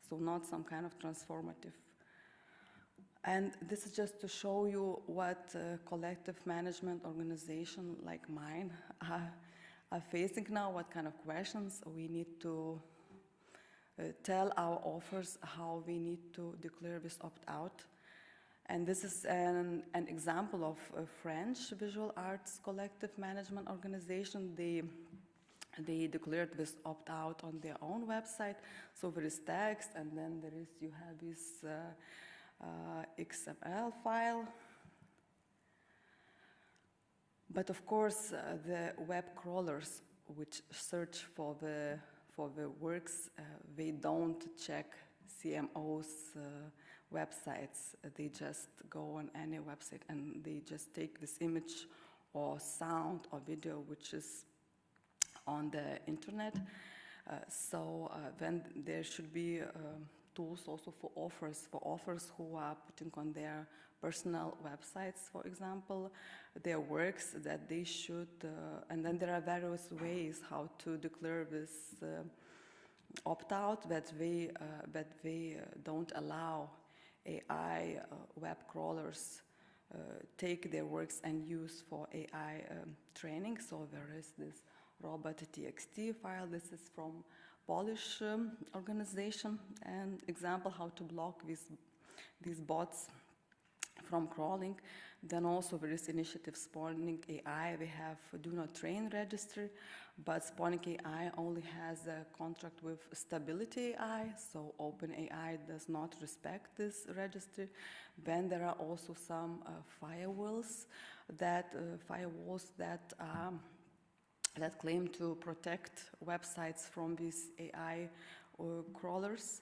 so not some kind of transformative. And this is just to show you what collective management organization like mine are facing now, what kind of questions we need to tell our authors how we need to declare this opt-out. And this is an example of a French visual arts collective management organization. They declared this opt-out on their own website. So there is text, and then you have this XML file. But of course, the web crawlers which search for the works, they don't check CMO's websites. They just go on any website and they just take this image or sound or video which is on the internet. So then there should be tools also for authors who are putting on their personal websites, for example, their works that they should, and then there are various ways how to declare this opt-out, that they don't allow AI web crawlers take their works and use for AI training. So there is this robot.txt file. This is from Polish organization, and example how to block these bots from crawling. Then also there is initiative Spawning AI. We have Do Not Train registry, but Spawning AI only has a contract with Stability AI, so OpenAI does not respect this registry. Then there are also some firewalls that claim to protect websites from these AI crawlers,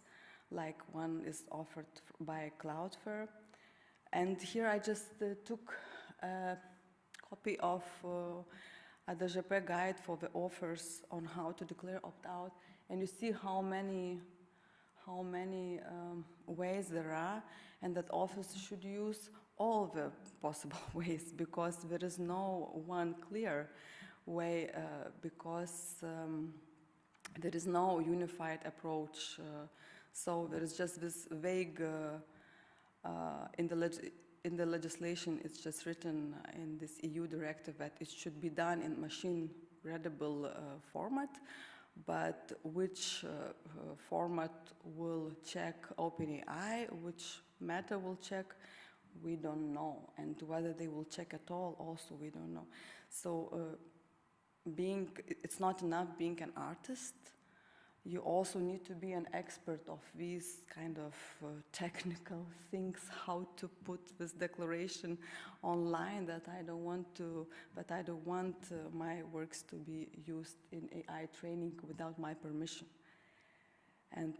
like one is offered by Cloudflare. And here I just took a copy of a DGP guide for the authors on how to declare opt-out, and you see how many ways there are, and that authors should use all the possible ways, because there is no one clear way, because there is no unified approach. So there is just this vague, in the legislation, it's just written in this EU directive that it should be done in machine-readable format, but which format will check OpenAI, which Meta will check, we don't know. And whether they will check at all, also we don't know. So it's not enough being an artist. You also need to be an expert of these kind of technical things, how to put this declaration online, that I don't want my works to be used in AI training without my permission. And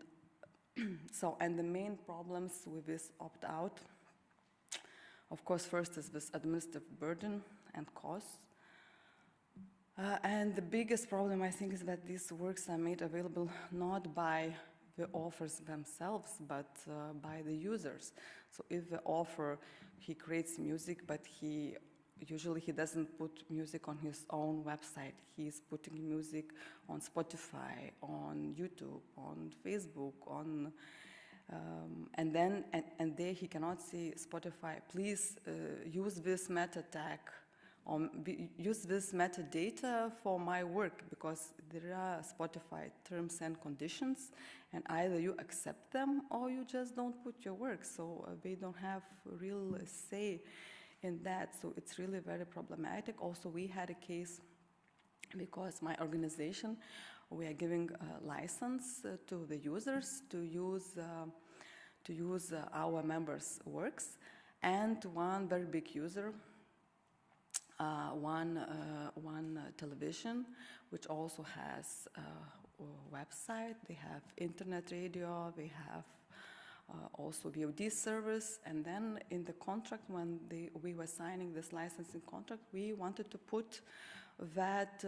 and the main problems with this opt-out, of course, first is this administrative burden and costs. And the biggest problem, I think, is that these works are made available not by the authors themselves, but by the users. So if the author, he creates music, but usually he doesn't put music on his own website. He's putting music on Spotify, on YouTube, on Facebook, on and there he cannot say, Spotify, please use this meta tag, or use this metadata for my work, because there are Spotify terms and conditions, and either you accept them or you just don't put your work. So they don't have real say in that. So it's really very problematic. Also, we had a case because my organization, we are giving a license to the users to use our members' works, and one very big user, one television, which also has a website, they have internet radio, they have also VOD service, and then in the contract, when we were signing this licensing contract, we wanted to put that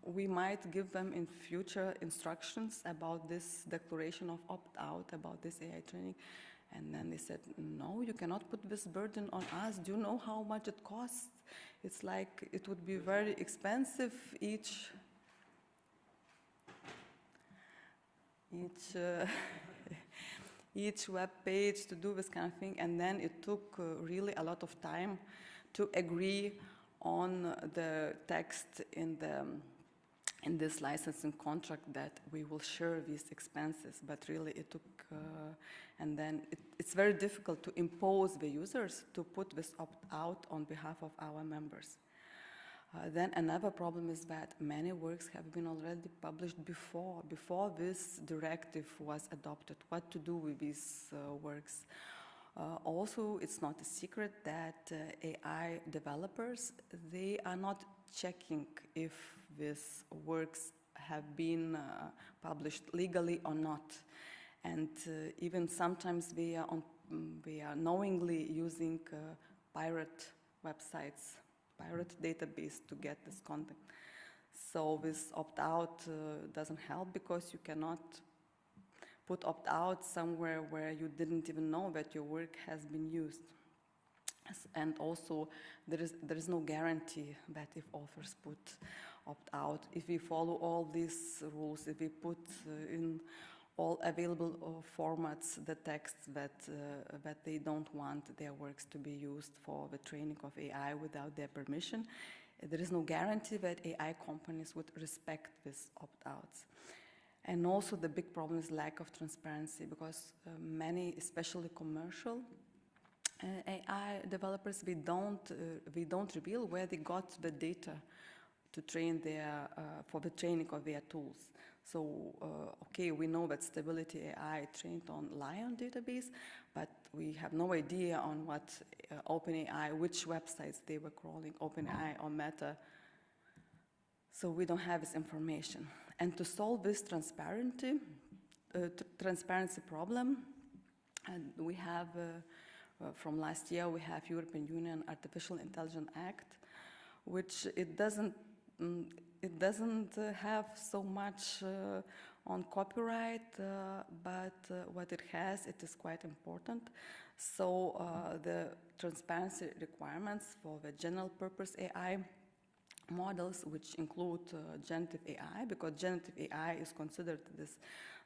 we might give them in future instructions about this declaration of opt-out, about this AI training. And then they said, no, you cannot put this burden on us. Do you know how much it costs? It's like, it would be very expensive each. each web page to do this kind of thing, and then it took really a lot of time to agree on the text in this licensing contract that we will share these expenses. But really it took, and then it's very difficult to impose the users to put this opt-out on behalf of our members. Then another problem is that many works have been already published before this directive was adopted. What to do with these works? Also, it's not a secret that AI developers, they are not checking if these works have been published legally or not. And even sometimes they are knowingly using pirate websites, pirate database to get this content. So this opt-out doesn't help, because you cannot put opt-out somewhere where you didn't even know that your work has been used. And also there is no guarantee that if authors put opt-out, if we follow all these rules, if we put in all available formats the texts that they don't want their works to be used for the training of AI without their permission, there is no guarantee that AI companies would respect these opt-outs. And also the big problem is lack of transparency, because many, especially commercial AI developers, we don't reveal where they got the data to train their, for the training of their tools. So, okay, we know that Stability AI trained on Lion database, but we have no idea on what OpenAI, which websites they were crawling, OpenAI or Meta. So we don't have this information. And to solve this transparency problem, we have, from last year, we have European Union Artificial Intelligence Act, which it doesn't have so much on copyright, but what it has, it is quite important. So the transparency requirements for the general purpose AI models, which include generative AI, because generative AI is considered this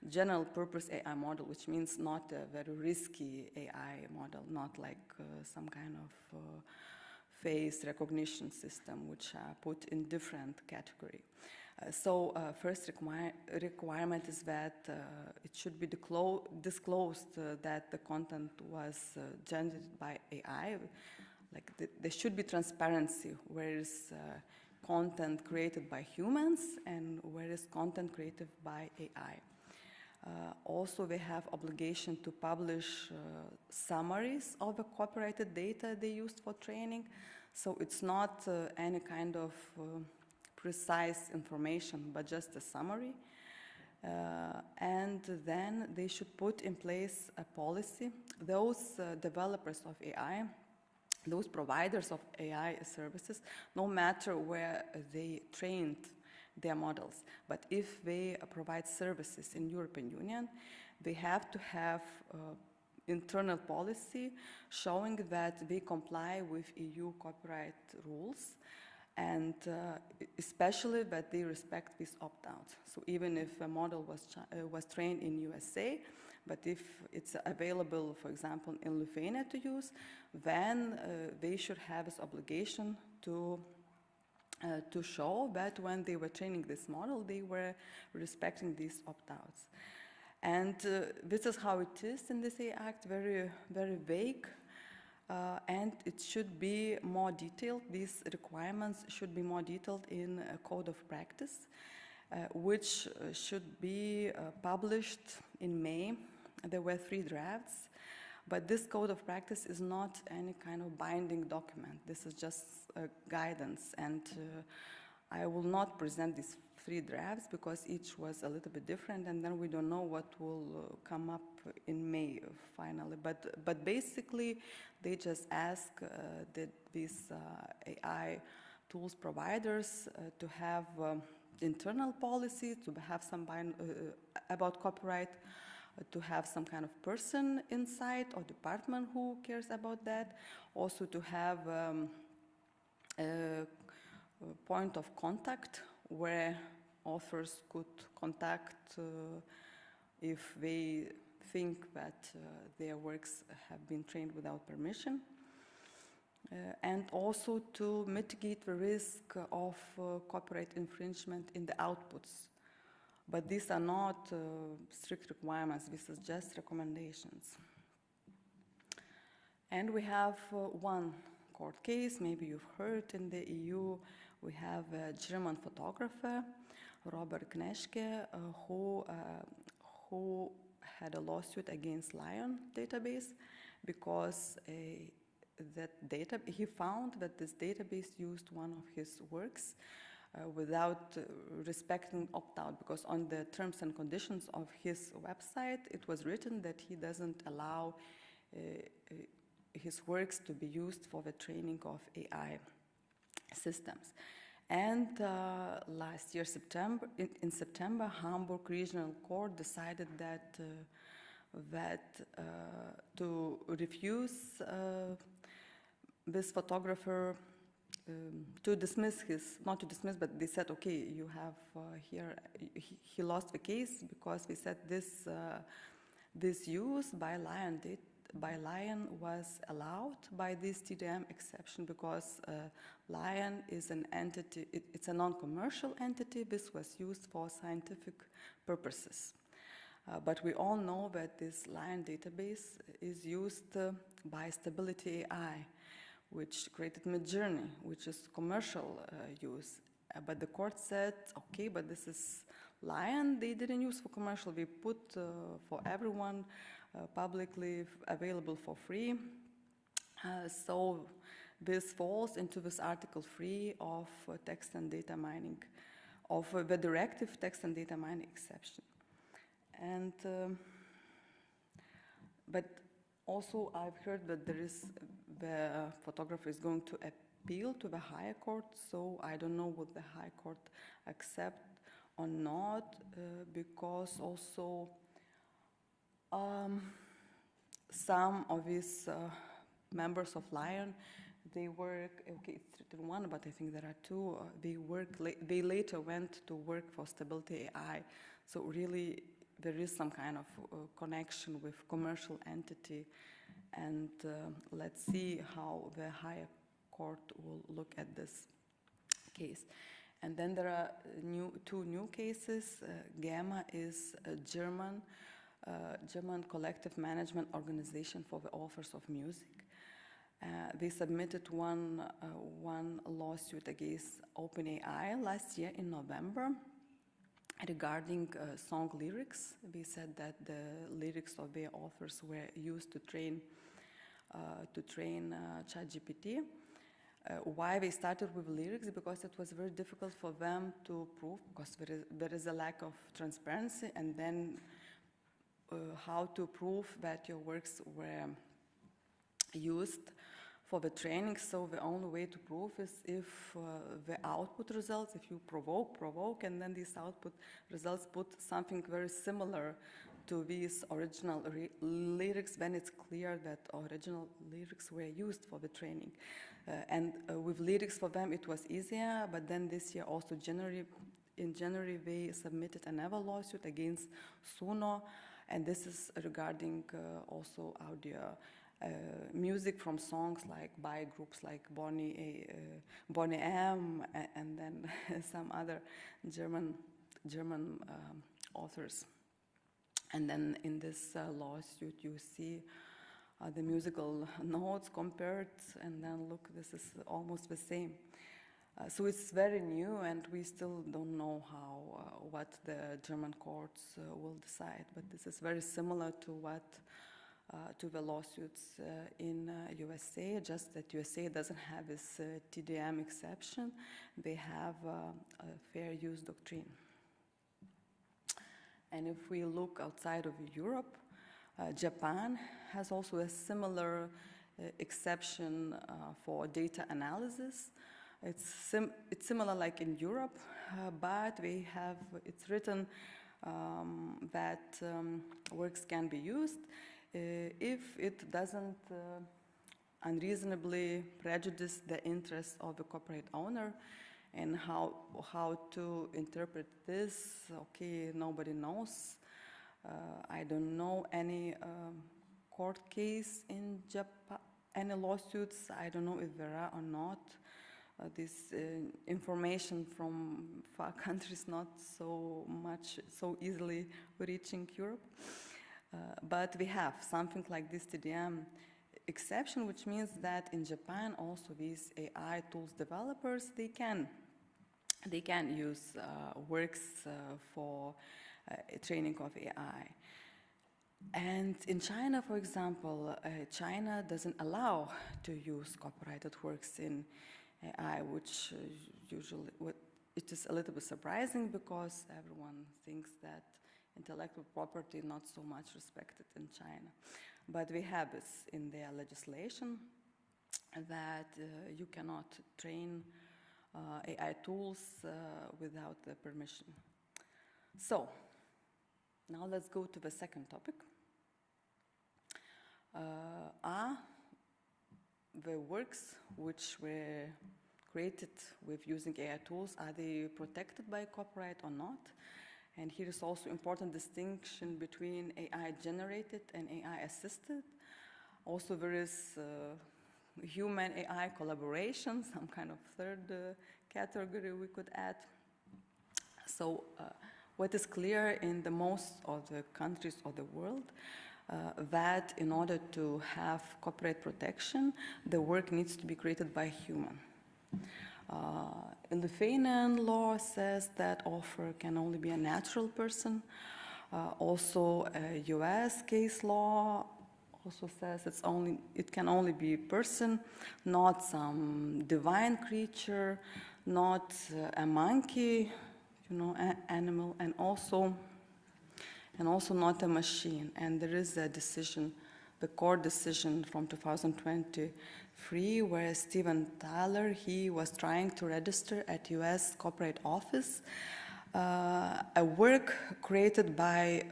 general purpose AI model, which means not a very risky AI model, not like some kind of face recognition system, which are put in different category. So first requirement is that it should be disclosed that the content was generated by AI. Like there should be transparency, where is content created by humans and where is content created by AI. Also, they have obligation to publish summaries of the copyrighted data they used for training. So it's not any kind of precise information, but just a summary. And then they should put in place a policy. Those developers of AI, those providers of AI services, no matter where they trained their models, but if they provide services in European Union, they have to have internal policy showing that they comply with EU copyright rules, and especially that they respect these opt-outs. So even if a model was trained in USA, but if it's available, for example, in Lithuania to use, then they should have this obligation to show that when they were training this model, they were respecting these opt-outs. And this is how it is in this AI Act, very, very vague, and it should be more detailed. These requirements should be more detailed in a code of practice, which should be published in May. There were 3 drafts, but this code of practice is not any kind of binding document. This is just guidance, and I will not present these 3 drafts because each was a little bit different, and then we don't know what will come up in May finally. But basically, they just ask these AI tools providers to have internal policy, to have some about copyright, to have some kind of person inside or department who cares about that, also to have a point of contact where authors could contact if they think that their works have been trained without permission. And also to mitigate the risk of copyright infringement in the outputs. But these are not strict requirements, this is just recommendations. And we have one court case, maybe you've heard in the EU, we have a German photographer, Robert Kneschke, who had a lawsuit against Lion database because he found that this database used one of his works without respecting opt-out, because on the terms and conditions of his website, it was written that he doesn't allow his works to be used for the training of AI systems. And last year, in September, Hamburg Regional Court decided that to refuse this photographer to dismiss not to dismiss, but they said, okay, you have here, he lost the case because we said this use by Lion was allowed by this TDM exception because Lion is an entity, it's a non-commercial entity. This was used for scientific purposes. But we all know that this Lion database is used by Stability AI, which created Midjourney, which is commercial use. But the court said, okay, but this is Lion, they didn't use for commercial, they put for everyone publicly available for free. So this falls into this Article 3 of text and data mining, of the directive text and data mining exception. And, but also I've heard that the photographer is going to appeal to the higher court, so I don't know would the high court accept or not, because also some of these members of Lion, they work, okay, it's written one, but I think there are two, they later went to work for Stability AI, so really there is some kind of connection with commercial entity, and let's see how the higher court will look at this case. And then there are two new cases. Gamma is a German collective management organization for the authors of music. They submitted one lawsuit against OpenAI last year in November regarding song lyrics. They said that the lyrics of their authors were used to train ChatGPT. Why they started with lyrics? Because it was very difficult for them to prove, because there is a lack of transparency, and then how to prove that your works were used for the training. So the only way to prove is if the output results, if you provoke, and then these output results put something very similar to these original lyrics, then it's clear that original lyrics were used for the training. And with lyrics for them it was easier, but then this year also in January they submitted another lawsuit against Suno, and this is regarding also audio music from songs like by groups like Bonnie M, and then some other German authors. And then in this lawsuit you see the musical notes compared, and then look, this is almost the same. So it's very new, and we still don't know what the German courts will decide, but this is very similar to to the lawsuits in USA, just that USA doesn't have this TDM exception. They have a fair use doctrine. And if we look outside of Europe, Japan has also a similar exception for data analysis. It's similar like in Europe, but it's written that works can be used if it doesn't unreasonably prejudice the interests of the copyright owner. And how to interpret this, okay, nobody knows. I don't know any court case in Japan, any lawsuits. I don't know if there are or not. This information from far countries not so easily reaching Europe. But we have something like this TDM exception, which means that in Japan also these AI tools developers, they can use works for training of AI. And in China, for example, China doesn't allow to use copyrighted works in AI, which usually, it is a little bit surprising because everyone thinks that intellectual property is not so much respected in China. But we have this in their legislation that you cannot train AI tools without the permission. So, now let's go to the second topic. Are the works which were created with using AI tools, are they protected by copyright or not? And here is also important distinction between AI generated and AI assisted. Also there is human AI collaboration, some kind of third category we could add. So what is clear in the most of the countries of the world, that in order to have copyright protection, the work needs to be created by a human. Lithuanian law says that author can only be a natural person. Also, US case law also says it can only be a person, not some divine creature, not a monkey, animal, and also not a machine. And there is a decision, the court decision from 2023, where Steven Tyler, he was trying to register at US Copyright Office a work created by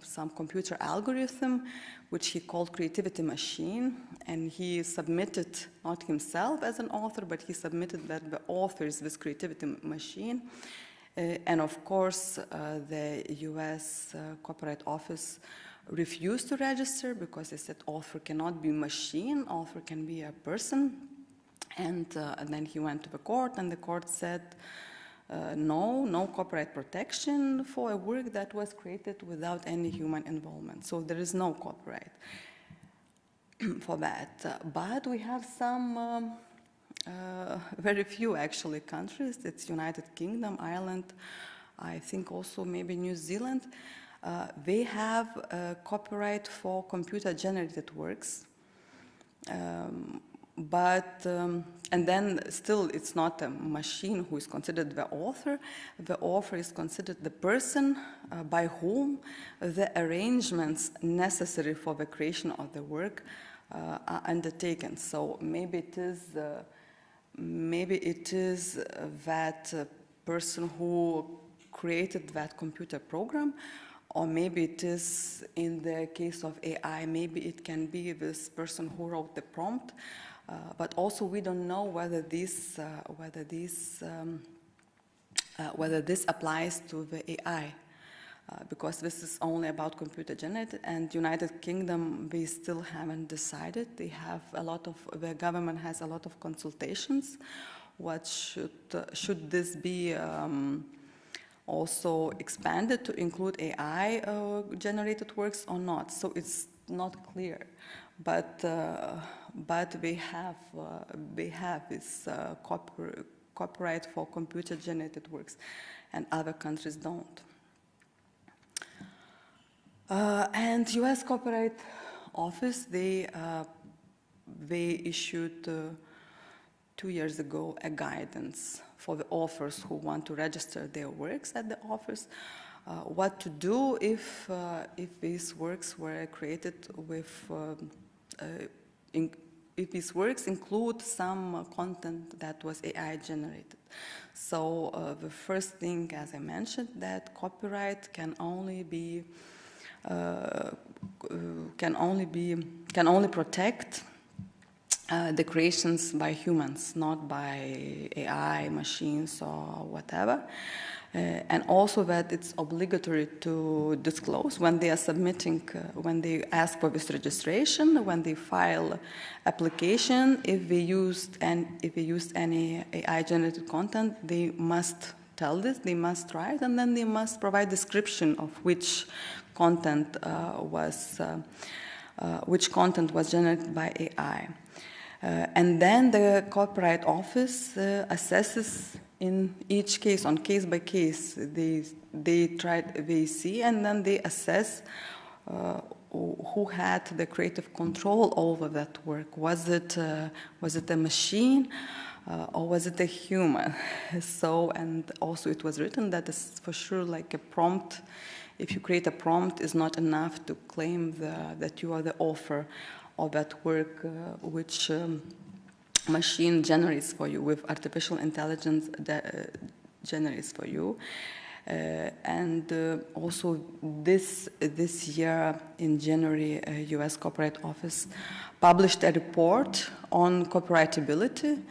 some computer algorithm, which he called Creativity Machine, and he submitted, not himself as an author, but he submitted that the author is this Creativity Machine. And of course, the US Copyright Office refused to register because they said author cannot be machine, author can be a person. And then he went to the court, and the court said, no copyright protection for a work that was created without any human involvement. So there is no copyright for that. But we have some very few actually countries. It's United Kingdom, Ireland, I think also maybe New Zealand. They have copyright for computer-generated works. And then still it's not a machine who is considered the author. The author is considered the person by whom the arrangements necessary for the creation of the work are undertaken. So maybe it is that person who created that computer program, or maybe it is, in the case of AI, maybe it can be this person who wrote the prompt. But also we don't know whether this applies to the AI, because this is only about computer generated, and United Kingdom, they still haven't decided. They have the government has a lot of consultations. What should this be also expanded to include AI generated works or not? So it's not clear. But they have this copyright for computer-generated works, and other countries don't. And U.S. Copyright Office, they issued 2 years ago a guidance for the authors who want to register their works at the office. What to do if these works were created with if these works include some content that was AI generated. So the first thing, as I mentioned, that copyright can only protect the creations by humans, not by AI, machines, or whatever. And also that it's obligatory to disclose when they are submitting, when they ask for this registration, when they file application, if they used any AI-generated content, they must tell this, they must write, and then they must provide description of which content was generated by AI. And then the Copyright Office assesses in each case, on case by case, they see, and then they assess who had the creative control over that work. Was it a machine, or was it a human? So, and also it was written that is for sure like a prompt. If you create a prompt, is not enough to claim that you are the author of that work, which machine generates for you, with artificial intelligence that generates for you. And also this year in January, US Copyright Office published a report on copyrightability.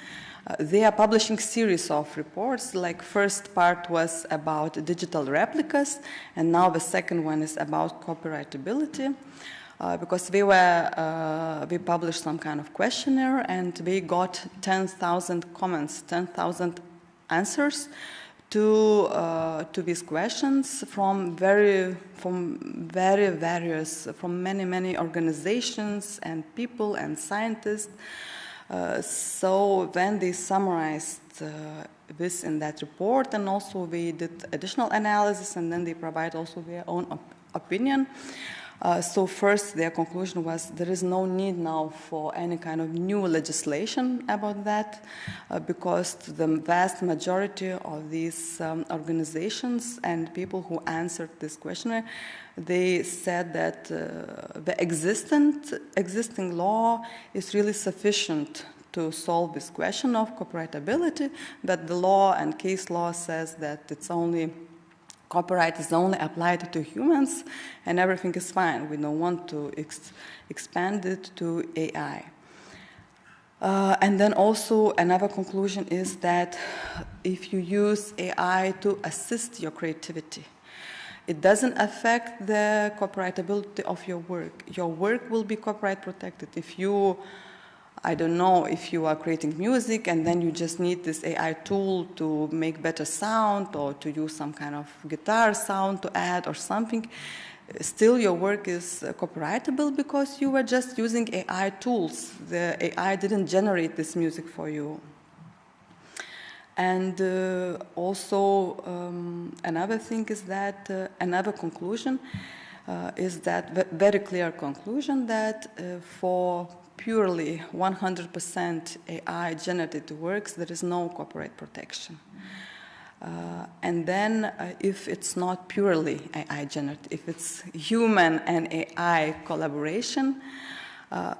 They are publishing series of reports. Like first part was about digital replicas, and now the second one is about copyrightability. Because we published some kind of questionnaire, and we got 10,000 comments, 10,000 answers to these questions from many organizations and people and scientists. So then they summarized this in that report, and also we did additional analysis, and then they provide also their own opinion. So first, their conclusion was there is no need now for any kind of new legislation about that, because the vast majority of these organizations and people who answered this questionnaire, they said that the existing law is really sufficient to solve this question of copyrightability, that the law and case law says that copyright is only applied to humans, and everything is fine. We don't want to expand it to AI. And then also another conclusion is that if you use AI to assist your creativity, it doesn't affect the copyrightability of your work. Your work will be copyright protected. If you, I don't know, if you are creating music and then you just need this AI tool to make better sound or to use some kind of guitar sound to add or something, still your work is copyrightable because you were just using AI tools. The AI didn't generate this music for you. And also another thing is that, another conclusion is that, very clear conclusion that for purely 100% AI-generated works, there is no copyright protection. And then if it's not purely AI-generated, if it's human and AI collaboration,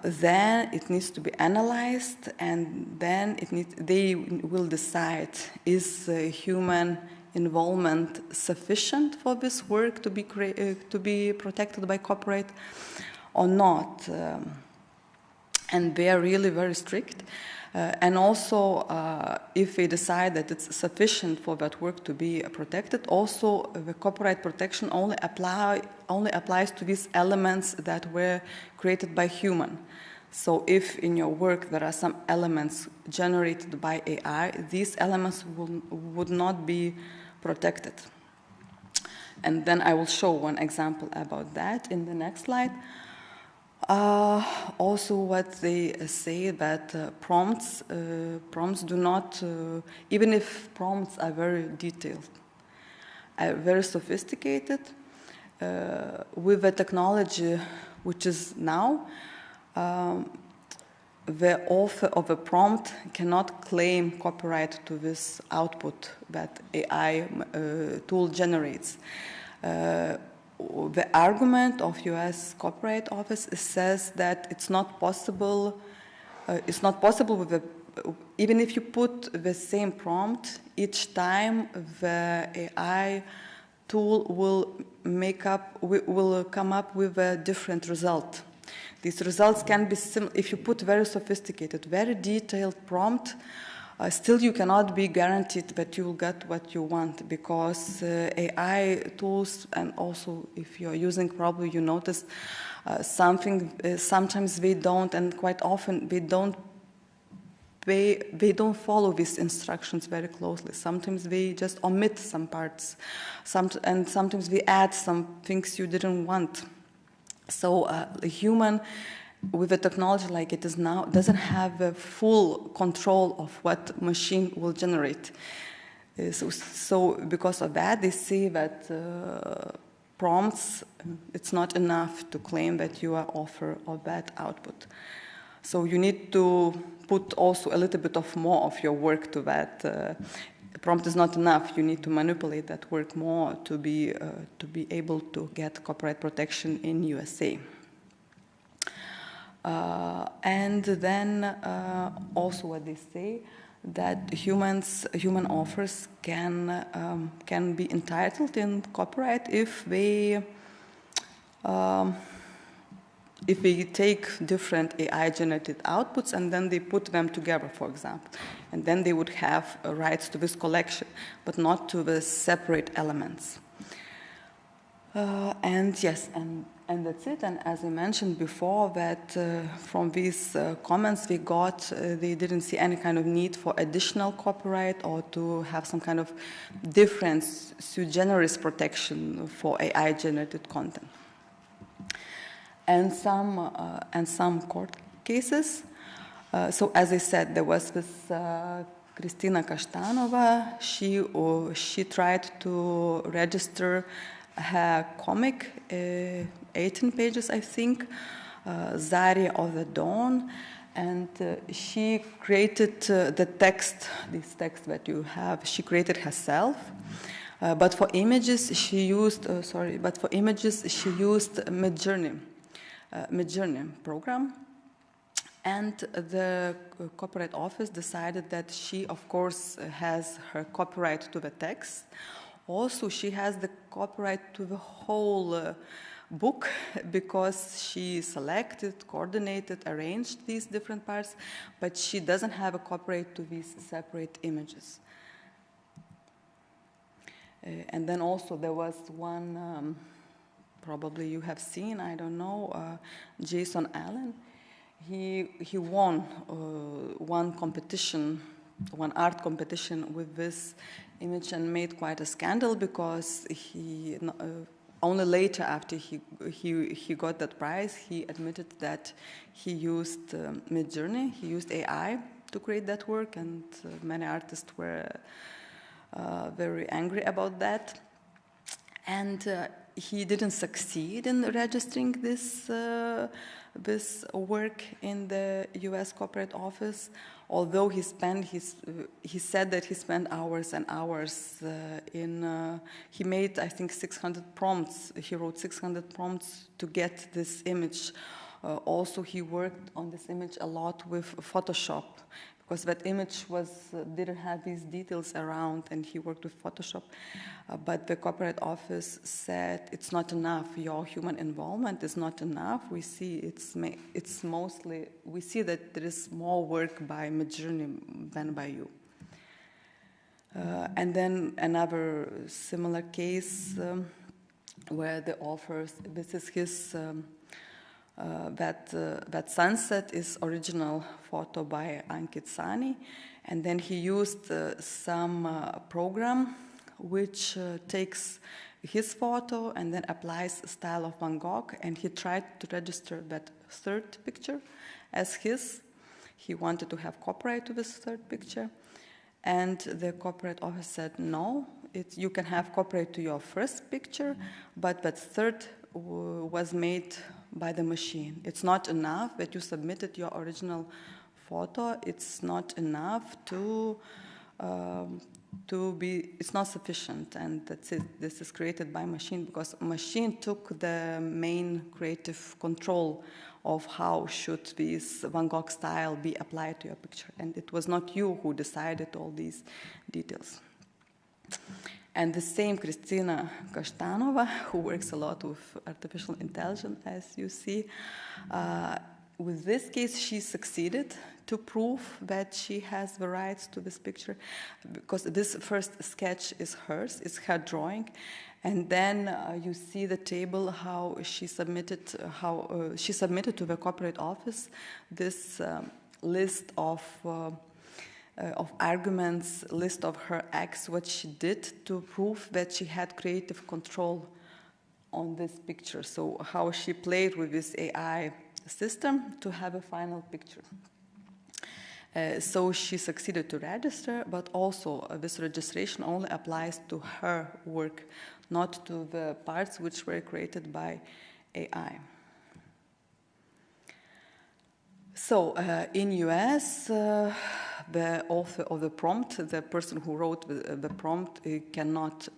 then it needs to be analyzed, and then they will decide, is human involvement sufficient for this work to be protected by copyright or not. And they are really very strict. And also, if they decide that it's sufficient for that work to be protected, also the copyright protection only applies to these elements that were created by human. So if in your work there are some elements generated by AI, these elements would not be protected. And then I will show one example about that in the next slide. Also, what they say that prompts do not, even if prompts are very detailed, very sophisticated, with the technology which is now, the author of a prompt cannot claim copyright to this output that AI tool generates. The argument of US Copyright Office says that it's not possible with even if you put the same prompt, each time the AI tool will come up with a different result. These results can be similar. If you put very sophisticated, very detailed prompt, Still, you cannot be guaranteed that you will get what you want, because AI tools, and also if you're using, probably you notice sometimes they don't, and quite often they don't follow these instructions very closely. Sometimes they just omit some parts, and sometimes they add some things you didn't want. So the human, with a technology like it is now, doesn't have a full control of what machine will generate. So because of that, they see that prompts, it's not enough to claim that you are offer of that output. So you need to put also a little bit of more of your work to that. Prompt is not enough. You need to manipulate that work more to be able to get copyright protection in USA. And then also what they say, that human authors can be entitled in copyright if they take different AI-generated outputs and then they put them together, for example. And then they would have rights to this collection, but not to the separate elements. And yes, and that's it. And as I mentioned before, that from these comments we got, they didn't see any kind of need for additional copyright or to have some kind of different sui generis protection for AI-generated content. And some court cases. So as I said, there was this Kristina Kashtanova. She tried to register her comic, 18 pages, I think, Zarya of the Dawn, and she created the text, this text that you have. She created herself. But for images, she used Midjourney program, and the Copyright Office decided that she, of course, has her copyright to the text. Also, she has the copyright to the whole book, because she selected, coordinated, arranged these different parts, but she doesn't have a copyright to these separate images. And then also there was one, probably you have seen, I don't know, Jason Allen. He won one art competition with this image and made quite a scandal, because he only later, after he got that prize, he admitted that he used Midjourney, he used AI to create that work, and many artists were very angry about that. And he didn't succeed in registering this work in the US Copyright Office, although he said that he spent hours and hours he made, I think, 600 prompts. He wrote 600 prompts to get this image. Also, he worked on this image a lot with Photoshop, because that image didn't have these details around, and he worked with Photoshop. But the Copyright Office said it's not enough. Your human involvement is not enough. We see we see that there is more work by Midjourney than by you. And then another similar case where the authors, this is his. That sunset is original photo by Ankit Sani, and then he used some program which takes his photo and then applies a style of Van Gogh, and he tried to register that third picture as his. He wanted to have copyright to this third picture, and the Copyright Office said, no, you can have copyright to your first picture, but that third was made by the machine. It's not enough that you submitted your original photo. It's not enough it's not sufficient, and that's it. This is created by machine, because machine took the main creative control of how should this Van Gogh style be applied to your picture, and it was not you who decided all these details. And the same Kristina Kashtanova, who works a lot with artificial intelligence, as you see, with this case, she succeeded to prove that she has the rights to this picture, because this first sketch is hers, it's her drawing, and then you see the table how she submitted to the Copyright Office this list of arguments, list of her acts, what she did to prove that she had creative control on this picture. So how she played with this AI system to have a final picture. So she succeeded to register, but also this registration only applies to her work, not to the parts which were created by AI. So in US, the author of the prompt, the person who wrote the prompt, cannot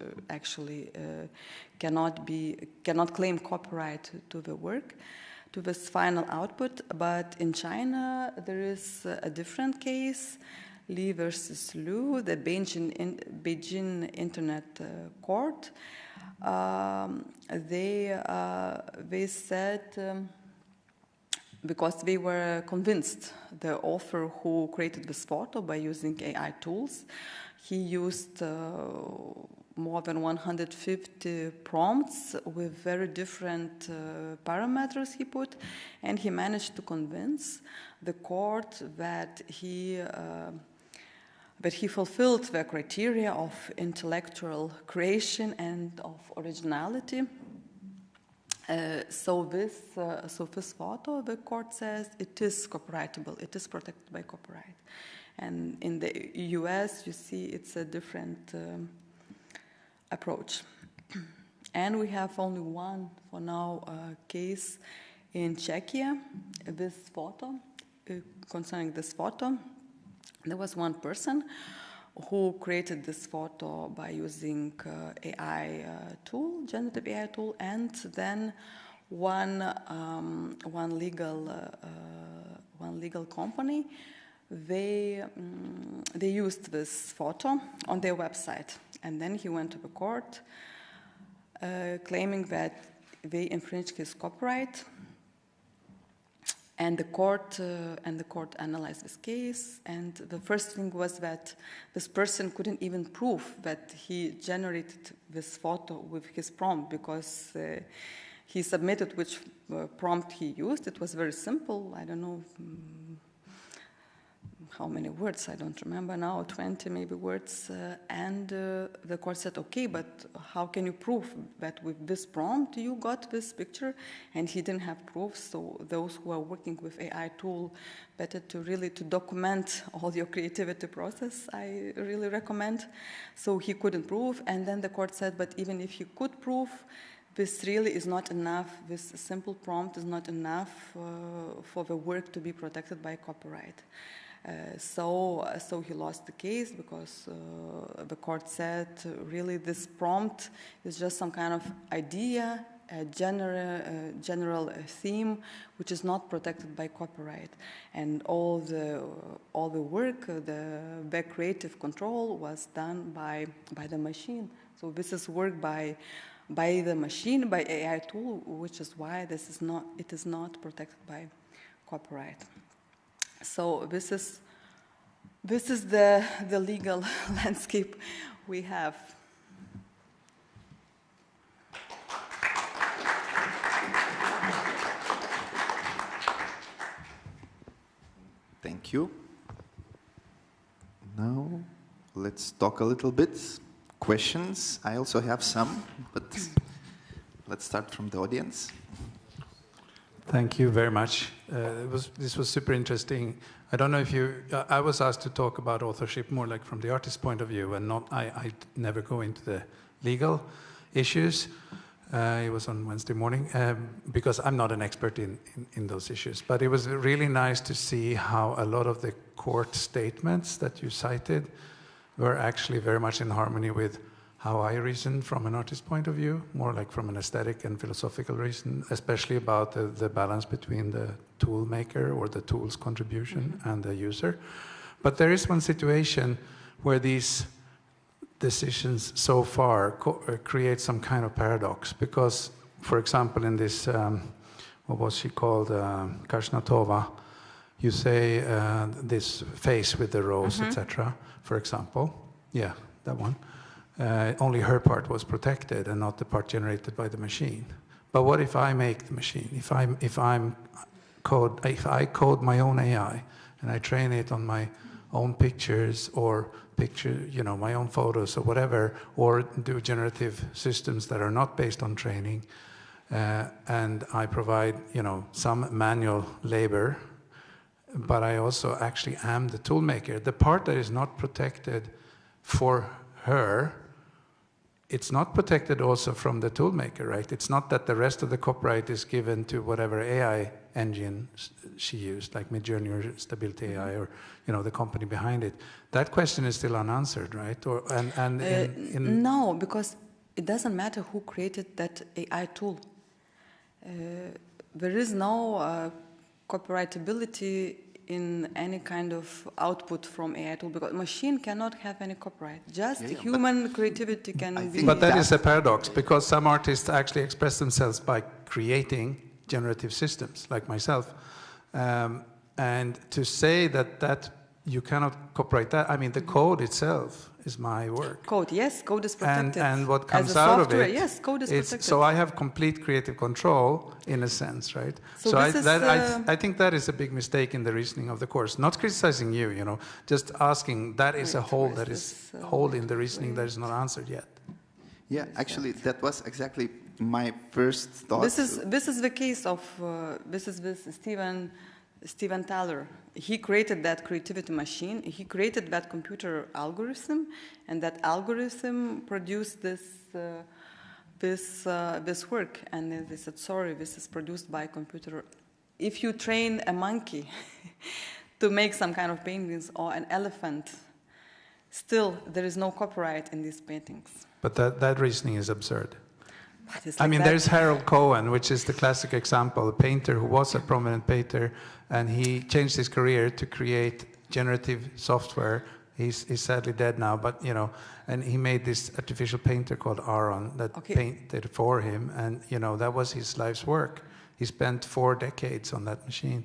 claim copyright to the work, to this final output. But in China, there is a different case, Li versus Liu, the Beijing Internet Court. They said, because they were convinced, the author who created this photo by using AI tools, he used more than 150 prompts with very different parameters he put, and he managed to convince the court that he fulfilled the criteria of intellectual creation and of originality. So this photo, the court says, it is copyrightable, it is protected by copyright. And in the US, you see it's a different approach. And we have only one, for now, case in Czechia, this photo, concerning this photo. There was one person who created this photo by using AI tool, generative AI tool, and then one legal company, they used this photo on their website, and then he went to the court claiming that they infringed his copyright. And the court analyzed this case, and the first thing was that this person couldn't even prove that he generated this photo with his prompt, because he submitted which prompt he used. It was very simple. I don't know how many words, I don't remember now, 20 maybe words. And the court said, okay, but how can you prove that with this prompt you got this picture? And he didn't have proof. So those who are working with AI tool, better to really to document all your creativity process, I really recommend. So he couldn't prove. And then the court said, but even if you could prove, this really is not enough. This simple prompt is not enough for the work to be protected by copyright. So he lost the case, because the court said really this prompt is just some kind of idea, a general theme, which is not protected by copyright, and all the work, the creative control was done by the machine. So this is work by the machine, by AI tool, which is why it is not protected by copyright. So this is the legal landscape we have. Thank you. Now let's talk a little bit. Questions? I also have some, but let's start from the audience. Thank you very much. This was super interesting. I don't know if I was asked to talk about authorship more like from the artist's point of view, and I never go into the legal issues. It was on Wednesday morning, because I'm not an expert in those issues. But it was really nice to see how a lot of the court statements that you cited were actually very much in harmony with how I reason from an artist's point of view, more like from an aesthetic and philosophical reason, especially about the balance between the tool maker or the tool's contribution and the user. But there is one situation where these decisions so far create some kind of paradox, because, for example, in this what was she called, Karshnatova, you say this face with the rose, etc., for example. Yeah, that one. Only her part was protected and not the part generated by the machine. But what if I make the machine? If I code my own AI and I train it on my own pictures or my own photos or whatever, or do generative systems that are not based on training, and I provide, some manual labor, but I also actually am the tool maker. The part that is not protected for her, it's not protected also from the tool maker, right? It's not that the rest of the copyright is given to whatever AI engine she used, like Midjourney or Stability AI, or the company behind it. That question is still unanswered, right? No, because it doesn't matter who created that AI tool. There is no copyrightability in any kind of output from AI tool, because machine cannot have any copyright. Just human creativity can be. But that is a paradox, because some artists actually express themselves by creating generative systems, like myself. And to say that you cannot copyright that, I mean, the code itself is my work. Code, yes, code is protected. And what comes out of it, yes, code is protected. So I have complete creative control, in a sense, right? So I think that is a big mistake in the reasoning of the course. Not criticizing you, just asking, that is a hole that is hole in the reasoning that is not answered yet. Yeah, actually, that was exactly my first thought. This is the case of Steven Tyler. He created that creativity machine. He created that computer algorithm, and that algorithm produced this work. And they said, sorry, this is produced by a computer. If you train a monkey to make some kind of paintings, or an elephant, still there is no copyright in these paintings. But that reasoning is absurd. There's Harold Cohen, which is the classic example, a painter who was a prominent painter, and he changed his career to create generative software. He's sadly dead now, but and he made this artificial painter called Aaron that painted for him, and that was his life's work. He spent 4 decades on that machine,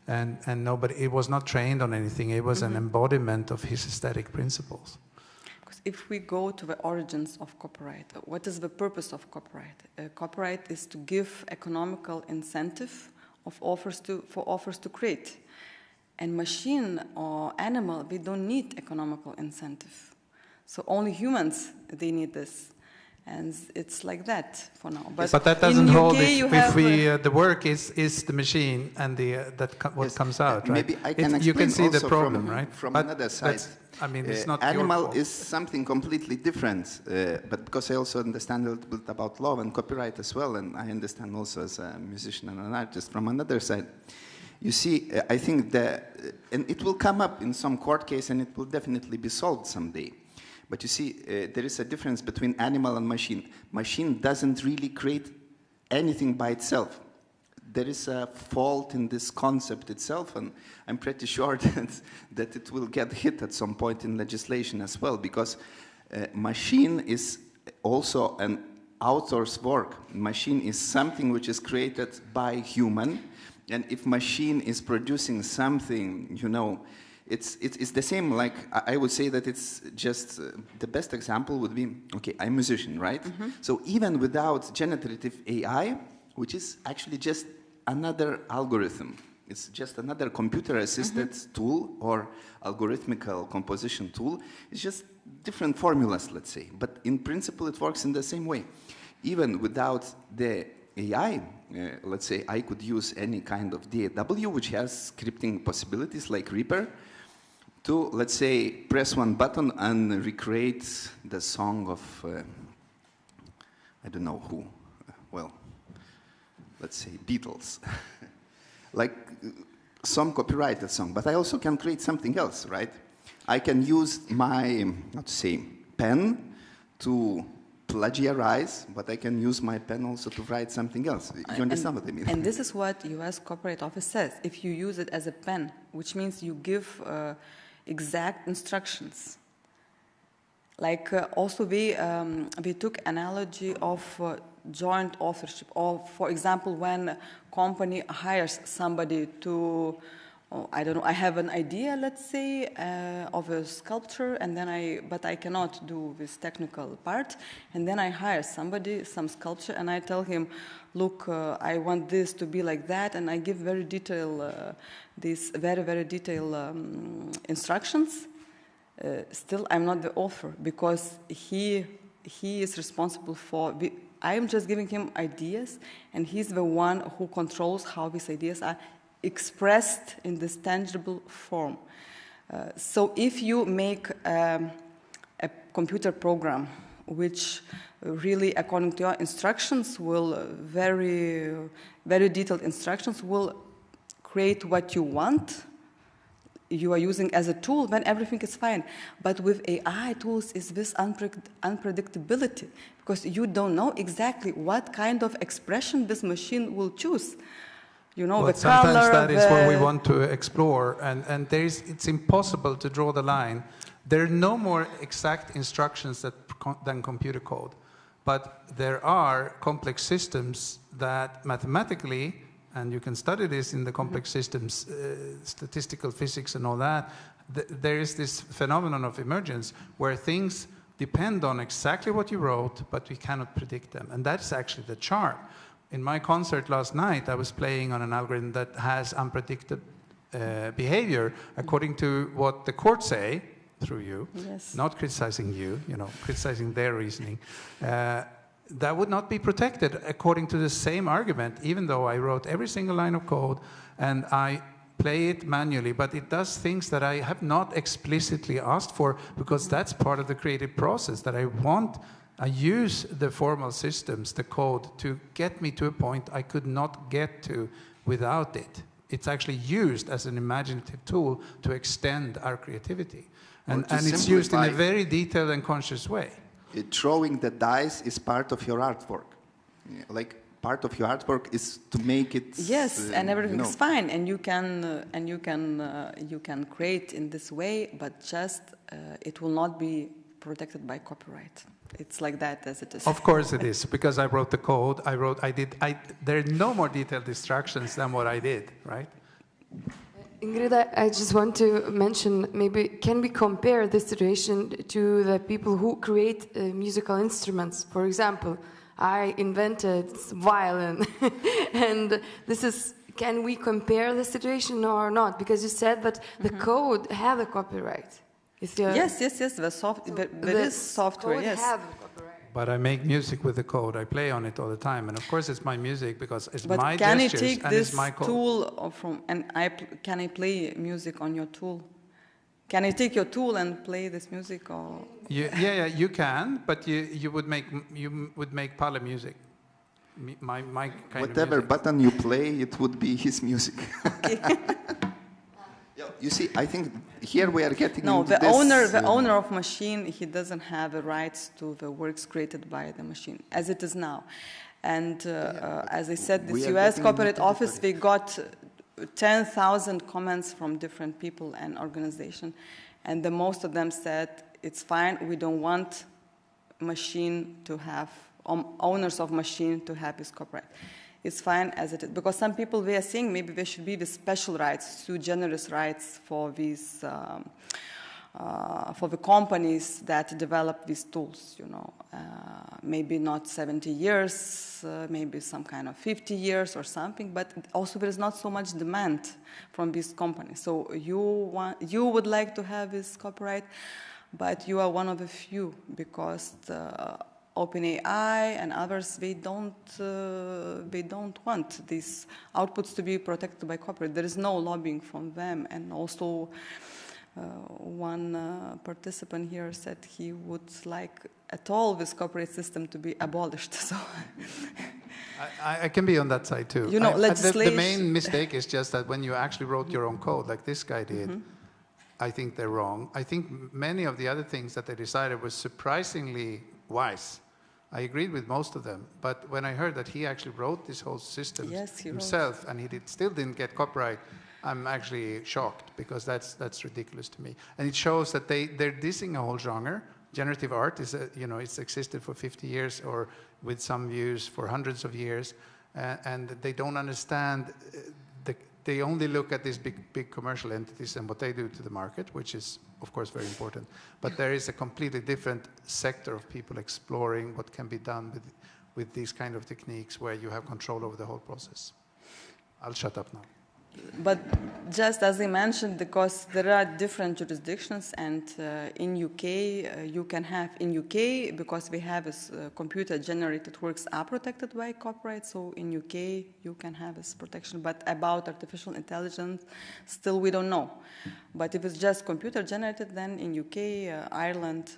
and it was not trained on anything. It was an embodiment of his aesthetic principles. If we go to the origins of copyright, what is the purpose of copyright? Copyright is to give economical incentive for authors to create. And machine or animal, they don't need economical incentive. So only humans, they need this. And it's like that for now. But that doesn't hold if the work is the machine and what comes out, right? Maybe I can explain you can see also the problem, right? From another side. It's not animal is something completely different, but because I also understand a little bit about law and copyright as well, and I understand also as a musician and an artist from another side. You see, I think that, and it will come up in some court case, and it will definitely be solved someday. But you see, there is a difference between animal and machine. Machine doesn't really create anything by itself. There is a fault in this concept itself, and I'm pretty sure that it will get hit at some point in legislation as well, because machine is also an author's work. Machine is something which is created by human, and if machine is producing something, it's the same. Like I would say that it's just the best example would be, okay, I'm a musician, right? So even without generative AI, which is actually just another algorithm, it's just another computer-assisted tool or algorithmical composition tool. It's just different formulas, let's say. But in principle, it works in the same way. Even without the AI, let's say I could use any kind of DAW, which has scripting possibilities like Reaper, to, let's say, press one button and recreate the song of, I don't know who, let's say Beatles, like some copyrighted song, but I also can create something else, right? I can use my, pen to plagiarize, but I can use my pen also to write something else. You understand what I mean? And this is what US Copyright Office says. If you use it as a pen, which means you give exact instructions. Like also we took analogy of joint authorship. Or, for example, when a company hires somebody to, I don't know, I have an idea, let's say, of a sculpture, and then but I cannot do this technical part, and then I hire somebody, some sculpture, and I tell him, look, I want this to be like that, and I give very detailed, these very, very detailed instructions. Still, I'm not the author, because he is responsible for, I'm just giving him ideas, and he's the one who controls how these ideas are expressed in this tangible form. So if you make a computer program which really, according to your instructions, will very, very detailed instructions, will create what you want, you are using as a tool, then everything is fine. But with AI tools is this unpredictability, because you don't know exactly what kind of expression this machine will choose. You know, well, the color. Sometimes that is what we want to explore, and it's impossible to draw the line. There are no more exact instructions than computer code, but there are complex systems that mathematically, and you can study this in the complex systems, statistical physics and all that, there is this phenomenon of emergence where things depend on exactly what you wrote, but we cannot predict them, and that's actually the charm. In my concert last night, I was playing on an algorithm that has unpredicted behavior according to what the courts say, through you, yes. Not criticizing you, criticizing their reasoning. That would not be protected according to the same argument, even though I wrote every single line of code and I play it manually, but it does things that I have not explicitly asked for, because that's part of the creative process that I use the formal systems, the code, to get me to a point I could not get to without it. It's actually used as an imaginative tool to extend our creativity. And it's used in a very detailed and conscious way. Throwing the dice is part of your artwork. Like, part of your artwork is to make it. Yes, and everything's fine, and you can create in this way, but just it will not be protected by copyright. It's like that as it is. Of course it is, because I wrote the code. There are no more detailed instructions than what I did, right? Ingrid, I just want to mention, maybe, can we compare this situation to the people who create musical instruments? For example, I invented violin, and can we compare the situation or not? Because you said that the code have a copyright. Yes. There is software, yes. But I make music with the code. I play on it all the time, and of course it's my music because it's my can gestures you take and this it's my code. Tool can I play music on your tool? Can I take your tool and play this music? Or? Yeah, you can, but you would make Palle music. My kind Whatever of music. button you play, it would be his music. Okay. You see, I think here we are getting no, into the this, the owner of machine, he doesn't have the rights to the works created by the machine, as it is now. And as I said, this U.S. Copyright Office, they got 10,000 comments from different people and organizations, and the most of them said, it's fine, we don't want machine to have, owners of machine to have this copyright. It's fine as it is, because some people, they are saying maybe there should be the special rights, sui generis rights for these, for the companies that develop these tools, maybe not 70 years, maybe some kind of 50 years or something, but also there is not so much demand from these companies. So you would like to have this copyright, but you are one of the few, because OpenAI and others, they don't want these outputs to be protected by copyright. There is no lobbying from them, and also one participant here said he would like at all this copyright system to be abolished. So I can be on that side too. Legislation. The main mistake is just that when you actually wrote your own code, like this guy did, I think they're wrong. I think many of the other things that they decided was surprisingly wise. I agreed with most of them, but when I heard that he actually wrote this whole system himself, and he still didn't get copyright, I'm actually shocked, because that's ridiculous to me. And it shows that they're dissing a whole genre. Generative art is it's existed for 50 years or with some views for hundreds of years, and they don't understand. They only look at these big commercial entities and what they do to the market, which is, of course, very important. But there is a completely different sector of people exploring what can be done with these kind of techniques where you have control over the whole process. I'll shut up now. But just as I mentioned, because there are different jurisdictions, and in UK, you can have, in UK, because we have this computer-generated works are protected by copyright, so in UK, you can have this protection. But about artificial intelligence, still we don't know. But if it's just computer-generated, then in UK, Ireland,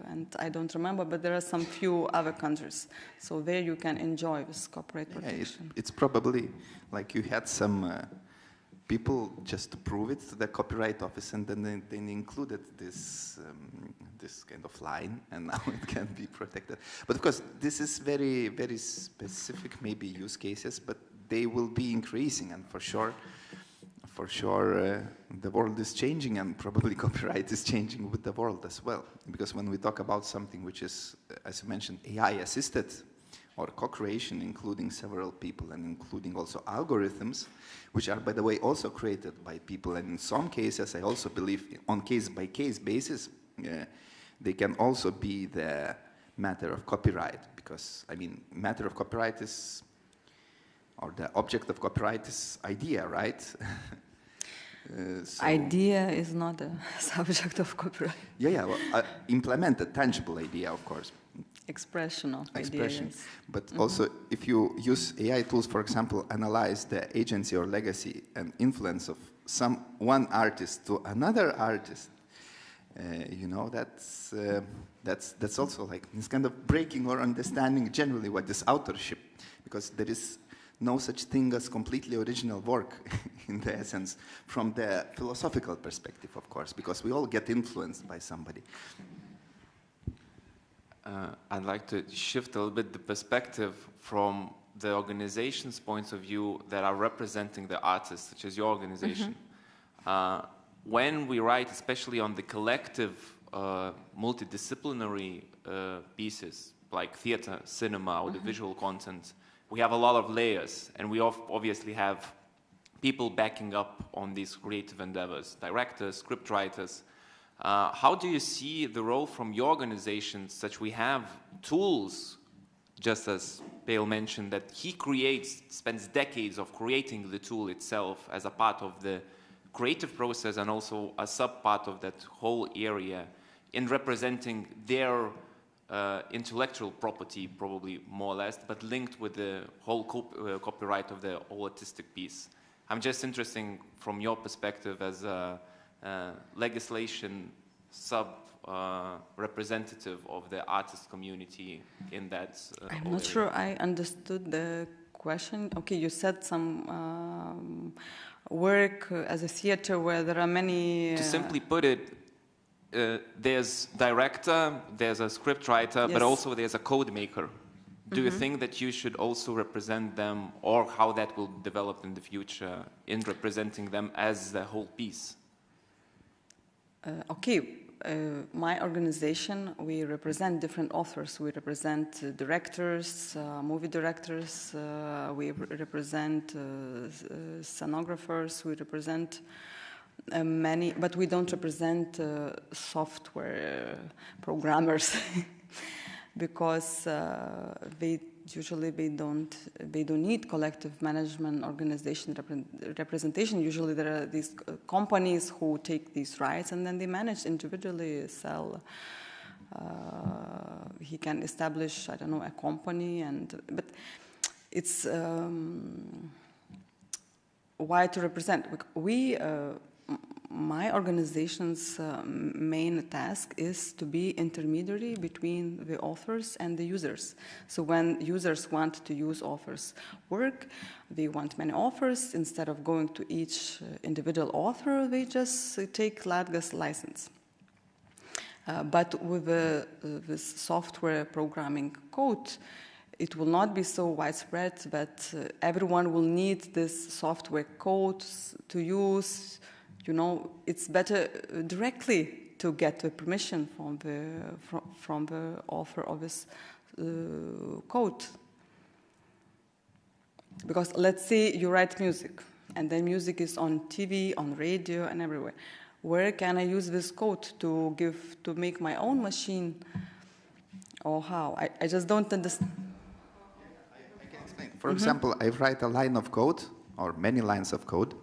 and I don't remember, but there are some few other countries. So there you can enjoy this copyright protection. Yeah, it's probably like you had some people just to prove it to the Copyright Office, and then they included this this kind of line, and now it can be protected. But of course, this is very, very specific, maybe use cases, but they will be increasing, and for sure, the world is changing, and probably copyright is changing with the world as well. Because when we talk about something which is, as you mentioned, AI-assisted, or co-creation, including several people and including also algorithms, which are, by the way, also created by people. And in some cases, I also believe on case-by-case basis, they can also be the matter of copyright. Because, I mean, matter of copyright is, or the object of copyright is idea, right? So idea is not a subject of copyright. Yeah, well, implemented, tangible idea, of course. Expression of ideas. But also, if you use AI tools, for example, analyze the agency or legacy and influence of one artist to another artist, you know, that's also like this kind of breaking or understanding generally what is authorship, because there is no such thing as completely original work in the essence from the philosophical perspective, of course, because we all get influenced by somebody. I'd like to shift a little bit the perspective from the organization's points of view that are representing the artists, such as your organization. When we write, especially on the collective, multidisciplinary pieces, like theater, cinema, or the visual content, we have a lot of layers, and we obviously have people backing up on these creative endeavors, directors, scriptwriters. How do you see the role from your organizations, such we have tools, just as Pale mentioned, that he spends decades of creating the tool itself as a part of the creative process and also a sub-part of that whole area in representing their intellectual property, probably more or less, but linked with the whole copyright of the whole artistic piece. I'm just interested from your perspective as a legislation representative of the artist community in that I'm not sure I understood the question. Okay, you said some work as a theater where there are many... To simply put it, there's director, there's a scriptwriter, yes, but also there's a code maker. Do you think that you should also represent them, or how that will develop in the future in representing them as the whole piece? My organization, we represent different authors. We represent directors, movie directors, we represent scenographers, we represent many, but we don't represent software programmers because they don't need collective management organization representation. Usually there are these companies who take these rights and then they manage individually, sell. He can establish, I don't know, a company, but it's why to represent. My organization's main task is to be intermediary between the authors and the users. So when users want to use authors' work, they want many authors. Instead of going to each individual author, they just take Latga's license. But with this software programming code, it will not be so widespread that everyone will need this software code to use. You know, it's better directly to get the permission from the author of this code. Because let's say you write music, and then music is on TV, on radio, and everywhere. Where can I use this code to make my own machine, or how? I just don't understand. I can explain. For example, I write a line of code, or many lines of code,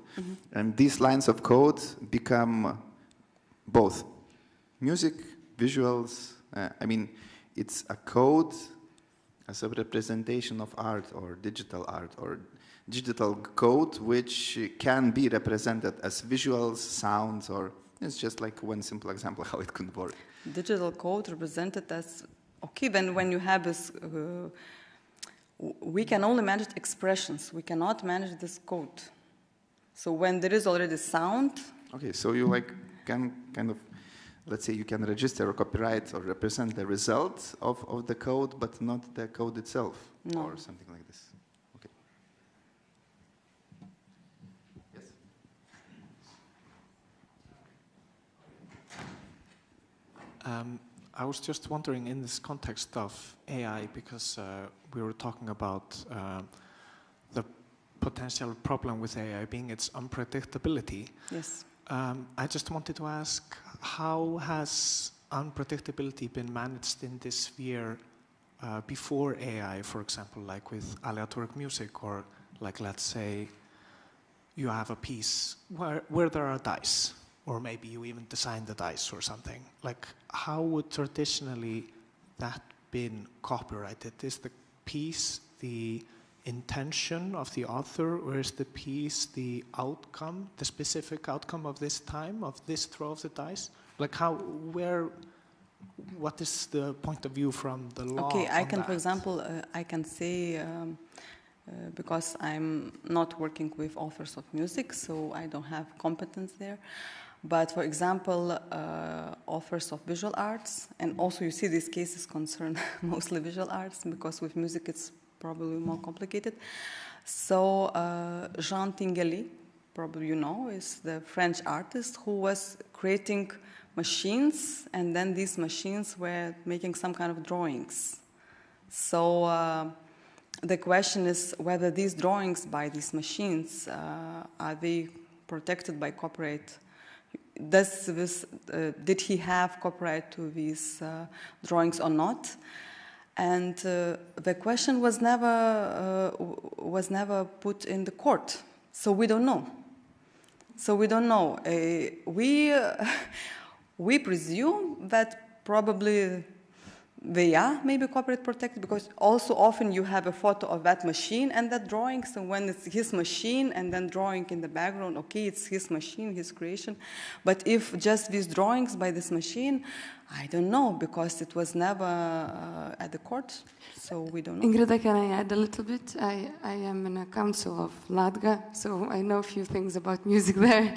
and these lines of code become both music, visuals. I mean, it's a code as a representation of art or digital code, which can be represented as visuals, sounds, or it's just like one simple example how it could work. Digital code represented as, okay, then when you have this, we can only manage expressions. We cannot manage this code. So when there is already sound. Okay, so you can kind of, let's say you can register or copyright or represent the result of the code, but not the code itself, or something like this. Okay. Yes. I was just wondering in this context of AI, because we were talking about the potential problem with AI being its unpredictability. Yes. I just wanted to ask, how has unpredictability been managed in this sphere before AI, for example, like with aleatoric music, or like, let's say, you have a piece where there are dice, or maybe you even design the dice or something. Like, how would traditionally that been copyrighted? Is the piece the intention of the author, or is the piece the outcome, the specific outcome of this time, of this throw of the dice? Like what is the point of view from the law? Okay, I can, that? for example, I can say, because I'm not working with authors of music, so I don't have competence there. But for example, authors of visual arts, and also you see these cases concern mostly visual arts, because with music it's probably more complicated. So Jean Tinguely, probably you know, is the French artist who was creating machines, and then these machines were making some kind of drawings. So the question is whether these drawings by these machines, are they protected by copyright? Did he have copyright to these drawings or not? And the question was never put in the court, so we don't know. We presume that probably they are maybe copyright protected, because also often you have a photo of that machine and that drawing, so when it's his machine and then drawing in the background, okay, it's his machine, his creation. But if just these drawings by this machine, I don't know, because it was never at the court, so we don't know. Ingrid, can I add a little bit? I am in a council of Latga, so I know a few things about music there,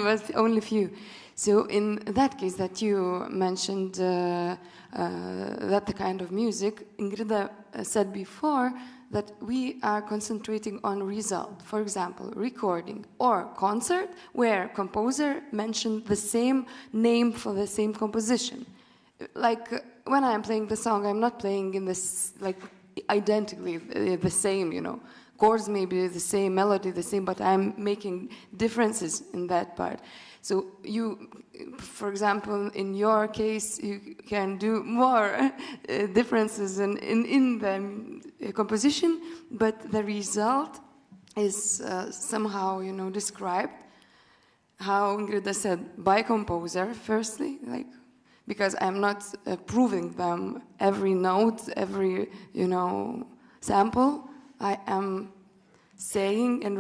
but only few. So in that case that you mentioned, that the kind of music, Ingrid said before that we are concentrating on result. For example, recording or concert where composer mentioned the same name for the same composition. Like when I'm playing the song, I'm not playing in this like identically the same, you know. Chords may be the same, melody the same, but I'm making differences in that part. So you, for example, in your case, you can do more differences in the composition, but the result is somehow, you know, described. How Ingrid said, by composer, firstly, like, because I'm not proving them every note, every, you know, sample. I am saying and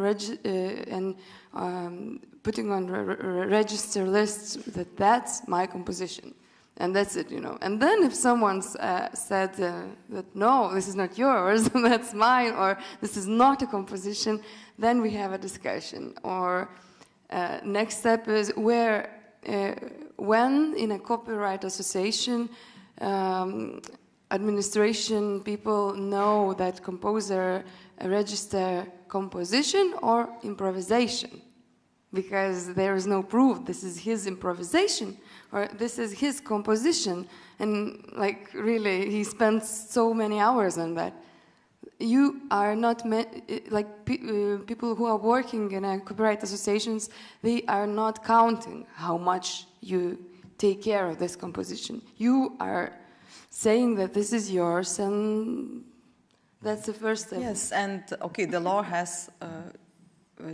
putting on register lists that that's my composition, and that's it, you know. And then if someone said that no, this is not yours, that's mine, or this is not a composition, then we have a discussion. Or next step is where, when in a copyright association, administration people know that composer register composition or improvisation. because there is no proof. This is his improvisation, or this is his composition, and like really, he spends so many hours on that. You are not people who are working in copyright associations. They are not counting how much you take care of this composition. You are saying that this is yours, and that's the first step. Yes, and okay, the law has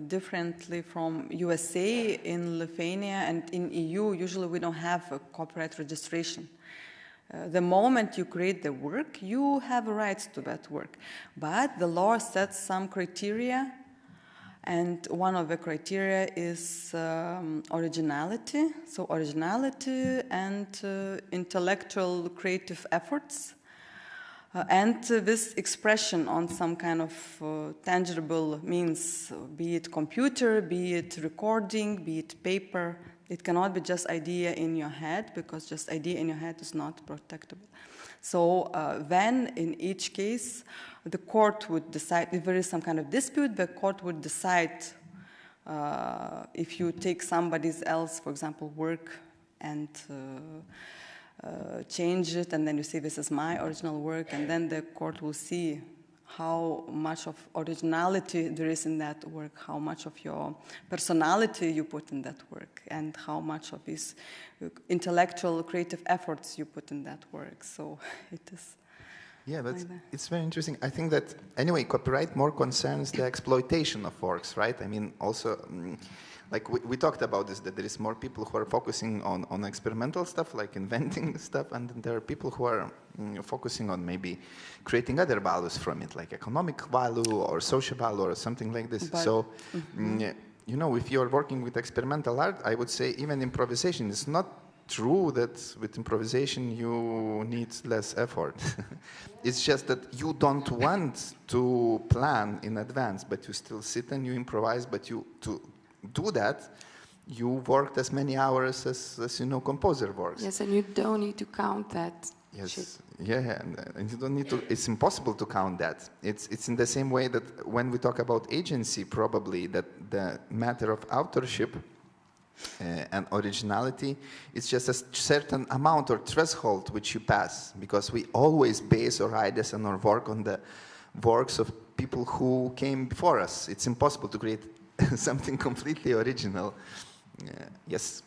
differently from USA, in Lithuania and in EU, usually we don't have a copyright registration. The moment you create the work, you have rights to that work. But the law sets some criteria, and one of the criteria is originality. So originality and intellectual creative efforts. And this expression on some kind of tangible means, be it computer, be it recording, be it paper. It cannot be just idea in your head, because just idea in your head is not protectable. So then, in each case, the court would decide, if there is some kind of dispute, the court would decide if you take somebody else, for example, work, and change it, and then you say, this is my original work, and then the court will see how much of originality there is in that work, how much of your personality you put in that work, and how much of these intellectual creative efforts you put in that work. So it is. Yeah, but it's very interesting. I think that, anyway, copyright more concerns the exploitation of works, right? I mean, also, like we talked about this, that there is more people who are focusing on experimental stuff, like inventing stuff, and then there are people who are focusing on maybe creating other values from it, like economic value or social value or something like this. But, so, you know, if you're working with experimental art, I would say even improvisation is not true that with improvisation you need less effort. It's just that you don't want to plan in advance, but you still sit and you improvise, but you to do that, you worked as many hours as you know composer works. Yes, and you don't need to count that. Yes, shit. yeah, and you don't need to. It's impossible to count that. It's in the same way that when we talk about agency, probably that the matter of authorship and originality, it's just a certain amount or threshold which you pass, because we always base our ideas and our work on the works of people who came before us. It's impossible to create something completely original. Yes.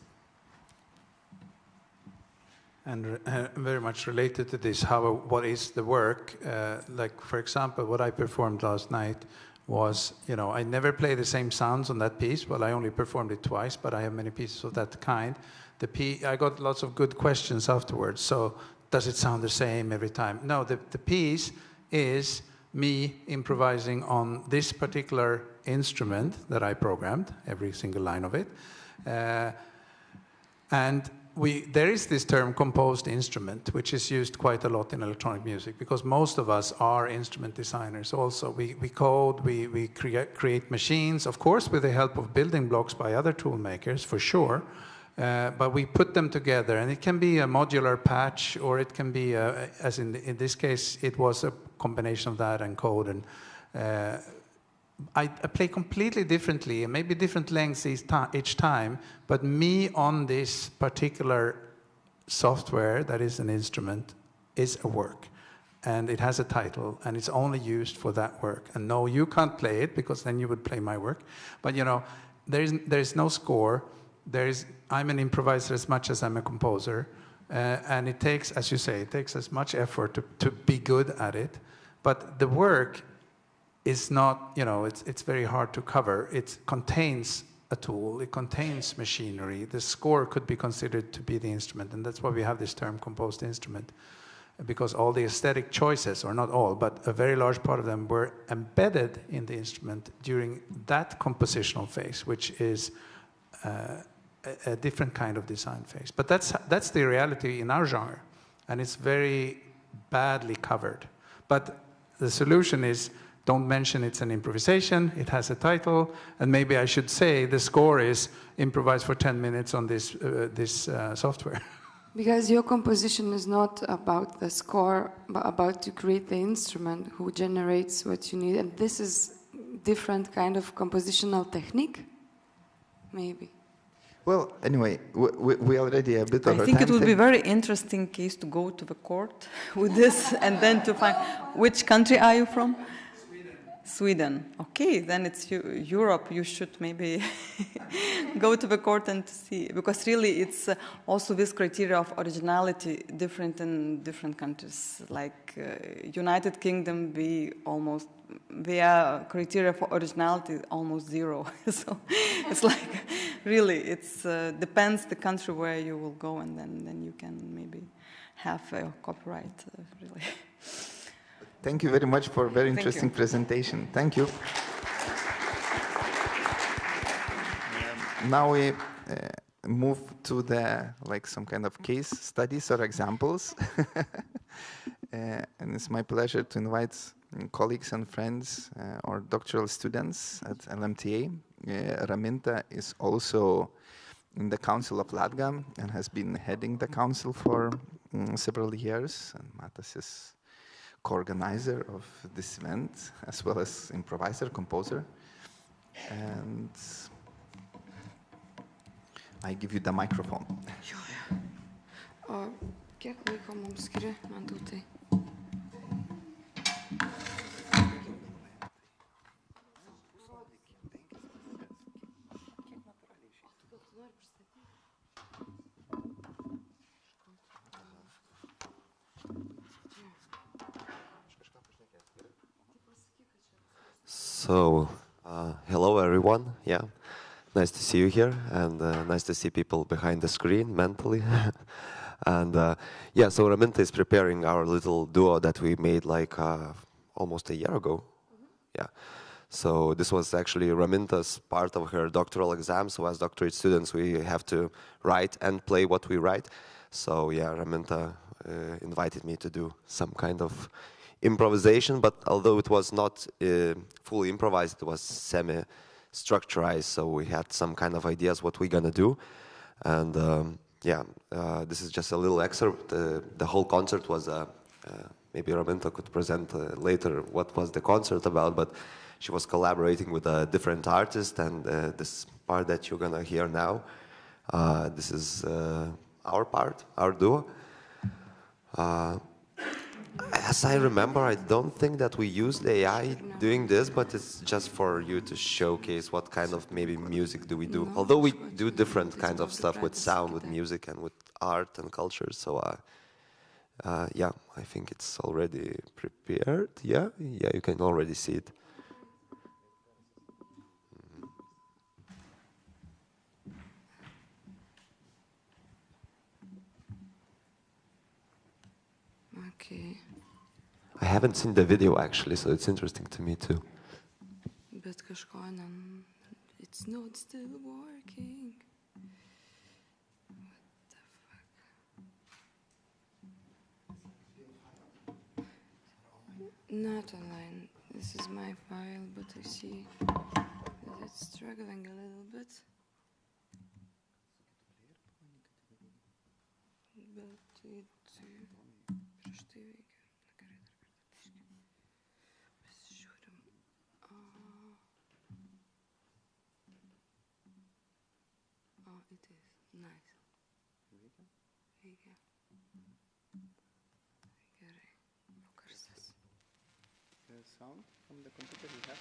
And very much related to this, what is the work? Like, for example, what I performed last night was, you know, I never play the same sounds on that piece. Well, I only performed it twice, but I have many pieces of that kind. I got lots of good questions afterwards. So, does it sound the same every time? No, the piece is me improvising on this particular instrument that I programmed, every single line of it. And there is this term composed instrument, which is used quite a lot in electronic music, because most of us are instrument designers also. We code, we create machines, of course with the help of building blocks by other tool makers, for sure, but we put them together, and it can be a modular patch, or it can be, as in this case, it was a combination of that and code. And I play completely differently, and maybe different lengths each time, but me on this particular software that is an instrument is a work, and it has a title, and it's only used for that work. And no, you can't play it, because then you would play my work. But you know, there's no score. I'm an improviser as much as I'm a composer, and it takes, as you say, it takes as much effort to be good at it. But the work is not, you know, it's very hard to cover. It contains a tool, it contains machinery. The score could be considered to be the instrument, and that's why we have this term composed instrument, because all the aesthetic choices, or not all, but a very large part of them, were embedded in the instrument during that compositional phase, which is a different kind of design phase. But that's the reality in our genre, and it's very badly covered. But the solution is, don't mention it's an improvisation, it has a title, and maybe I should say the score is improvised for 10 minutes on this software. Because your composition is not about the score, but about to create the instrument who generates what you need. And this is different kind of compositional technique. maybe. Well, anyway, we already a bit I over think time. it would be very interesting case to go to the court with this and then to find which country are you from? Sweden. Okay, then it's Europe. You should maybe go to the court and to see, because really it's also this criteria of originality different in different countries. Like United Kingdom, their criteria for originality is almost zero. So it's like really it's depends the country where you will go, and then you can maybe have a copyright. Really. Thank you very much for a very Thank interesting you. presentation. Thank you. Now we move to the some kind of case studies or examples. And it's my pleasure to invite colleagues and friends or doctoral students at LMTA. Raminta is also in the Council of Latga and has been heading the council for several years. And Matas is co-organizer of this event, as well as improviser, composer. And I give you the microphone. O kiek laiko mums skiri, man tautai? So, hello everyone. Yeah, nice to see you here, and nice to see people behind the screen mentally. And yeah, so Raminta is preparing our little duo that we made like almost a year ago. Yeah. So this was actually Raminta's part of her doctoral exam. So as doctorate students, we have to write and play what we write. So yeah, Raminta invited me to do some kind of improvisation, but although it was not fully improvised, it was semi-structurized. So we had some kind of ideas what we're gonna do. And yeah, this is just a little excerpt. The whole concert was, maybe Raminta could present later what was the concert about, but she was collaborating with a different artist, and this part that you're gonna hear now, this is our part, our duo. As I remember, I don't think that we used AI doing this, but it's just for you to showcase what kind of maybe music do we do. Although we do different kinds of stuff with sound, with music, and with art and culture. So yeah, I think it's already prepared. Yeah, you can already see it. Okay. I haven't seen the video actually, so it's interesting to me too. Bet kažko it's not still working. Not online. This is my file, but I see that it's struggling a little bit. Bet it prieš tai veikia. Pasižiūrim. Oh, it is. Nice. Veikia. Gerai. Fokursas. The sound from the computer you have?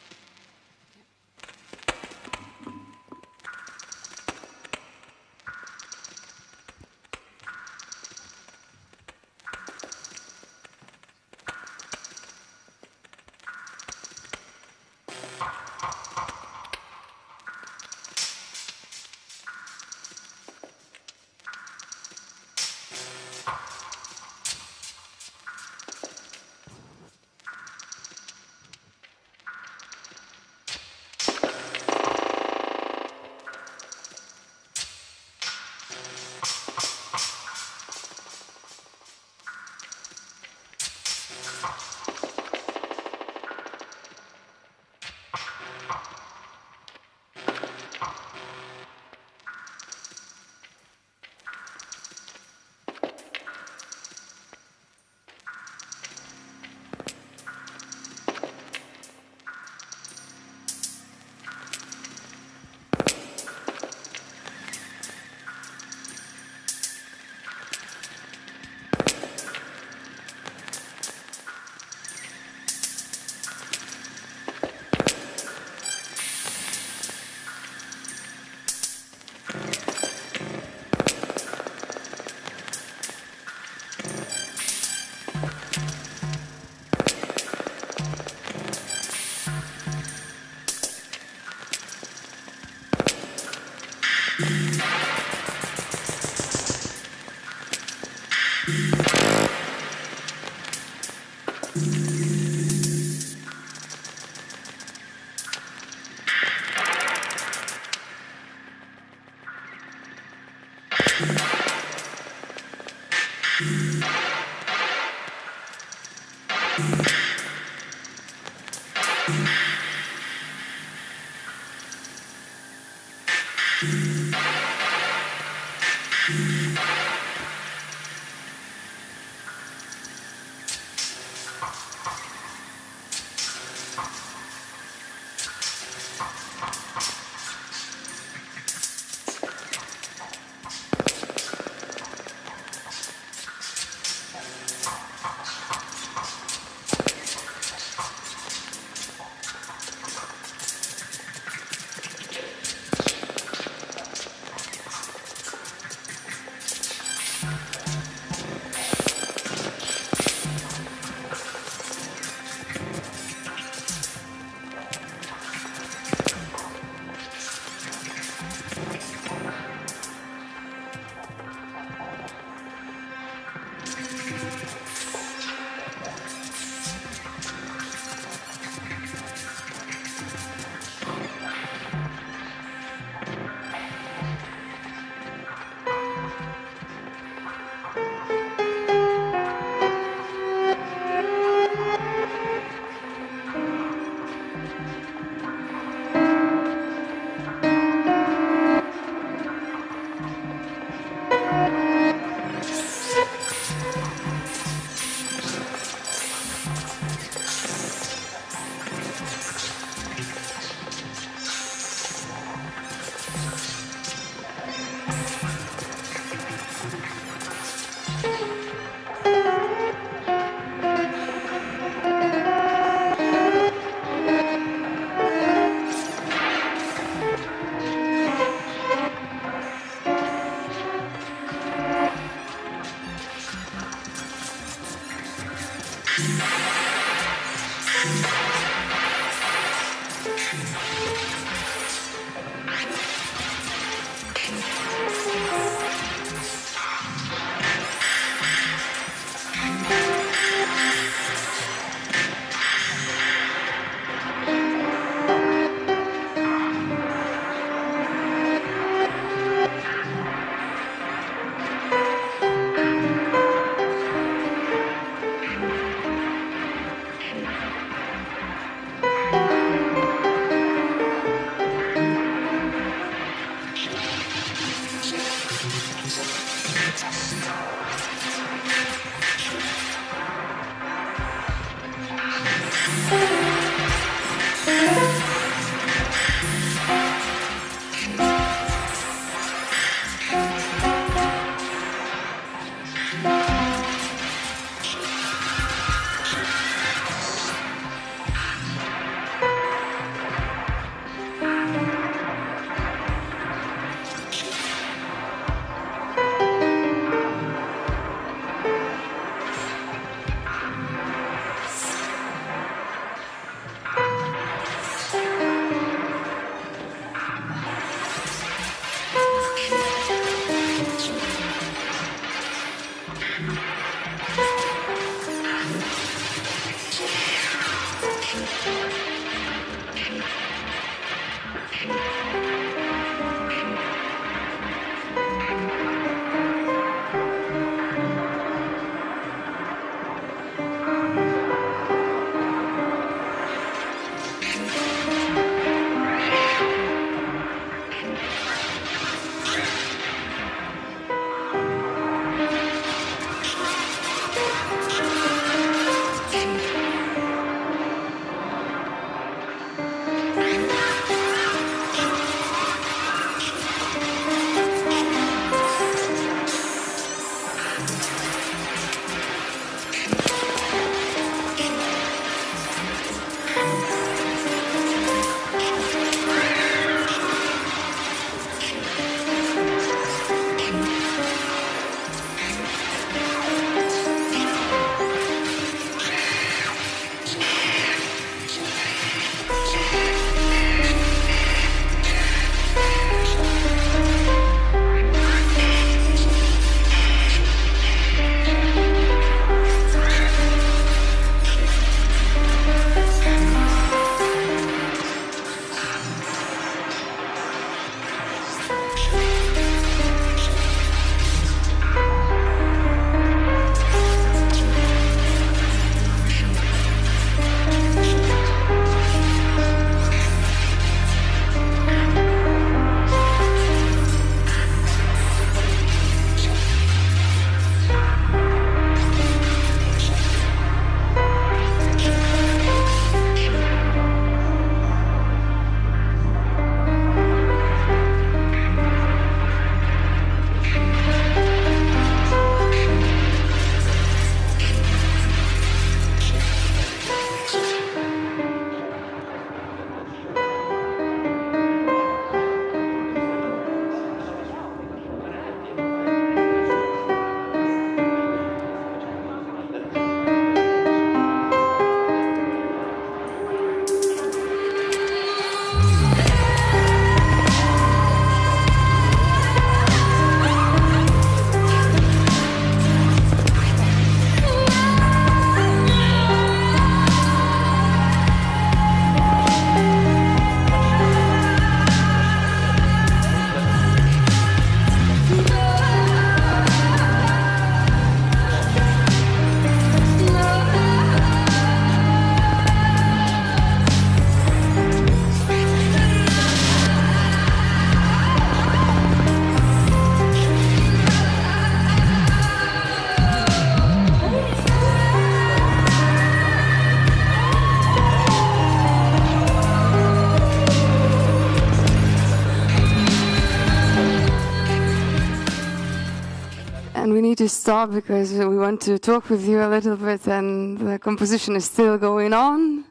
And we need to stop because we want to talk with you a little bit, and the composition is still going on.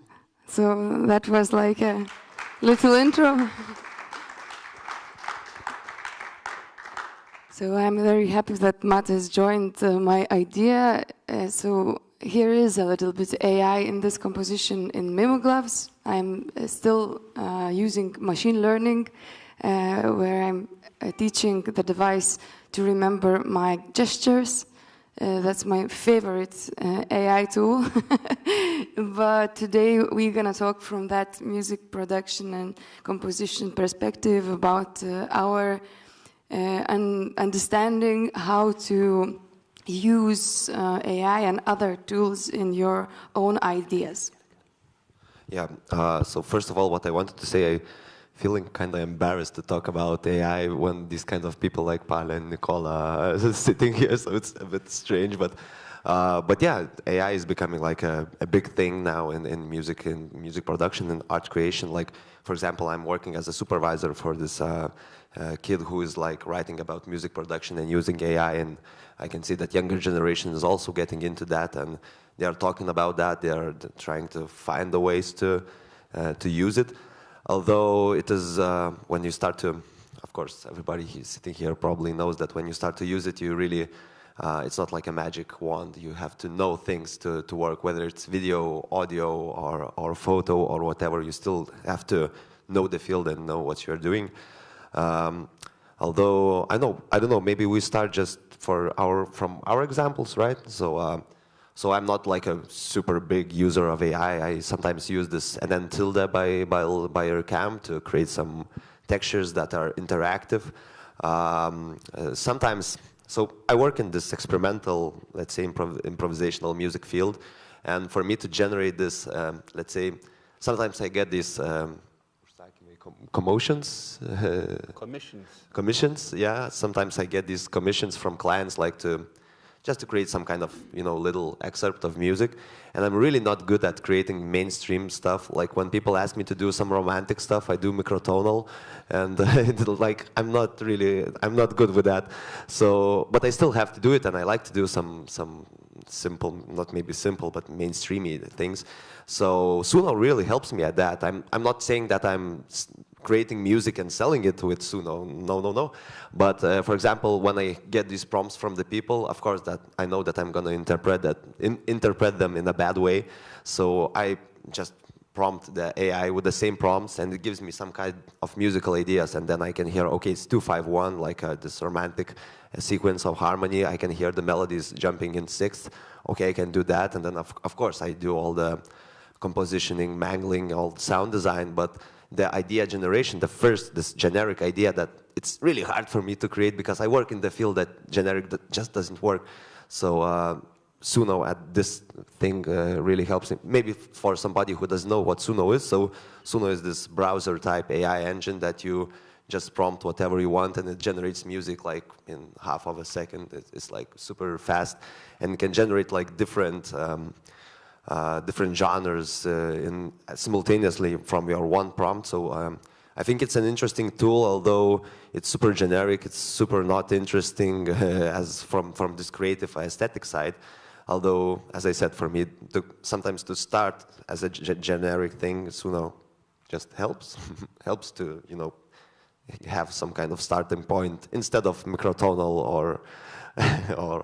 So that was like a little intro. So I'm very happy that Matt has joined my idea. So here is a little bit AI in this composition in Memo Gloves. I'm still using machine learning, where I'm teaching the device to remember my gestures. That's my favorite AI tool. But today we're gonna talk from that music production and composition perspective about our understanding how to use AI and other tools in your own ideas. Yeah, so first of all, what I wanted to say, I feeling kind of embarrassed to talk about AI when these kind of people like Paula and Nicola are sitting here, so it's a bit strange, but yeah, AI is becoming like a big thing now in music production and art creation. Like, for example, I'm working as a supervisor for this kid who is like writing about music production and using AI, and I can see that younger generation is also getting into that, and they are talking about that. They are trying to find the ways to use it. Although it is when you start to, of course, everybody sitting here probably knows that when you start to use it, you really, it's not like a magic wand. You have to know things to work, whether it's video, audio, or photo, or whatever. You still have to know the field and know what you're doing. Although I don't know, maybe we start just from our examples, right? So I'm not like a super big user of AI. I sometimes use this and then tilde by your cam to create some textures that are interactive. Sometimes, so I work in this experimental, let's say, improvisational music field, and for me to generate this, let's say, sometimes I get these commissions, yeah. Sometimes I get these commissions from clients, like just to create some kind of, little excerpt of music. And I'm really not good at creating mainstream stuff. Like when people ask me to do some romantic stuff, I do microtonal, and like I'm not good with that. So, but I still have to do it, and I like to do some simple, not maybe simple, but mainstreamy things. So Suno really helps me at that. I'm not saying that I'm creating music and selling it with Suno, no. But for example, when I get these prompts from the people, of course that I know that I'm going to interpret them in a bad way. So I just prompt the AI with the same prompts, and it gives me some kind of musical ideas, and then I can hear, okay, it's 2-5-1, like this romantic sequence of harmony. I can hear the melodies jumping in sixth. Okay, I can do that, and then of course I do all the compositioning, mangling, all the sound design, but the idea generation, this generic idea that it's really hard for me to create because I work in the field that just doesn't work. So Suno at this thing really helps me. Maybe for somebody who doesn't know what Suno is, so Suno is this browser type AI engine that you just prompt whatever you want and it generates music like in half of a second. It's like super fast and can generate like different genres simultaneously from your one prompt. So I think it's an interesting tool, although it's super generic, it's super not interesting as from this creative aesthetic side. Although, as I said, for me, sometimes to start as a generic thing, Suno just helps, helps to, have some kind of starting point instead of microtonal or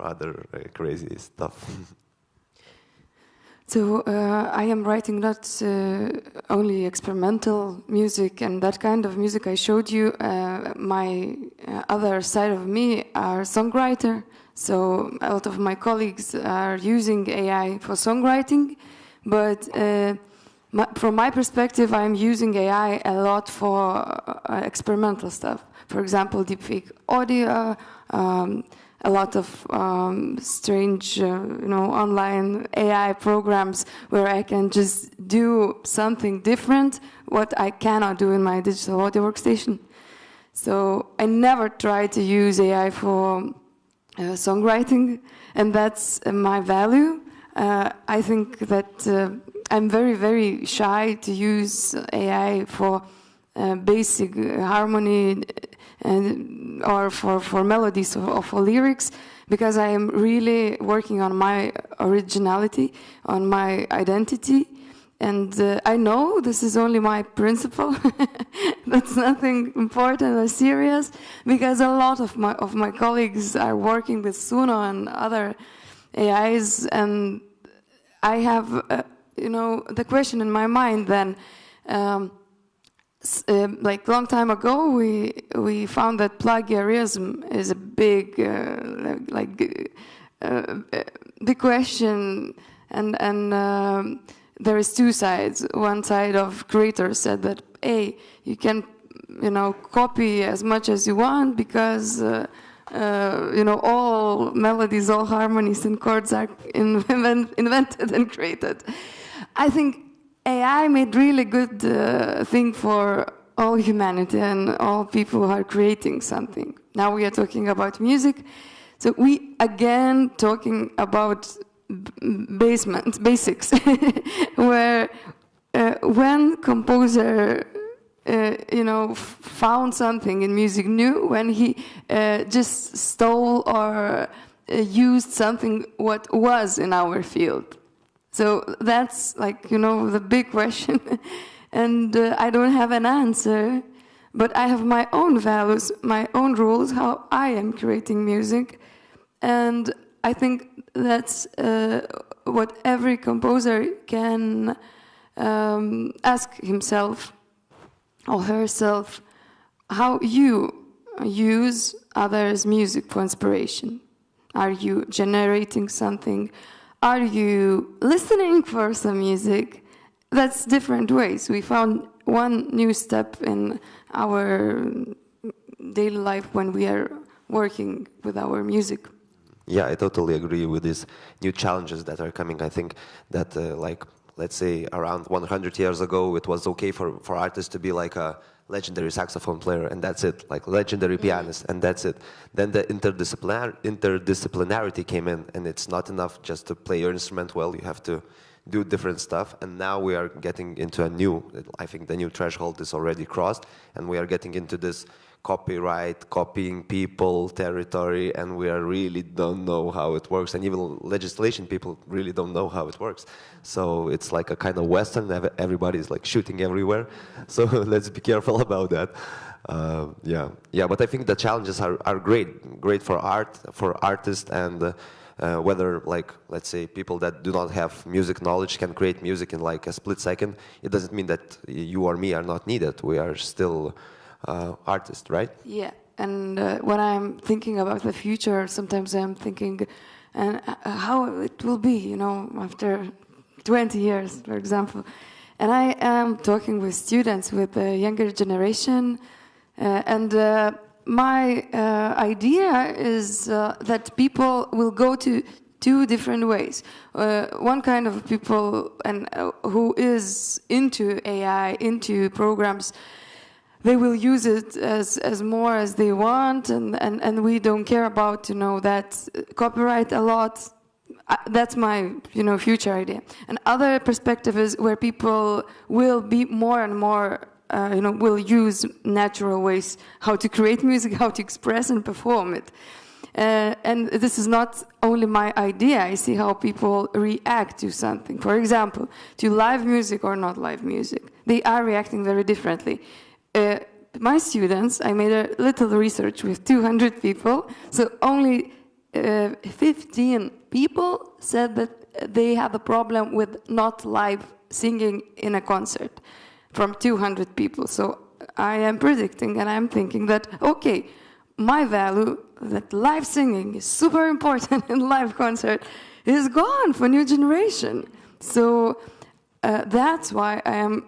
other crazy stuff. So I am writing not only experimental music and that kind of music I showed you. My other side of me are songwriter. So a lot of my colleagues are using AI for songwriting, but from my perspective, I'm using AI a lot for experimental stuff. For example, deepfake audio. A lot of strange, online AI programs where I can just do something different, what I cannot do in my digital audio workstation. So I never tried to use AI for songwriting, and that's my value. I think that I'm very, very shy to use AI for basic harmony, and or for melodies or for lyrics, because I am really working on my originality, on my identity. And I know this is only my principle. That's nothing important or serious, because a lot of my colleagues are working with Suno and other AIs, and I have the question in my mind then. Like long time ago, we found that plagiarism is a big big question, and there is two sides. One side of creators said that, hey, you can, copy as much as you want because, all melodies, all harmonies and chords are invented and created. I think AI made really good thing for all humanity and all people who are creating something. Now we are talking about music. So we again talking about basics, where when composer, found something in music new, when he just stole or used something what was in our field. So that's the big question, and I don't have an answer, but I have my own values, my own rules, how I am creating music, and I think that's what every composer can ask himself or herself, how you use others' music for inspiration. Are you generating something? Are you listening for some music? That's different ways. We found one new step in our daily life when we are working with our music. Yeah, I totally agree with these new challenges that are coming. I think that, let's say around 100 years ago, it was okay for artists to be like a legendary saxophone player, and that's it, like legendary pianist, and that's it. Then the interdisciplinarity came in, and it's not enough just to play your instrument well, you have to do different stuff, and now we are getting into a new, I think the new threshold is already crossed, and we are getting into this copyright, copying people territory, and we really don't know how it works, and even legislation people really don't know how it works. So it's like a kind of Western, everybody's like shooting everywhere, so let's be careful about that. Yeah, but I think the challenges are great for art, for artists, and whether, like, let's say people that do not have music knowledge can create music in like a split second, it doesn't mean that you or me are not needed. We are still artists, right? Yeah, and when I'm thinking about the future, sometimes I'm thinking how it will be, after 20 years, for example. And I am talking with students, with the younger generation, and my idea is that people will go to two different ways. One kind of people and who is into AI, into programs, they will use it as more as they want, and we don't care about that copyright a lot. That's my future idea. And other perspective is where people will be more and more will use natural ways how to create music, how to express and perform it. And this is not only my idea. I see how people react to something. For example, to live music or not live music. They are reacting very differently. My students, I made a little research with 200 people, so only 15 people said that they have a problem with not live singing in a concert from 200 people. So I am predicting and I'm thinking that, okay, my value that live singing is super important in live concert is gone for new generation. So that's why I am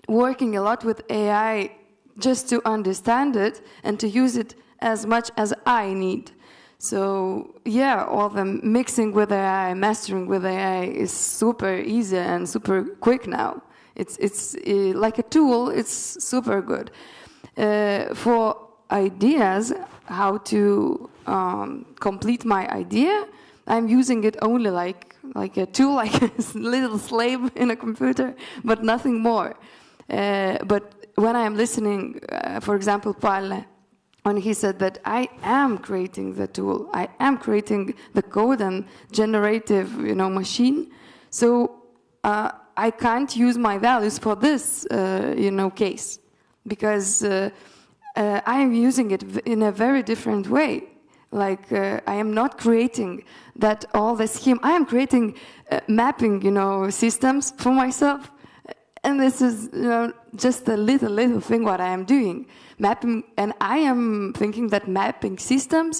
working a lot with AI just to understand it and to use it as much as I need. So yeah, all the mixing with AI, mastering with AI is super easy and super quick now. It's like a tool, it's super good. For ideas, how to complete my idea, I'm using it only like a tool, like a little slave in a computer, but nothing more. But when I am listening, for example, Palle, when he said that I am creating the tool, I am creating the code and generative, machine. So I can't use my values for this, case, because I am using it in a very different way. Like I am not creating that all the scheme. I am creating mapping, systems for myself. And this is just a little thing what I am doing. Mapping, and I am thinking that mapping systems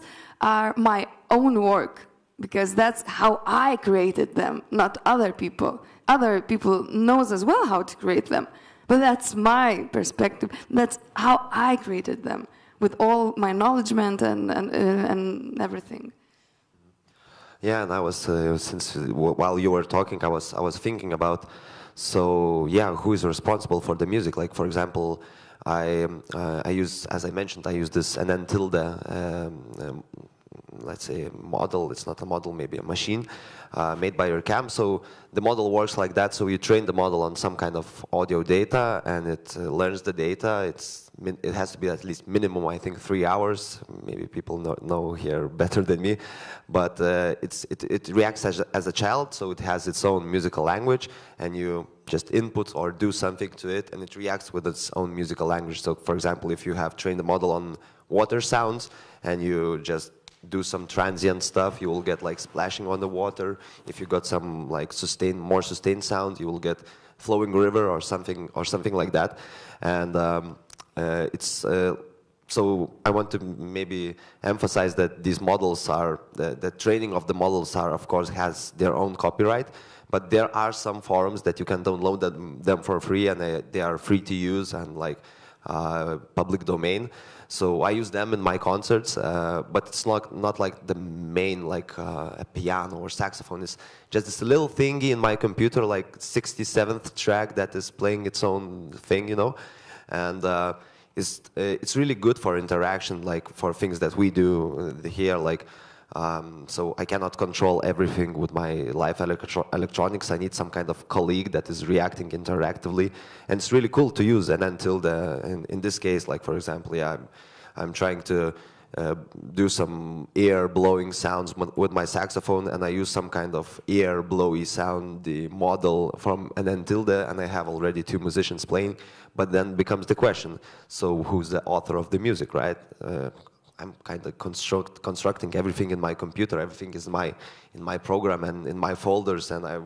are my own work, because that's how I created them, not other people. Other people knows as well how to create them, but that's my perspective. That's how I created them, with all my knowledgement and everything. Yeah, and I was while you were talking, I was thinking about. So yeah, who is responsible for the music? Like for example, I use, as I mentioned, I use this NN tilde, let's say model. It's not a model, maybe a machine made by your cam. So the model works like that. So you train the model on some kind of audio data, and it learns the data. It has to be at least minimum, I think, 3 hours. Maybe people know here better than me, but it reacts as a child, so it has its own musical language, and you just input or do something to it, and it reacts with its own musical language. So, for example, if you have trained the model on water sounds, and you just do some transient stuff, you will get like splashing on the water. If you got some like more sustained sound, you will get flowing river or something like that, and so I want to maybe emphasize that these models are, the training of the models are, of course, has their own copyright, but there are some forums that you can download them for free, and they are free to use and like public domain. So I use them in my concerts, but it's not like the main, like a piano or saxophone. It's just this little thingy in my computer, like 67th track that is playing its own thing, and it's really good for interaction, like for things that we do here, like so I cannot control everything with my live electronics. I need some kind of colleague that is reacting interactively, and it's really cool to use. And until in this case, like for example, yeah, I'm trying to do some air blowing sounds with my saxophone, and I use some kind of air blowy sound, the model from NN tilde, and I have already 2 musicians playing. But then becomes the question: so who's the author of the music, right? I'm kind of constructing everything in my computer. Everything is in my program and in my folders, and I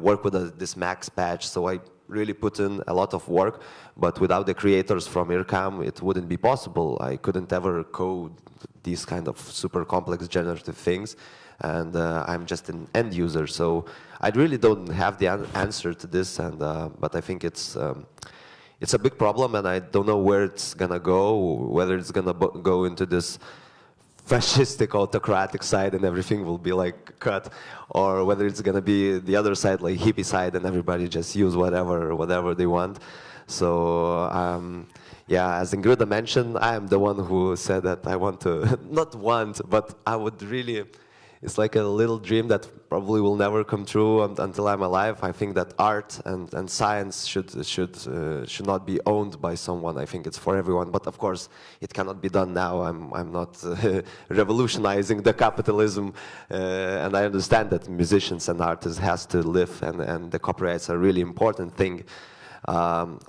work with this Max patch. So I really put in a lot of work, but without the creators from IRCAM, it wouldn't be possible. I couldn't ever code these kind of super complex generative things, and I'm just an end user. So I really don't have the answer to this, and but I think it's a big problem, and I don't know where it's gonna go, whether it's gonna go into this fascistic, autocratic side and everything will be like cut, or whether it's gonna be the other side, like hippie side, and everybody just use whatever they want. So yeah, as Ingrida mentioned, I am the one who said that I want to, not want, but I would really, it's like a little dream that probably will never come true until I'm alive. I think that art and science should not be owned by someone. I think it's for everyone, but of course it cannot be done now. I'm not revolutionizing the capitalism, and I understand that musicians and artists has to live, and the copyrights are a really important thing.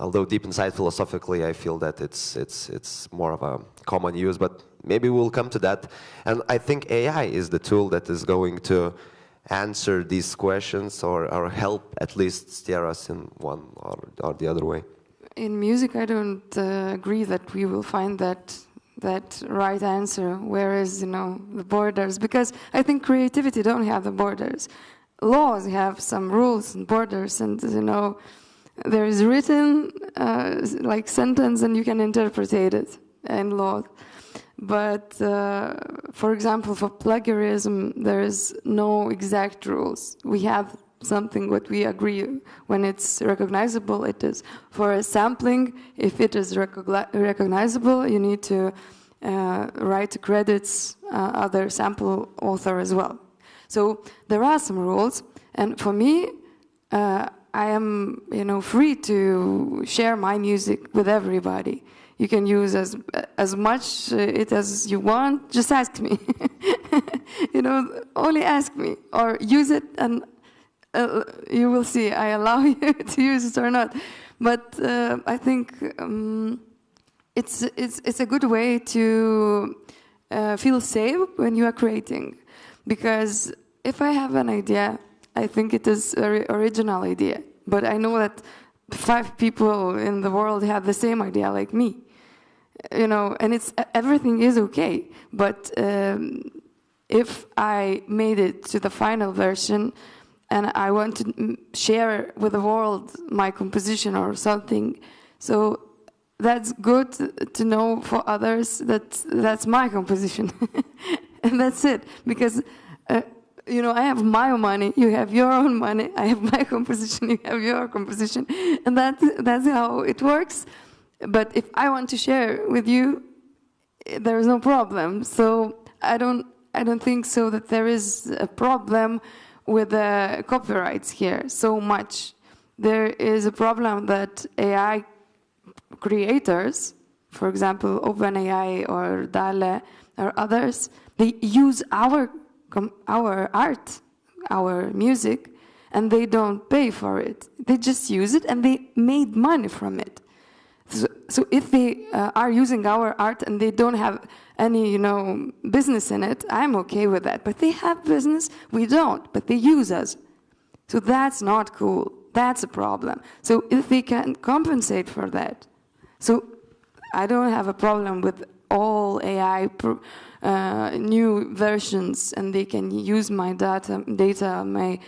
Although deep inside philosophically, I feel that it's more of a common use, but maybe we'll come to that. And I think AI is the tool that is going to answer these questions, or help at least steer us in one or the other way. In music, I don't agree that we will find that right answer. Where is the borders? Because I think creativity don't have the borders. Laws have some rules and borders, and there is written like sentence, and you can interpret it in law. But for example, for plagiarism, there is no exact rules. We have something what we agree when it's recognizable. It is for a sampling. If it is recognizable, you need to write credits other sample author as well. So there are some rules, and for me, I am free to share my music with everybody. You can use as much it as you want. Just ask me. You know, only ask me or use it, and you will see. I allow you to use it or not. But I think it's a good way to feel safe when you are creating, because if I have an idea, I think it is an original idea, but I know that 5 people in the world have the same idea like me, you know, and everything is okay. But if I made it to the final version and I want to share with the world my composition or something, so that's good to know for others that that's my composition. And that's it, because you know, I have my own money, you have your own money, I have my composition, you have your composition, and that's how it works. But if I want to share with you, there is no problem. So I don't think so that there is a problem with the copyrights here so much. There is a problem that AI creators, for example, OpenAI or DALE or others, they use our art, our music, and they don't pay for it. They just use it and they made money from it. So if they are using our art and they don't have any, you know, business in it, I'm okay with that. But they have business, we don't, but they use us. So that's not cool. That's a problem. So if they can compensate for that, so I don't have a problem with all AI new versions, and they can use my data, my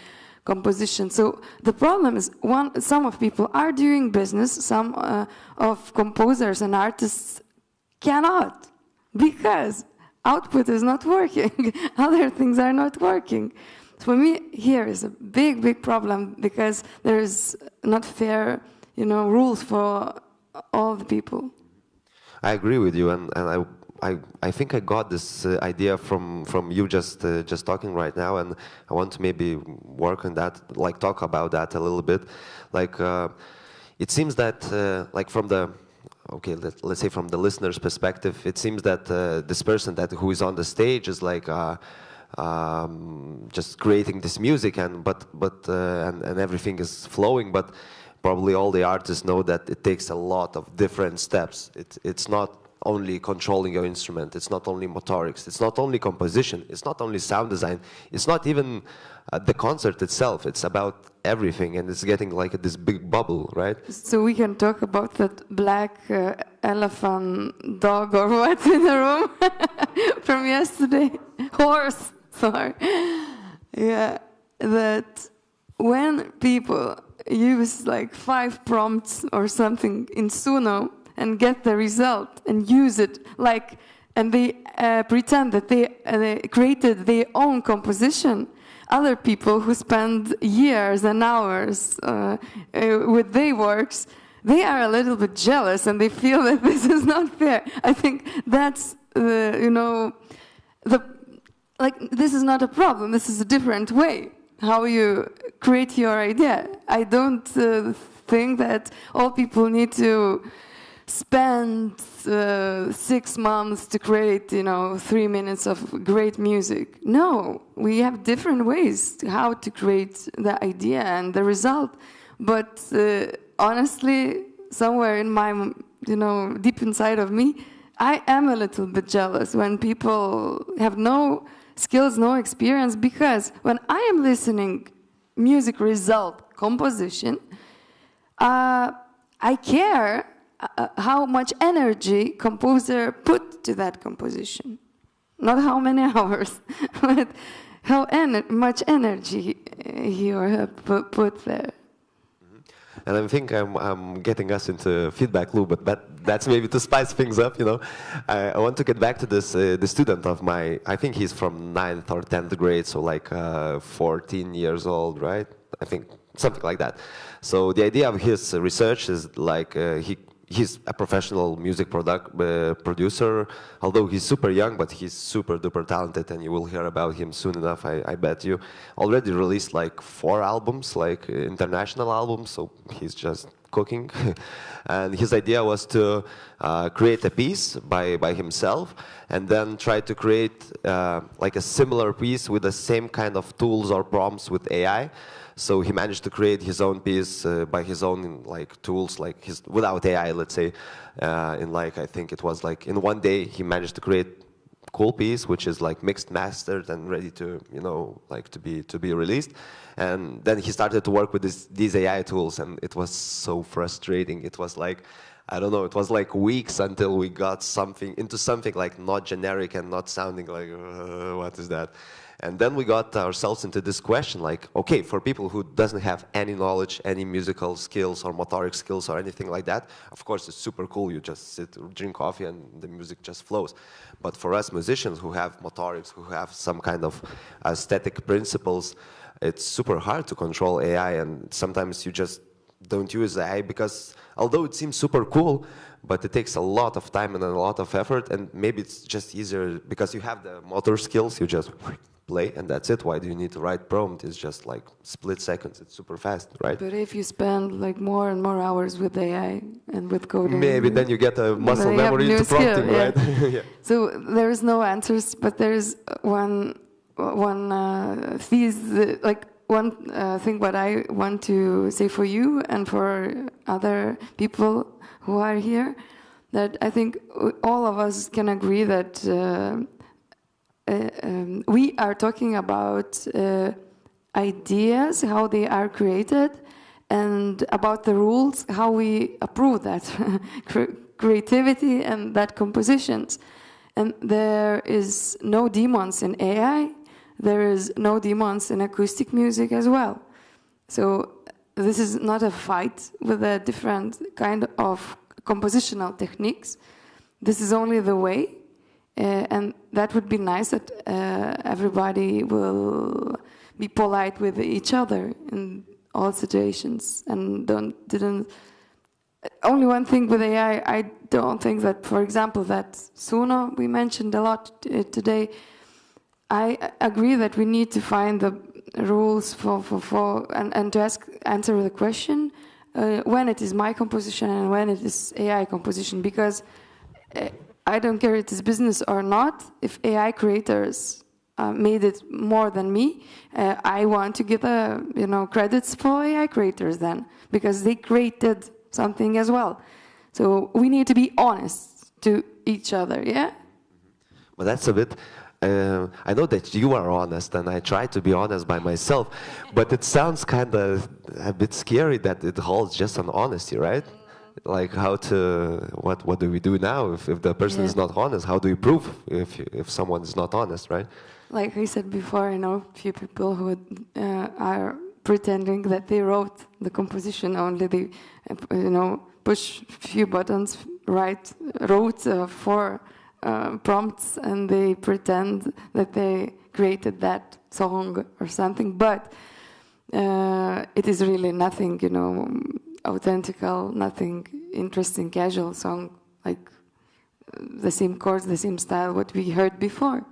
composition. So the problem is, some of people are doing business, some of composers and artists cannot, because output is not working, other things are not working. For me, here is a big, big problem, because there is not fair, you know, rules for all the people. I agree with you, and I think I got this idea from you just talking right now, and I want to maybe work on that, like talk about that a little bit. Like it seems that like from the let's say from the listener's perspective, it seems that this person who is on the stage is like just creating this music, and everything is flowing, but probably all the artists know that it takes a lot of different steps. It's not only controlling your instrument, it's not only motorics, it's not only composition, it's not only sound design, it's not even the concert itself, it's about everything, and it's getting like this big bubble, right? So we can talk about that black elephant dog or what in the room from yesterday, horse, sorry. Yeah, that when people use like 5 prompts or something in Suno and get the result and use it like, and they pretend that they created their own composition, other people who spend years and hours with their works, they are a little bit jealous and they feel that this is not fair. I think that's you know, this is not a problem, this is a different way how you create your idea. I don't think that all people need to spend 6 months to create, you know, 3 minutes of great music. No, we have different ways how to create the idea and the result. But honestly, somewhere in my, you know, deep inside of me, I am a little bit jealous when people have no skills, no experience, because when I am listening music result, composition, I care how much energy composer put to that composition. Not how many hours, but how much energy he or her put there. And I think I'm getting us into feedback loop, but that's maybe to spice things up, you know. I want to get back to this the student of my, I think he's from 9th or 10th grade, so like 14 years old, right? I think something like that. So the idea of his research is like he's a professional music producer, although he's super young, but he's super duper talented, and you will hear about him soon enough, I bet you. Already released like 4 albums, like international albums, so he's just cooking. And his idea was to create a piece by himself and then try to create like a similar piece with the same kind of tools or prompts with AI. So he managed to create his own piece by his own like tools, like without AI, let's say, in like, I think it was like in one day he managed to create cool piece, which is like mixed, mastered, and ready to, you know, like to be released. And then he started to work with these AI tools, and it was so frustrating. It was like, I don't know, it was like weeks until we got into something like not generic and not sounding like, what is that? And then we got ourselves into this question, like, okay, for people who doesn't have any knowledge, any musical skills or motoric skills or anything like that, of course, it's super cool. You just sit, drink coffee, and the music just flows. But for us musicians who have motorics, who have some kind of aesthetic principles, it's super hard to control AI, and sometimes you just don't use AI because, although it seems super cool, but it takes a lot of time and a lot of effort, and maybe it's just easier because you have the motor skills, you just play, and that's it. Why do you need to write prompt? It's just like split seconds. It's super fast, right? But if you spend like more and more hours with AI and with coding, maybe then you get a muscle memory to prompting, skill, right? Yeah. So there is no answers, but there is one thing what I want to say for you and for other people who are here, that I think all of us can agree that we are talking about ideas, how they are created, and about the rules, how we approve that creativity and that compositions. And there is no demons in AI. There is no demons in acoustic music as well. So this is not a fight with a different kind of compositional techniques. This is only the way. And that would be nice that everybody will be polite with each other in all situations and didn't. Only one thing with AI, I don't think that, for example, that Suno we mentioned a lot today. I agree that we need to find the rules and to answer the question when it is my composition and when it is AI composition, because I don't care if it is business or not. If AI creators made it more than me, I want to give credits for AI creators then, because they created something as well. So we need to be honest to each other, yeah? Well, that's a bit... I know that you are honest, and I try to be honest by myself, but it sounds kind of a bit scary that it holds just on honesty, right? Like what do we do now if the person is not honest? How do you prove if someone is not honest, right? Like I said before, I know a few people who are pretending that they wrote the composition, only they, push a few buttons, wrote 4 prompts, and they pretend that they created that song or something, but it is really nothing, authentical, nothing interesting, casual song, like the same chords, the same style, what we heard before.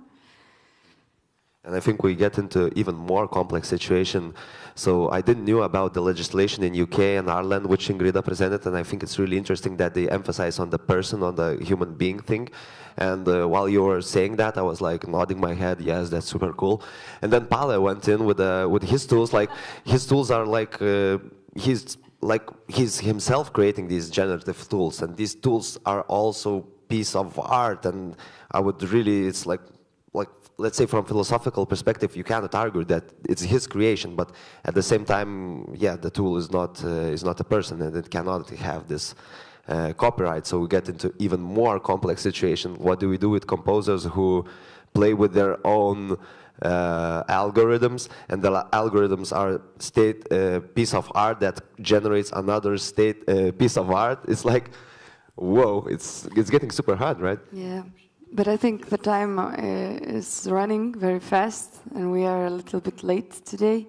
And I think we get into even more complex situation. So I didn't know about the legislation in UK and Ireland, which Ingrida presented, and I think it's really interesting that they emphasize on the person, on the human being thing. And while you were saying that, I was like nodding my head, yes, that's super cool. And then Pale went in with his tools. Like his tools are like he's himself creating these generative tools, and these tools are also piece of art. And I would really, it's like let's say from philosophical perspective, you cannot argue that it's his creation, but at the same time, yeah, the tool is not a person, and it cannot have this copyright. So we get into even more complex situation. What do we do with composers who play with their own algorithms, and the algorithms are piece of art that generates another piece of art? It's like, whoa, it's getting super hard, right? Yeah. But I think the time is running very fast, and we are a little bit late today.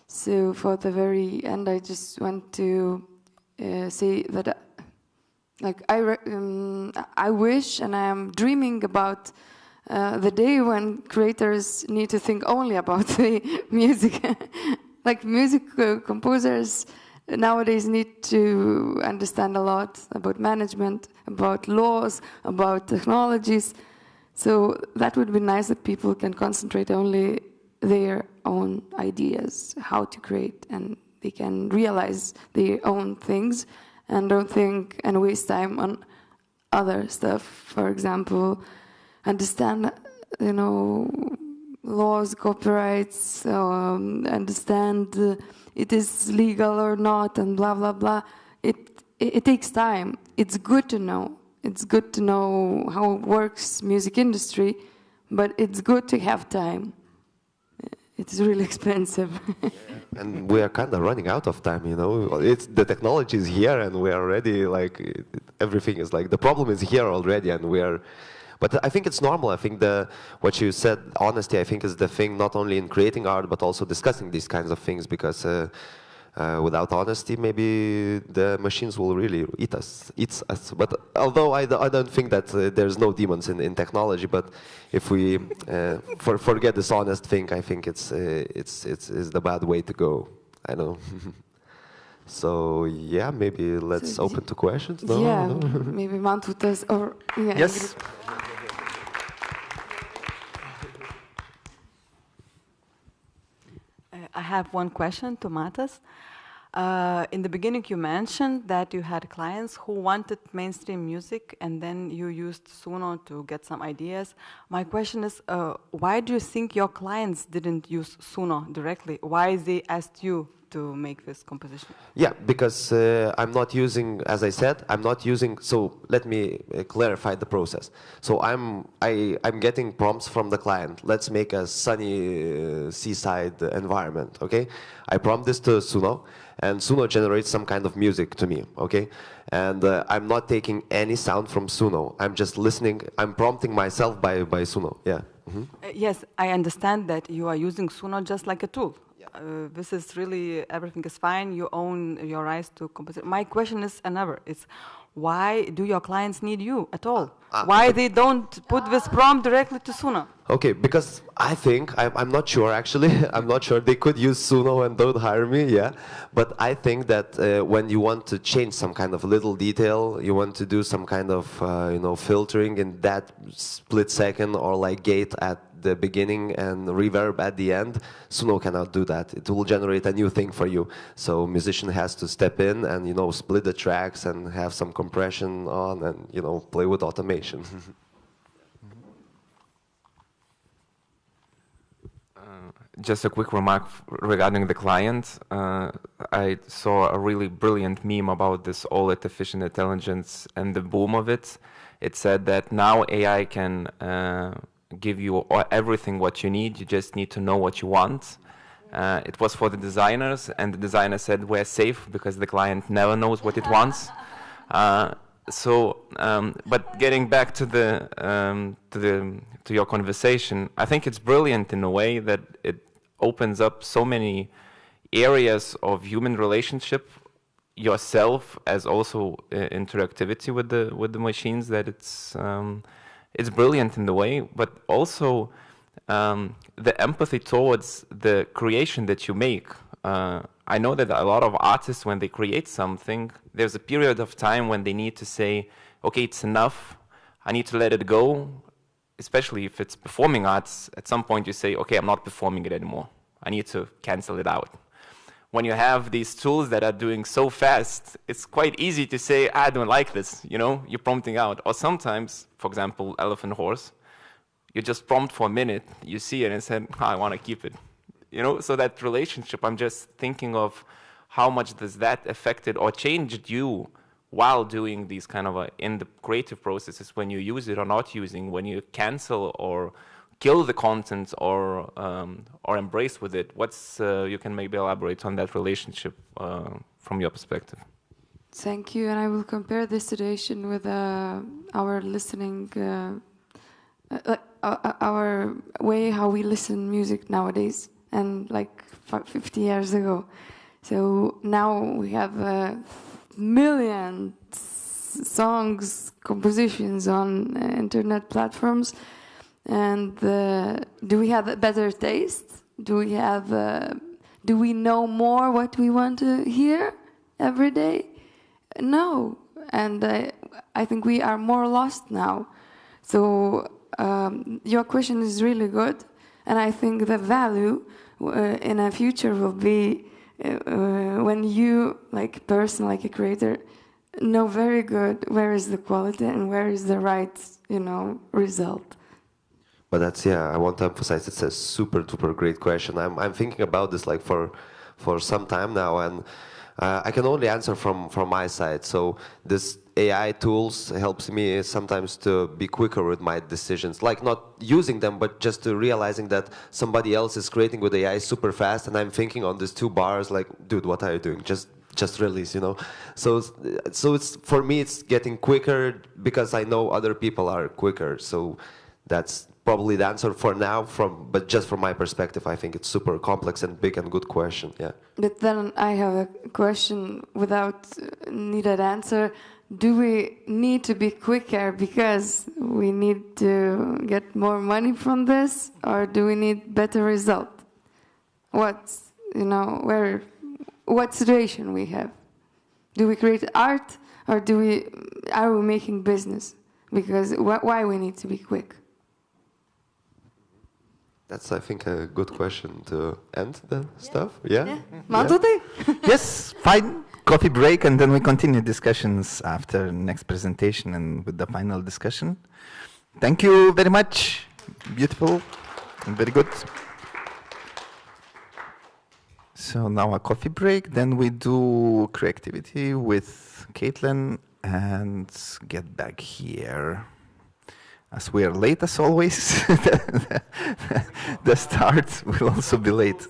So for the very end, I just want to say that, I wish, and I am dreaming about the day when creators need to think only about the music, like music composers nowadays need to understand a lot about management, about laws, about technologies. So that would be nice that people can concentrate only their own ideas, how to create, and they can realize their own things and don't think and waste time on other stuff. For example, understand, laws, copyrights, understand it is legal or not, and blah, blah, blah. It takes time. It's good to know. It's good to know how it works music industry, but it's good to have time. It's really expensive. And we are kind of running out of time, It's the technology is here, and we are already everything is the problem is here already, and we are. But I think it's normal. I think what you said, honesty, I think is the thing, not only in creating art, but also discussing these kinds of things, because without honesty, maybe the machines will really eat us. But although I don't think that there's no demons in technology, but if we forget this honest thing, I think it's the bad way to go. I know. So yeah, maybe let's open to questions. No? Yeah, No? maybe Mantutas or yeah, Yes. I have one question to Matas. In the beginning, you mentioned that you had clients who wanted mainstream music, and then you used Suno to get some ideas. My question is, why do you think your clients didn't use Suno directly? Why they asked you to make this composition? Yeah, because I'm not using, as I said, I'm not using. So let me clarify the process. So I'm getting prompts from the client. Let's make a sunny seaside environment. Okay, I prompt this to Suno, and Suno generates some kind of music to me. Okay, and I'm not taking any sound from Suno. I'm just listening. I'm prompting myself by Suno. Yeah. Mm-hmm. Yes, I understand that you are using Suno just like a tool. This is really, everything is fine, you own your rights to compose. My question is another, it's why do your clients need you at all? Why they don't put this prompt directly to Suno? Okay, because I think, I'm not sure actually, I'm not sure, they could use Suno and don't hire me, yeah. But I think that when you want to change some kind of little detail, you want to do some kind of, filtering in that split second, or gate at the beginning and reverb at the end, Suno cannot do that. It will generate a new thing for you. So musician has to step in and, split the tracks and have some compression on and, play with automation. Just a quick remark regarding the client. I saw a really brilliant meme about this all artificial intelligence and the boom of it. It said that now AI can give you everything what you need. You just need to know what you want. It was for the designers, and the designer said we're safe because the client never knows what it wants. But getting back to your conversation, I think it's brilliant in a way that it opens up so many areas of human relationship, yourself as also interactivity with the machines, that it's brilliant in the way, but also the empathy towards the creation that you make. I know that a lot of artists, when they create something, there's a period of time when they need to say, okay, it's enough, I need to let it go. Especially if it's performing arts, at some point you say, okay, I'm not performing it anymore. I need to cancel it out. When you have these tools that are doing so fast, it's quite easy to say, I don't like this, you're prompting out. Or sometimes, for example, Elephant Horse, you just prompt for a minute, you see it and say, I want to keep it. So that relationship, I'm just thinking of how much does that affected or changed you while doing these kind of in the creative processes, when you use it or not using, when you cancel or kill the content or embrace with it. You can maybe elaborate on that relationship from your perspective. Thank you, and I will compare this situation with our listening, our way how we listen music nowadays, and 50 years ago. So now we have millions songs, compositions on internet platforms, and do we have a better taste? Do we know more what we want to hear? every day? No. And I think we are more lost now. So your question is really good. And I think the value in a future will be when you, like a person, like a creator, know very good where is the quality and where is the right, result. But that's, yeah, I want to emphasize it's a super duper great question. I'm thinking about this like for some time now, and I can only answer from my side. So this AI tools helps me sometimes to be quicker with my decisions, like not using them, but just to realizing that somebody else is creating with AI super fast, and I'm thinking on these 2 bars like, dude, what are you doing? Just release, So it's for me it's getting quicker because I know other people are quicker. So that's probably the answer for now. But just from my perspective, I think it's super complex and big and good question. Yeah. But then I have a question without needed answer. Do we need to be quicker because we need to get more money from this, or do we need better result? What situation we have? Do we create art, or are we making business? Because why we need to be quick? That's, I think, a good question to end the stuff. Yeah? Mantotai? Yes, fine. Coffee break, and then we continue discussions after next presentation and with the final discussion. Thank you very much. Beautiful and very good. So now a coffee break, then we do creativity with Caitlin and get back here. As we are late as always, the start will also be late.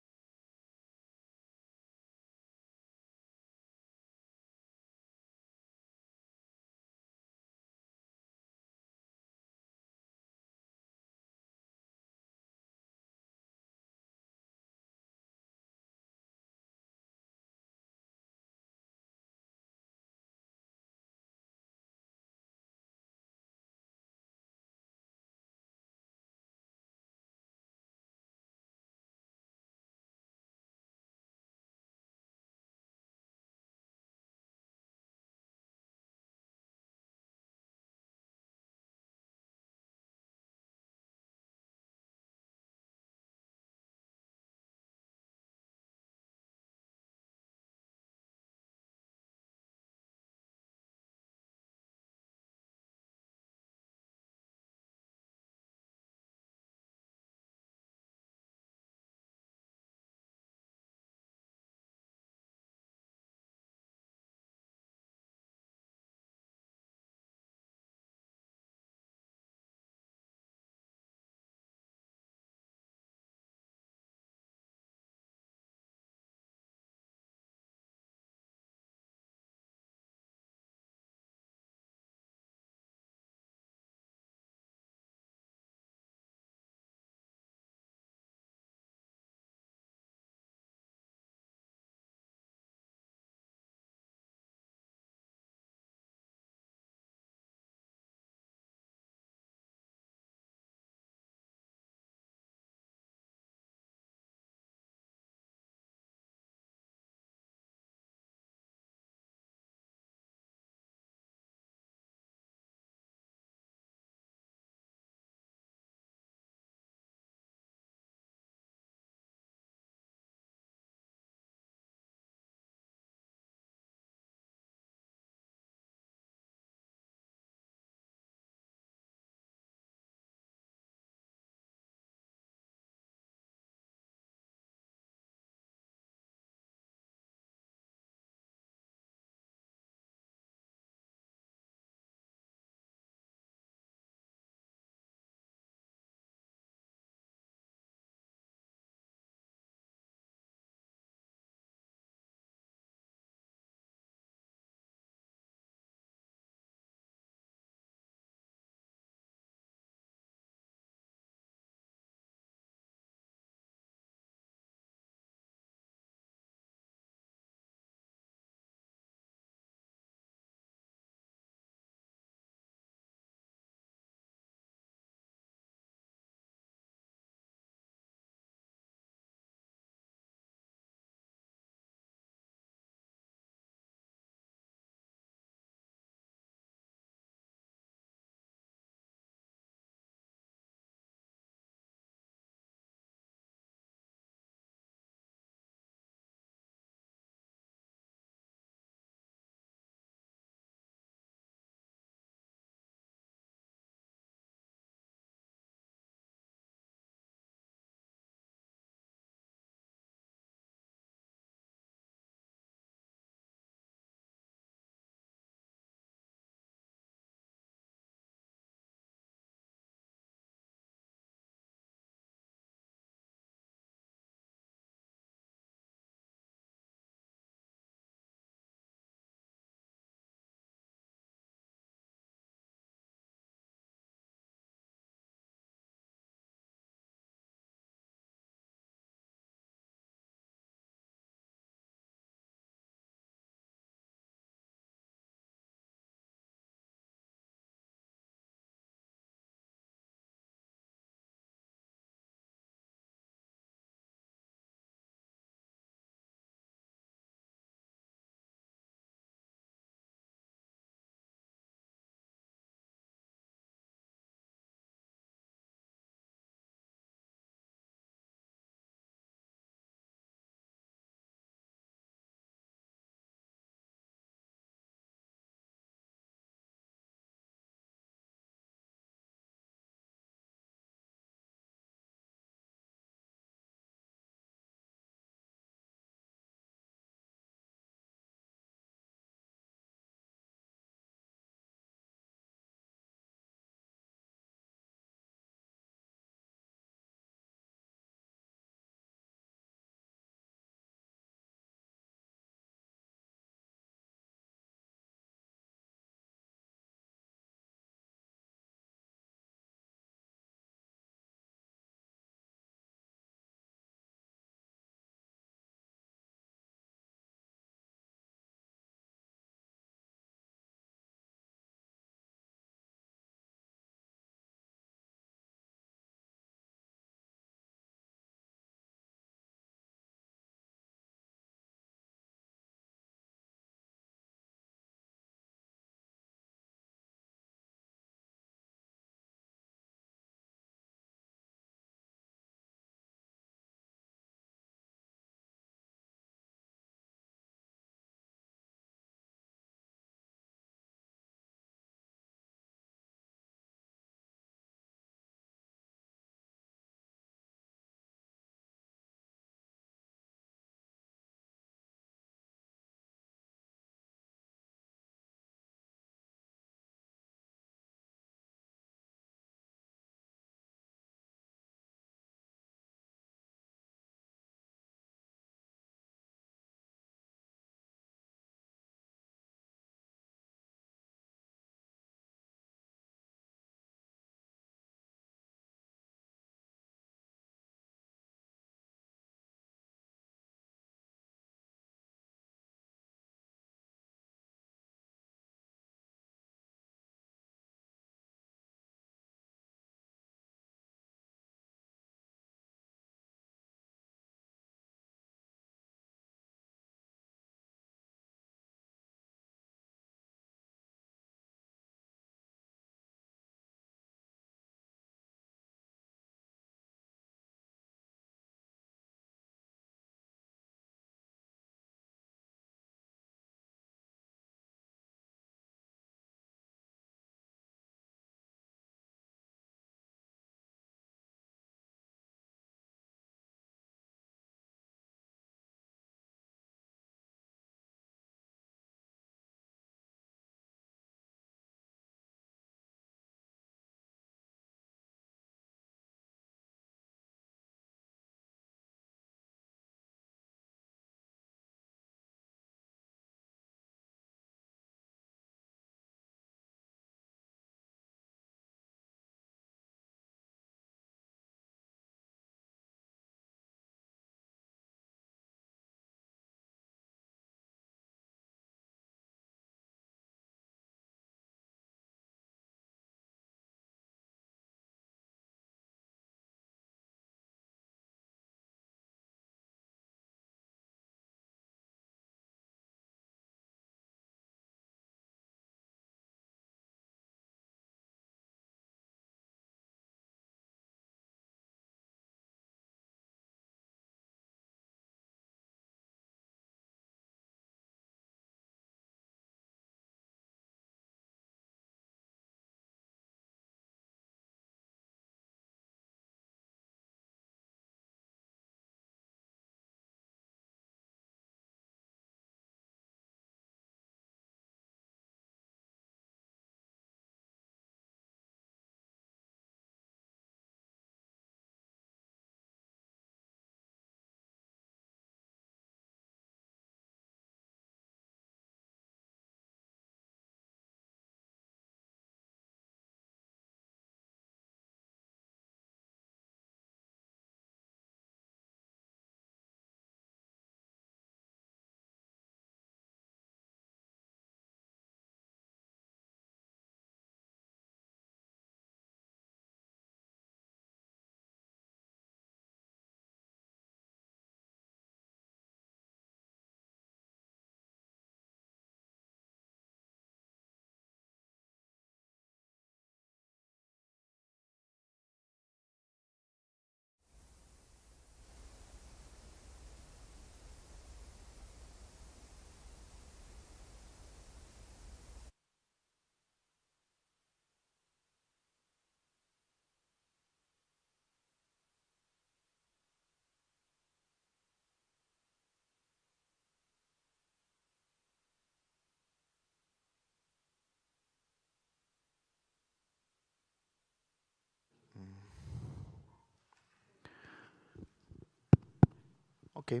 Okay.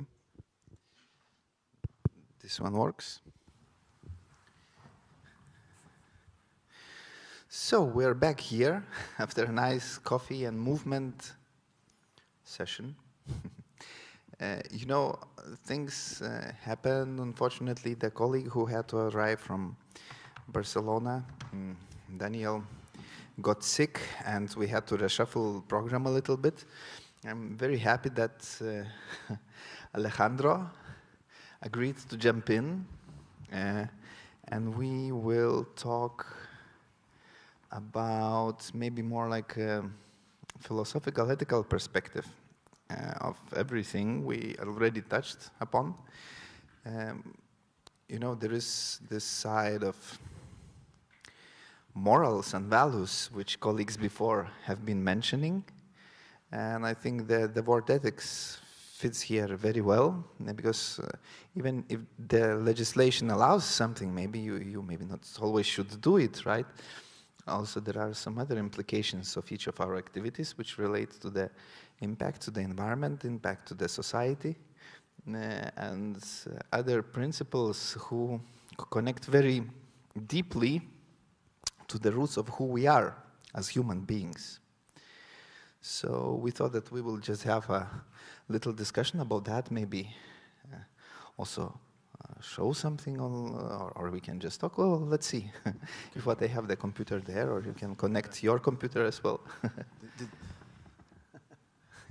This one works. So we're back here after a nice coffee and movement session. You know, things happen. Unfortunately, the colleague who had to arrive from Barcelona, Daniel, got sick, and we had to reshuffle program a little bit. I'm very happy that Alejandro agreed to jump in, and we will talk about maybe more like a philosophical, ethical perspective of everything we already touched upon. You know, there is this side of morals and values which colleagues before have been mentioning, and I think the word ethics fits here very well, because even if the legislation allows something, maybe you maybe not always should do it, right? Also, there are some other implications of each of our activities which relate to the impact to the environment, impact to the society, and other principles who connect very deeply to the roots of who we are as human beings. So we thought that we will just have a little discussion about that, maybe also show something, or we can just talk. Well, let's see if what I have the computer there, or you can connect your computer as well.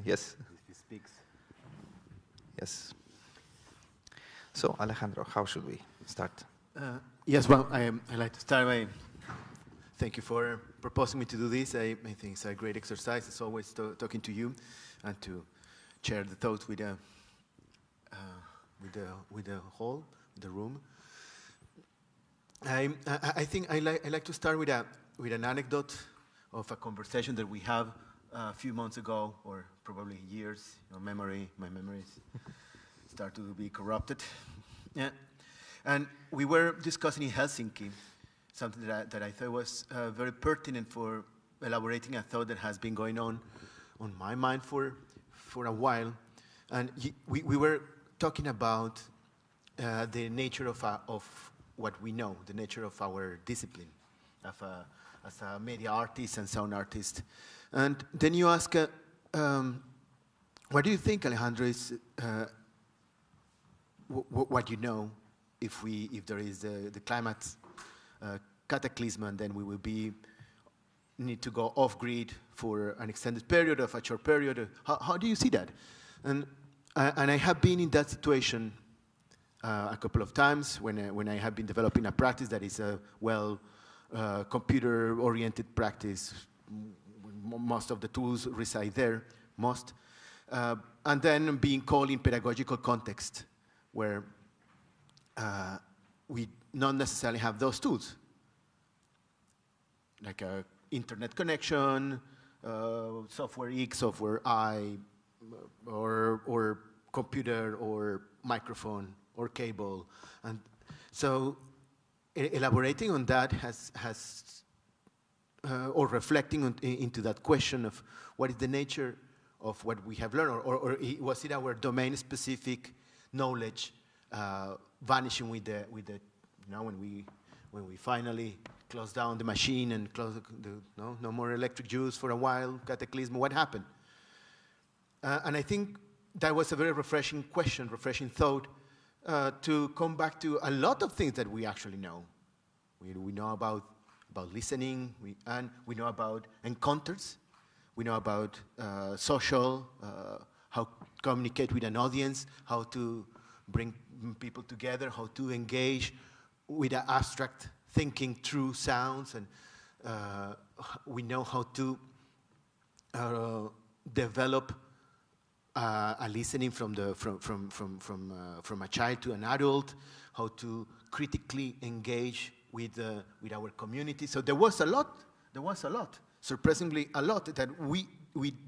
Yes. He speaks. Yes. So Alejandro, how should we start? Yes, well, I like to start by thank you for proposing me to do this. I think it's a great exercise. It's always talking to you and to share the thoughts with the whole, the room. I think I like to start with an anecdote of a conversation that we had a few months ago, or probably years. My memories start to be corrupted. Yeah, and we were discussing in Helsinki something that I thought was very pertinent for elaborating a thought that has been going on my mind for a while, and we were talking about the nature of what we know, the nature of our discipline, as a media artist and sound artist. And then you ask, what do you think, Alejandro, is what you know if there is the climate cataclysm, and then we will need to go off-grid for an extended period, of a short period? How do you see that? And I have been in that situation a couple of times when I have been developing a practice that is a computer-oriented practice. Most of the tools reside there, and then being called in pedagogical context, where we not necessarily have those tools, like a internet connection, software X, software I, or computer, or microphone, or cable. And so elaborating on that or reflecting into that question of what is the nature of what we have learned, or was it our domain-specific knowledge vanishing with the when we finally close down the machine and close no more electric use for a while, cataclysm, what happened? And I think that was a very refreshing question, refreshing thought, to come back to a lot of things that we actually know. We know about listening, and we know about encounters, we know about social, how to communicate with an audience, how to bring people together, how to engage with abstract thinking through sounds, and we know how to develop a listening from a child to an adult, how to critically engage with our community. So there was a lot, surprisingly a lot, that we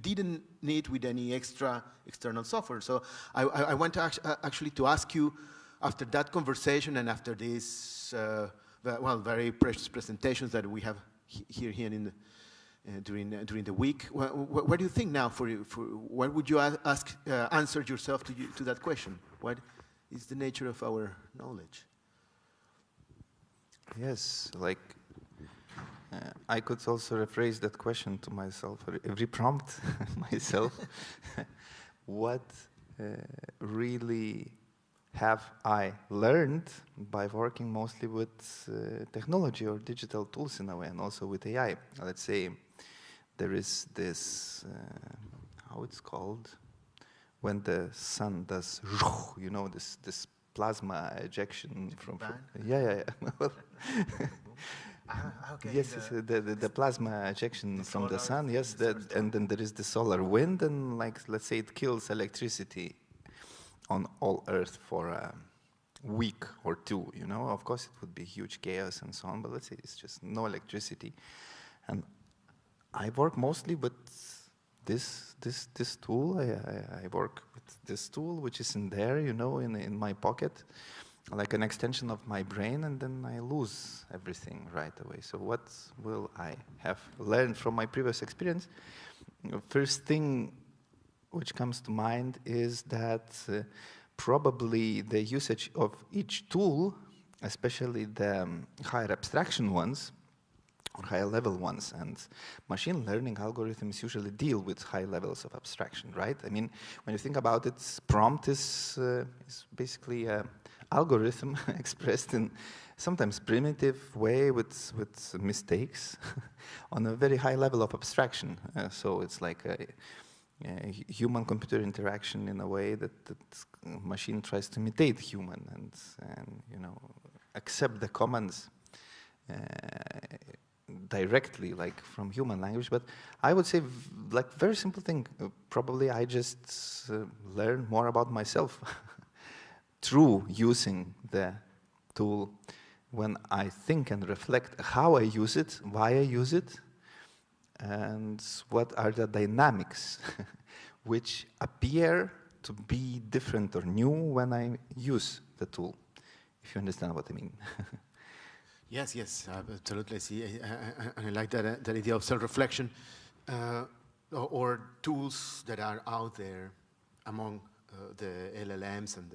didn't need with any external software. So I want to actually to ask you, after that conversation and after these very precious presentations that we have here during the week. What do you think now? What would you answer yourself to that question? What is the nature of our knowledge? Yes, like I could also rephrase that question to myself, or reprompt myself. What really have I learned by working mostly with technology or digital tools in a way, and also with AI? Let's say there is this, how it's called, when the sun does, you know, this plasma ejection from yeah. Okay, yes, the plasma ejection from the sun, yes, and then there is the solar wind, and like, let's say it kills electricity on all Earth for a week or two, you know. Of course, it would be huge chaos and so on, but let's say it's just no electricity. And I work mostly with this tool. I work with this tool, which is in there, you know, in my pocket, like an extension of my brain, and then I lose everything right away. So what will I have learned from my previous experience? First thing which comes to mind is that probably the usage of each tool, especially the higher abstraction ones, or higher level ones, and machine learning algorithms usually deal with high levels of abstraction, right? I mean, when you think about it, prompt is basically an algorithm expressed in sometimes primitive way with mistakes on a very high level of abstraction. So it's like a human-computer interaction in a way that machine tries to imitate human and you know, accept the commands directly, like from human language. But I would say, like, very simple thing. Probably I just learn more about myself through using the tool. When I think and reflect how I use it, why I use it, and what are the dynamics which appear to be different or new when I use the tool, if you understand what I mean. Yes, absolutely. See, I like that idea of self-reflection, or tools that are out there among the LLMs and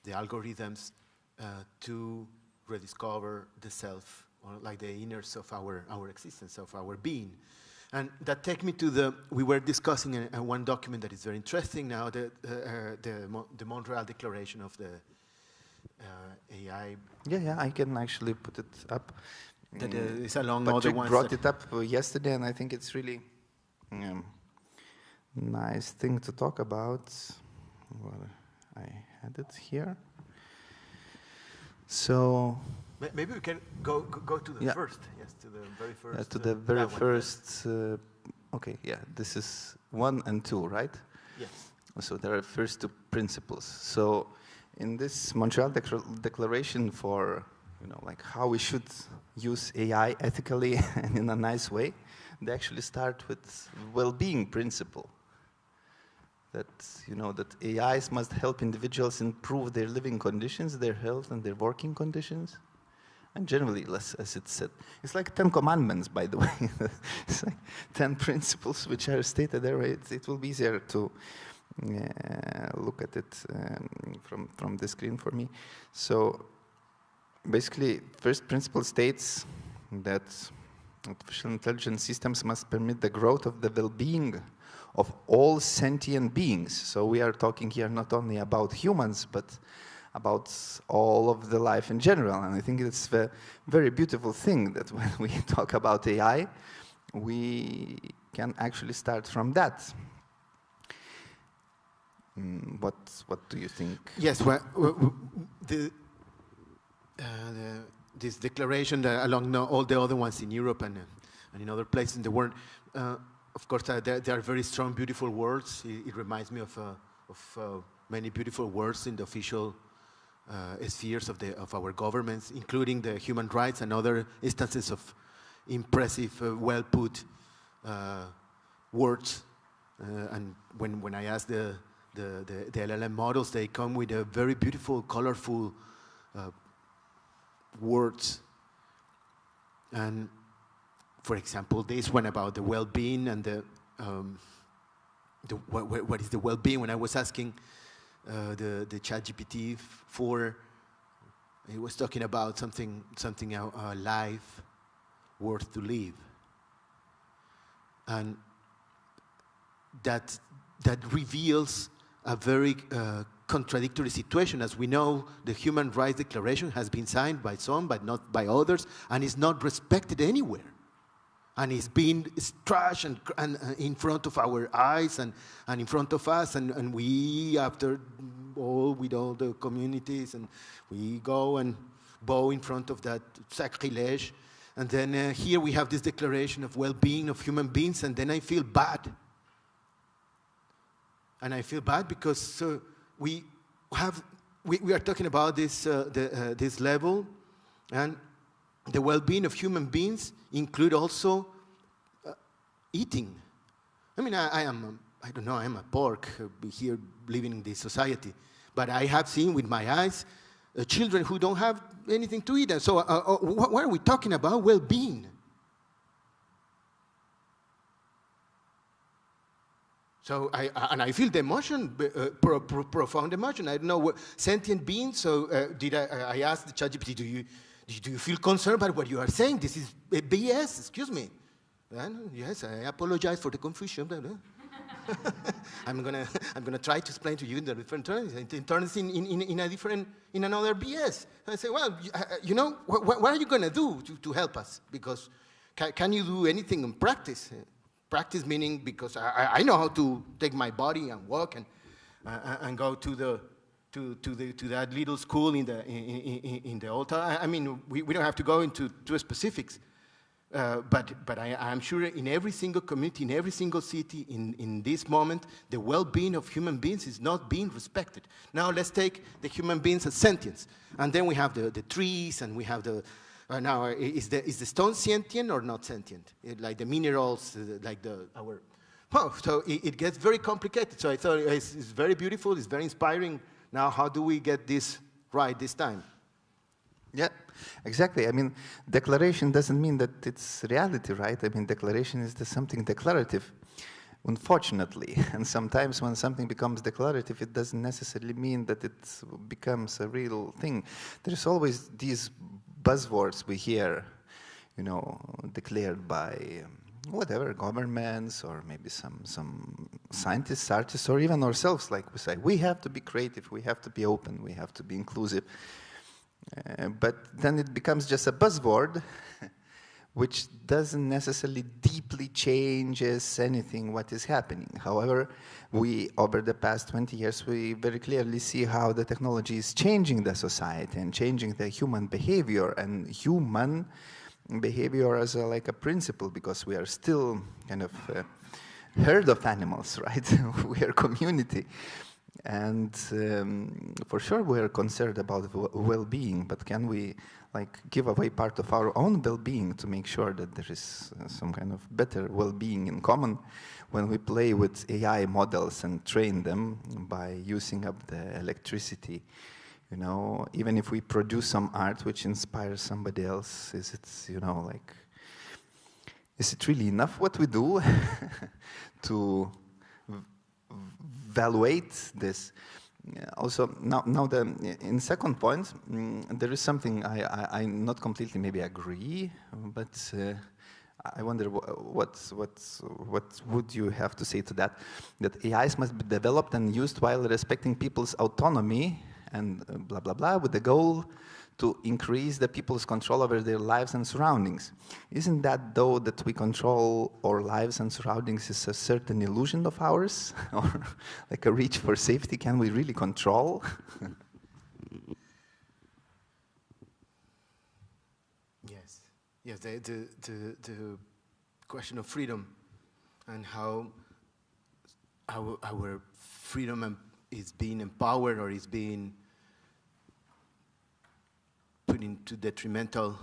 the algorithms to rediscover the self, or like the inners of our existence, of our being. And that takes me to we were discussing one document that is very interesting now, the Montreal Declaration of the AI. Yeah, I can actually put it up. That is along Patrick other ones. Brought it up yesterday, and I think it's really nice thing to talk about. Well, I had it here. So maybe we can go to the first. Yes, to the very first. To the very first. Okay, yeah, this is 1 and 2, right? Yes. So there are first 2 principles. So in this Montreal Declaration for, you know, like how we should use AI ethically and in a nice way, they actually start with well-being principle. That, you know, that AIs must help individuals improve their living conditions, their health, and their working conditions. And generally, as it said, it's like 10 commandments, by the way. It's like 10 principles which are stated there. It will be easier to look at it from the screen for me. So basically, first principle states that artificial intelligence systems must permit the growth of the well-being of all sentient beings. So we are talking here not only about humans, but about all of the life in general. And I think it's a very beautiful thing that when we talk about AI, we can actually start from that. What do you think? Yes, well, this declaration, along all the other ones in Europe and in other places in the world, of course, there are very strong, beautiful words. It reminds me of many beautiful words in the official spheres of our governments, including the human rights and other instances of impressive, well-put words. And when I ask the LLM models, they come with a very beautiful, colorful words. And for example, this one about the well-being and what is the well-being. When I was asking the ChatGPT for, it was talking about something a life worth to live, and that reveals a very contradictory situation. As we know, the Human Rights Declaration has been signed by some, but not by others, and is not respected anywhere. And it's being trashed and in front of our eyes and in front of us, and we, after all, with all the communities, and we go and bow in front of that sacrilege. And then here we have this declaration of well-being of human beings, and then I feel bad. And I feel bad because we are talking about this this level, and the well-being of human beings include also eating. I mean, I don't know, I'm a pork here living in this society, but I have seen with my eyes children who don't have anything to eat. And so what are we talking about? Well-being. So I feel the emotion, profound emotion. I don't know what sentient beings. So I asked the ChatGPT, do you feel concerned about what you are saying? This is BS. Excuse me. And yes, I apologize for the confusion. I'm gonna try to explain to you in the different terms. It turns in another BS. I say, well, you know, what are you gonna do to help us? Because can you do anything in practice? Practice meaning because I know how to take my body and walk and go to that little school in the old town. I mean, we don't have to go into specifics, but I'm sure in every single community, in every single city, in this moment, the well-being of human beings is not being respected. Now let's take the human beings as sentience, and then we have the trees, and we have the now, is the stone sentient or not sentient? Like the minerals, like our... Oh, so it gets very complicated. So I thought it's very beautiful, it's very inspiring. Now, how do we get this right this time? Yeah, exactly. I mean, declaration doesn't mean that it's reality, right? I mean, declaration is something declarative, unfortunately. And sometimes when something becomes declarative, it doesn't necessarily mean that it becomes a real thing. There's always these buzzwords we hear, you know, declared by whatever, governments or maybe some scientists, artists, or even ourselves. Like we say, we have to be creative, we have to be open, we have to be inclusive. But then it becomes just a buzzword, which doesn't necessarily deeply changes anything what is happening. However, we, over the past 20 years, we very clearly see how the technology is changing the society and changing the human behavior, and human behavior as like a principle, because we are still kind of herd of animals, right? We are community. And for sure we are concerned about well-being, but can we like give away part of our own well-being to make sure that there is some kind of better well-being in common when we play with AI models and train them by using up the electricity? You know, even if we produce some art which inspires somebody else, is it, you know, like, is it really enough what we do to evaluate this? Also, now in second point, there is something I not completely maybe agree, but I wonder what would you have to say to that? That AIs must be developed and used while respecting people's autonomy and blah blah blah, with the goal to increase the people's control over their lives and surroundings. Isn't that, though, that we control our lives and surroundings is a certain illusion of ours? Or like a reach for safety? Can we really control? Yes, yes, the question of freedom and how our freedom is being empowered or is being put into detrimental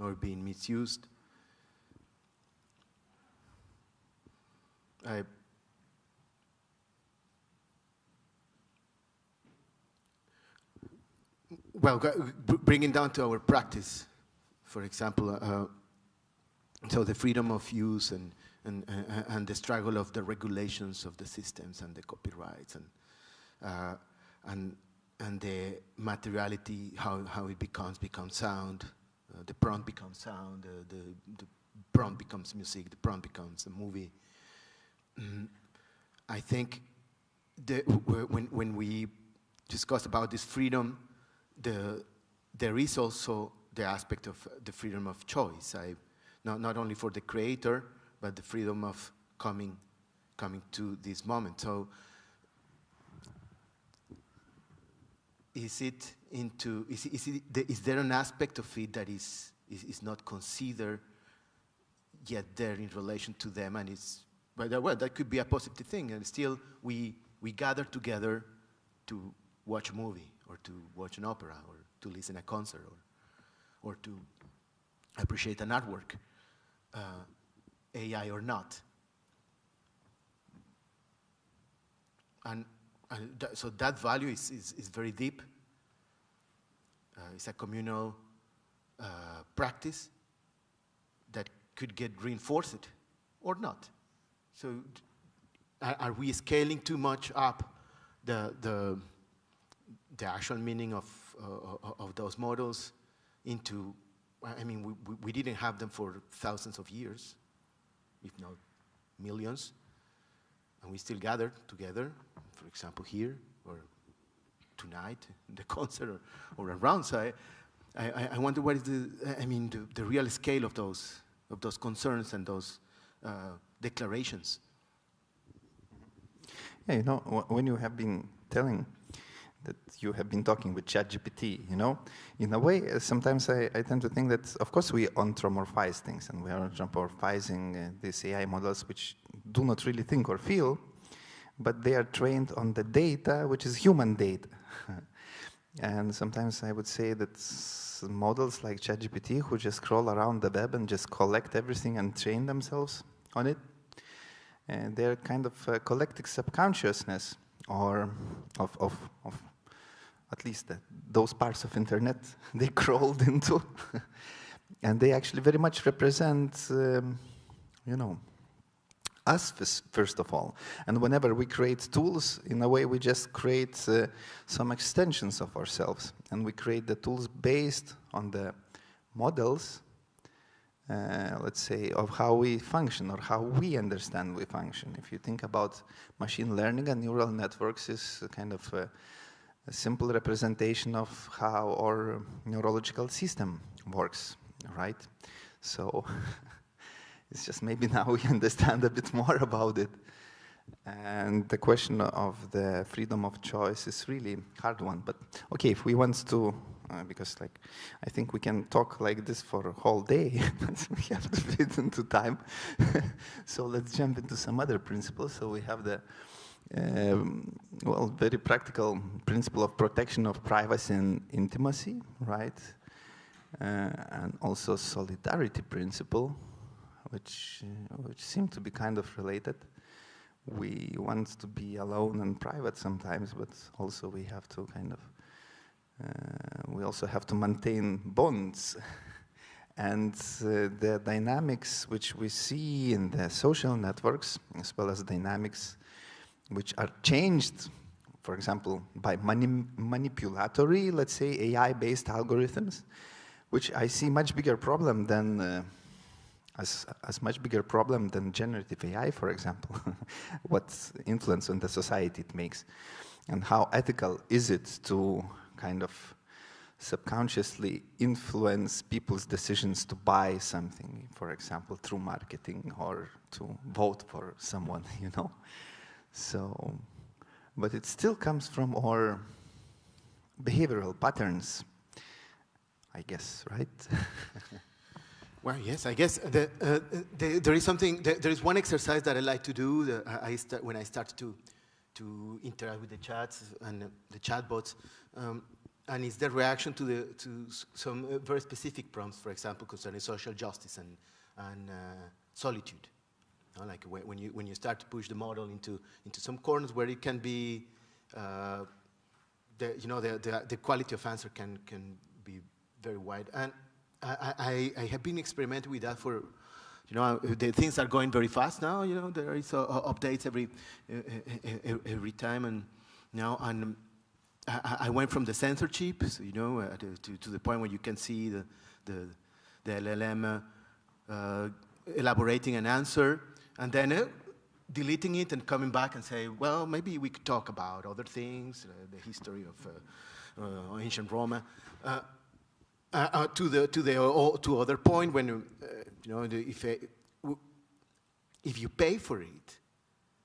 or being misused. Well, bringing down to our practice, for example, so the freedom of use and the struggle of the regulations of the systems and the copyrights and the materiality, how it becomes sound, the prompt becomes sound, the prompt becomes music, the prompt becomes a movie. I think when we discuss about this freedom, there is also the aspect of the freedom of choice. Not only for the creator, but the freedom of coming to this moment. So, is there an aspect of it that is not considered yet there in relation to them, and well, that could be a positive thing, and still we gather together to watch a movie, or to watch an opera, or to listen a concert, or to appreciate an artwork, AI or not. And so that value is very deep. It's a communal practice that could get reinforced or not. So are we scaling too much up the actual meaning of those models into, I mean, we didn't have them for thousands of years, if not millions, and we still gathered together, for example, here, or tonight, in the concert, or around. So I wonder what is the real scale of those concerns and those declarations. Yeah, you know, when you have been telling that you have been talking with ChatGPT, you know, in a way, sometimes I tend to think that, of course, we anthropomorphize things, and we are anthropomorphizing these AI models which do not really think or feel, but they are trained on the data, which is human data. And sometimes I would say that models like ChatGPT, who just scroll around the web and just collect everything and train themselves on it, and they're kind of a collective subconsciousness, or of at least those parts of internet they crawled into. And they actually very much represent, you know, us first of all. And whenever we create tools, in a way we just create some extensions of ourselves. And we create the tools based on the models, let's say, of how we function, or how we understand we function. If you think about machine learning and neural networks, is kind of a simple representation of how our neurological system works, right? So it's just maybe now we understand a bit more about it. And the question of the freedom of choice is really a hard one. But okay, if we want to, because like I think we can talk like this for a whole day, but we have to fit into time. So let's jump into some other principles. So we have the well, very practical principle of protection of privacy and intimacy, right? And also solidarity principle, which seem to be kind of related. We want to be alone and private sometimes, but also we have to kind of, we also have to maintain bonds. And the dynamics which we see in the social networks, as well as dynamics which are changed, for example, by manipulatory, let's say, AI-based algorithms, which I see much bigger problem than, as much bigger problem than generative AI, for example, what influence on the society it makes, and how ethical is it to kind of subconsciously influence people's decisions to buy something, for example, through marketing, or to vote for someone, you know. So, but it still comes from our behavioral patterns, I guess, right? Well, yes, I guess there is something. There is one exercise that I like to do. When I start to interact with the chats and the chatbots, and it's the reaction to some very specific prompts, for example, concerning social justice and solitude. You know, like when you start to push the model into some corners where it can be, the quality of answer can be very wide. And I have been experimenting with that for You know, the things are going very fast now. You know, there is updates every time, and now I went from the censorship, so, you know, to the point where you can see the LLM elaborating an answer, and then deleting it and coming back and say, well, maybe we could talk about other things, the history of ancient Roma, to other point when you know, if you pay for it,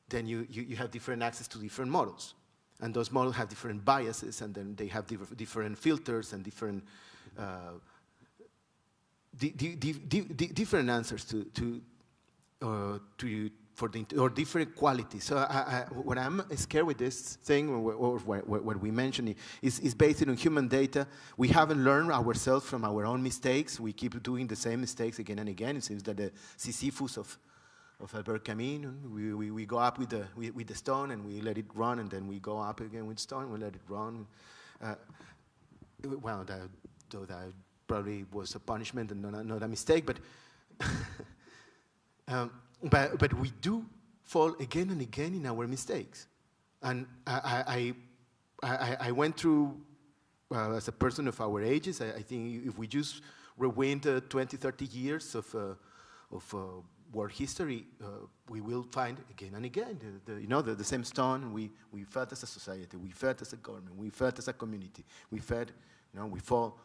then you have different access to different models, and those models have different biases, and then they have different filters and different different answers or different qualities. So what I'm scared with this thing, or what we mentioned, is based on human data. We haven't learned ourselves from our own mistakes. We keep doing the same mistakes again and again. It seems that the Sisyphus of Albert Camus, we go up with the stone and we let it run, and then we go up again with stone, we let it run. Well, that probably was a punishment and not a mistake, but but we do fall again and again in our mistakes. And I went through, as a person of our ages, I think if we just rewind 20, 30 years of world history, we will find again and again the same stone. We felt as a society, we felt as a government, we felt as a community, we felt, you know, we fall.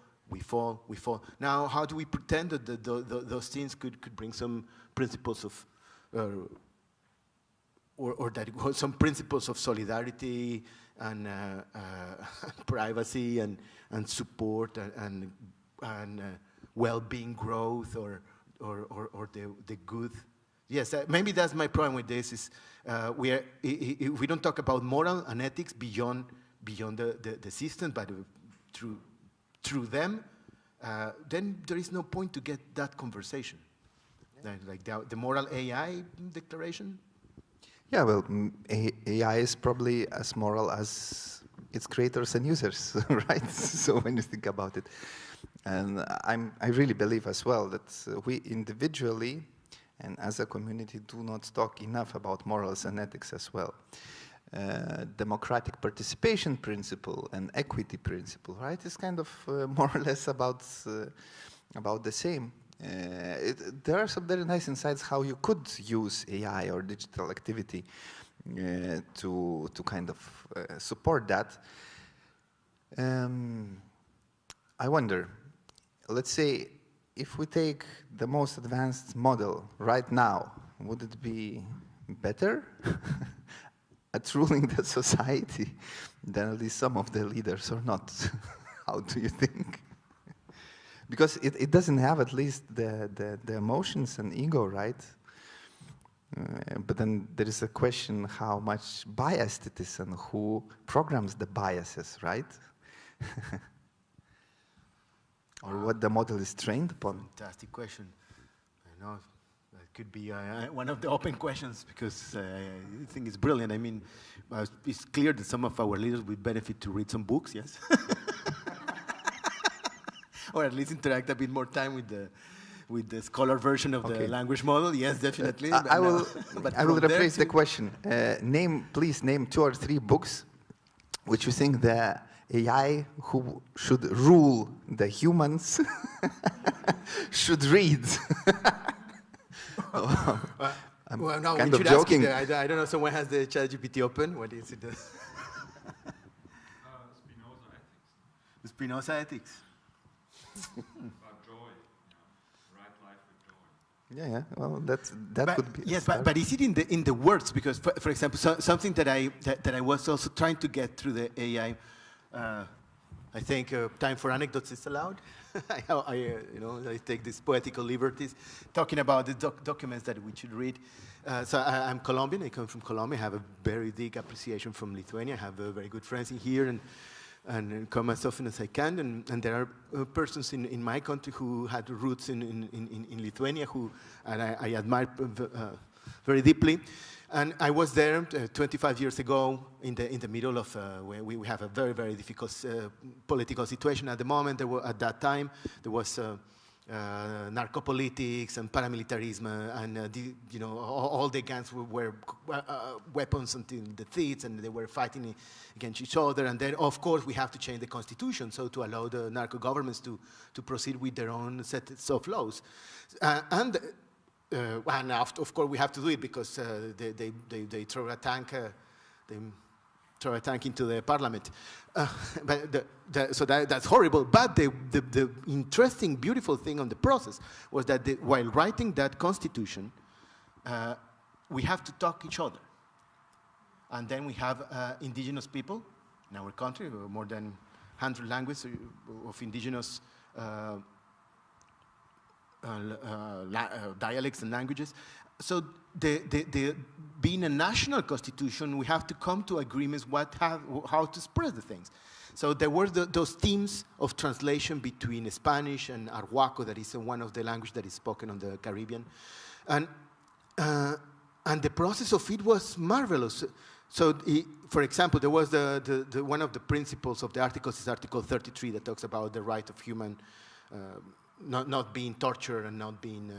Now, how do we pretend that those things could bring some principles of, or that some principles of solidarity and privacy and support and well-being growth or the good? Yes, maybe that's my problem with this. Is if we don't talk about moral and ethics beyond the system, but through them, then there is no point to get that conversation. Like the moral AI declaration? Yeah, well, AI is probably as moral as its creators and users, right? So when you think about it. And I really believe as well that we individually and as a community do not talk enough about morals and ethics as well. Democratic participation principle and equity principle, right, is kind of more or less about the same. There are some very nice insights how you could use AI or digital activity to kind of support that. I wonder, let's say, if we take the most advanced model right now, would it be better at ruling the society than at least some of the leaders or not? How do you think? Because it doesn't have at least the emotions and ego, right? But then there is a question how much biased it is and who programs the biases, right? Or what the model is trained upon. Fantastic question. I know that could be one of the open questions, because I think it's brilliant. I mean, it's clear that some of our leaders would benefit to read some books, yes? Or at least interact a bit more time with the scholar version of the language model. Yes, definitely. I will rephrase the question. Please name 2 or 3 books which you think the AI who should rule the humans should read. Well, no, kind we of should joking. ask it. I don't know, someone has the ChatGPT open. What is it? Spinoza ethics. About joy, right life with joy. Yeah. Well, that could be. Yes, but is it in the words? Because, for example, something that I was also trying to get through the AI. I think time for anecdotes is allowed. I take these poetical liberties, talking about the documents that we should read. So I'm Colombian. I come from Colombia. I have a very deep appreciation from Lithuania. I have very good friends in here, and come as often as I can. And there are persons in my country who had roots in Lithuania and I admire very deeply. And I was there 25 years ago in the middle of where we have a very, very difficult political situation at the moment. At that time, there was narcopolitics and paramilitarism, and all the gangs were weapons until the teeth, and they were fighting against each other. And then, of course, we have to change the constitution so to allow the narco governments to proceed with their own sets of laws. And of course, we have to do it because they throw a tank. They throw a tank into the parliament. So that's horrible. But the interesting, beautiful thing on the process was that while writing that constitution, we have to talk each other. And then we have indigenous people in our country, more than 100 languages of indigenous dialects and languages. So being a national constitution, we have to come to agreements how to express the things. So there were those themes of translation between Spanish and Arhuaco, that is one of the languages that is spoken on the Caribbean. And the process of it was marvelous. So, for example, there was one of the principles of the articles is Article 33 that talks about the right of human not being tortured and not being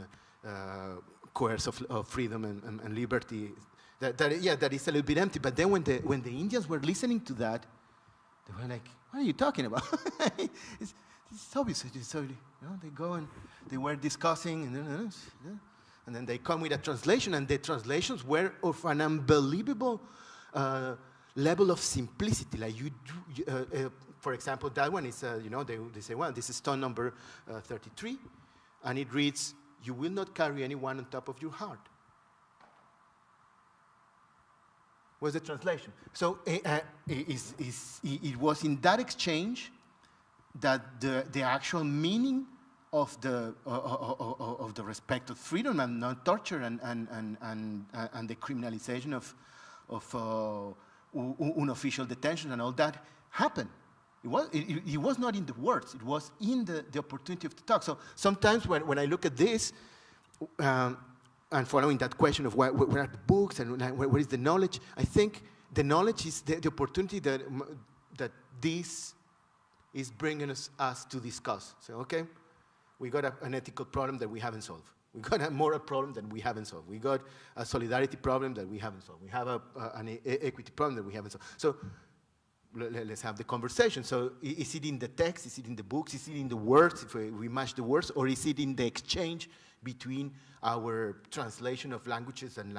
coerced of freedom and liberty. That is a little bit empty. But then when the Indians were listening to that, they were like, "What are you talking about?" it's obvious. They go and they were discussing, and then they come with a translation, and the translations were of an unbelievable level of simplicity. Like for example, that one is, they say, well, this is stone number 33, and it reads, "You will not carry anyone on top of your heart." Was the translation. So it was in that exchange that the actual meaning of the respect of freedom and not torture and the criminalization of unofficial detention and all that happened. It was not in the words. It was in the opportunity of the talk. So sometimes when I look at this, and following that question of where are the books and where is the knowledge, I think the knowledge is the opportunity that this is bringing us to discuss. So, okay, we got an ethical problem that we haven't solved. We got a moral problem that we haven't solved. We got a solidarity problem that we haven't solved. We have an equity problem that we haven't solved. So let's have the conversation. So is it in the text? Is it in the books? Is it in the words, if we match the words? Or is it in the exchange between our translation of languages and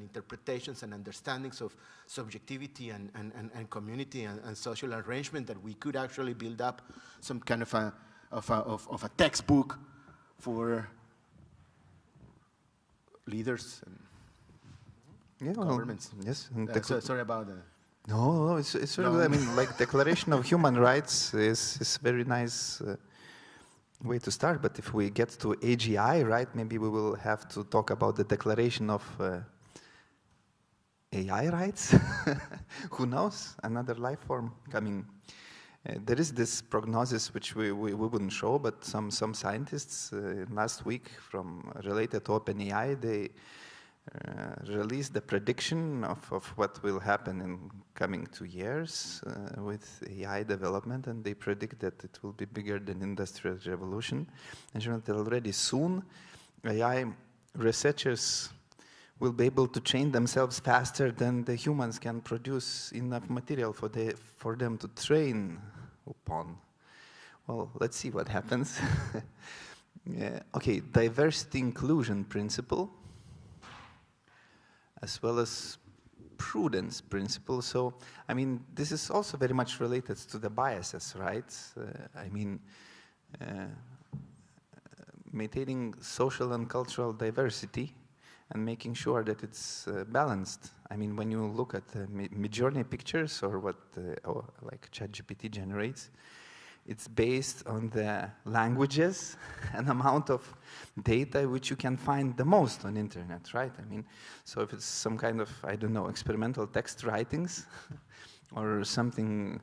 interpretations and understandings of subjectivity and community and social arrangement, that we could actually build up some kind of a textbook for leaders and governments? Yes. Sorry about that. No, it's really, I mean, like Declaration of Human Rights is very nice way to start, but if we get to AGI, right, maybe we will have to talk about the Declaration of AI rights. Who knows? Another life form coming. There is this prognosis which we wouldn't show, but some scientists last week related to OpenAI, they released the prediction of what will happen in coming 2 years with AI development, and they predict that it will be bigger than Industrial Revolution. And that already soon AI researchers will be able to train themselves faster than the humans can produce enough material for them to train upon. Well, let's see what happens. Okay, diversity inclusion principle, as well as prudence principle. So, I mean, this is also very much related to the biases, right? I mean, maintaining social and cultural diversity and making sure that it's balanced. I mean, when you look at Midjourney pictures or what like ChatGPT generates, it's based on the languages and amount of data which you can find the most on internet, right? I mean, so if it's some kind of, I don't know, experimental text writings or something,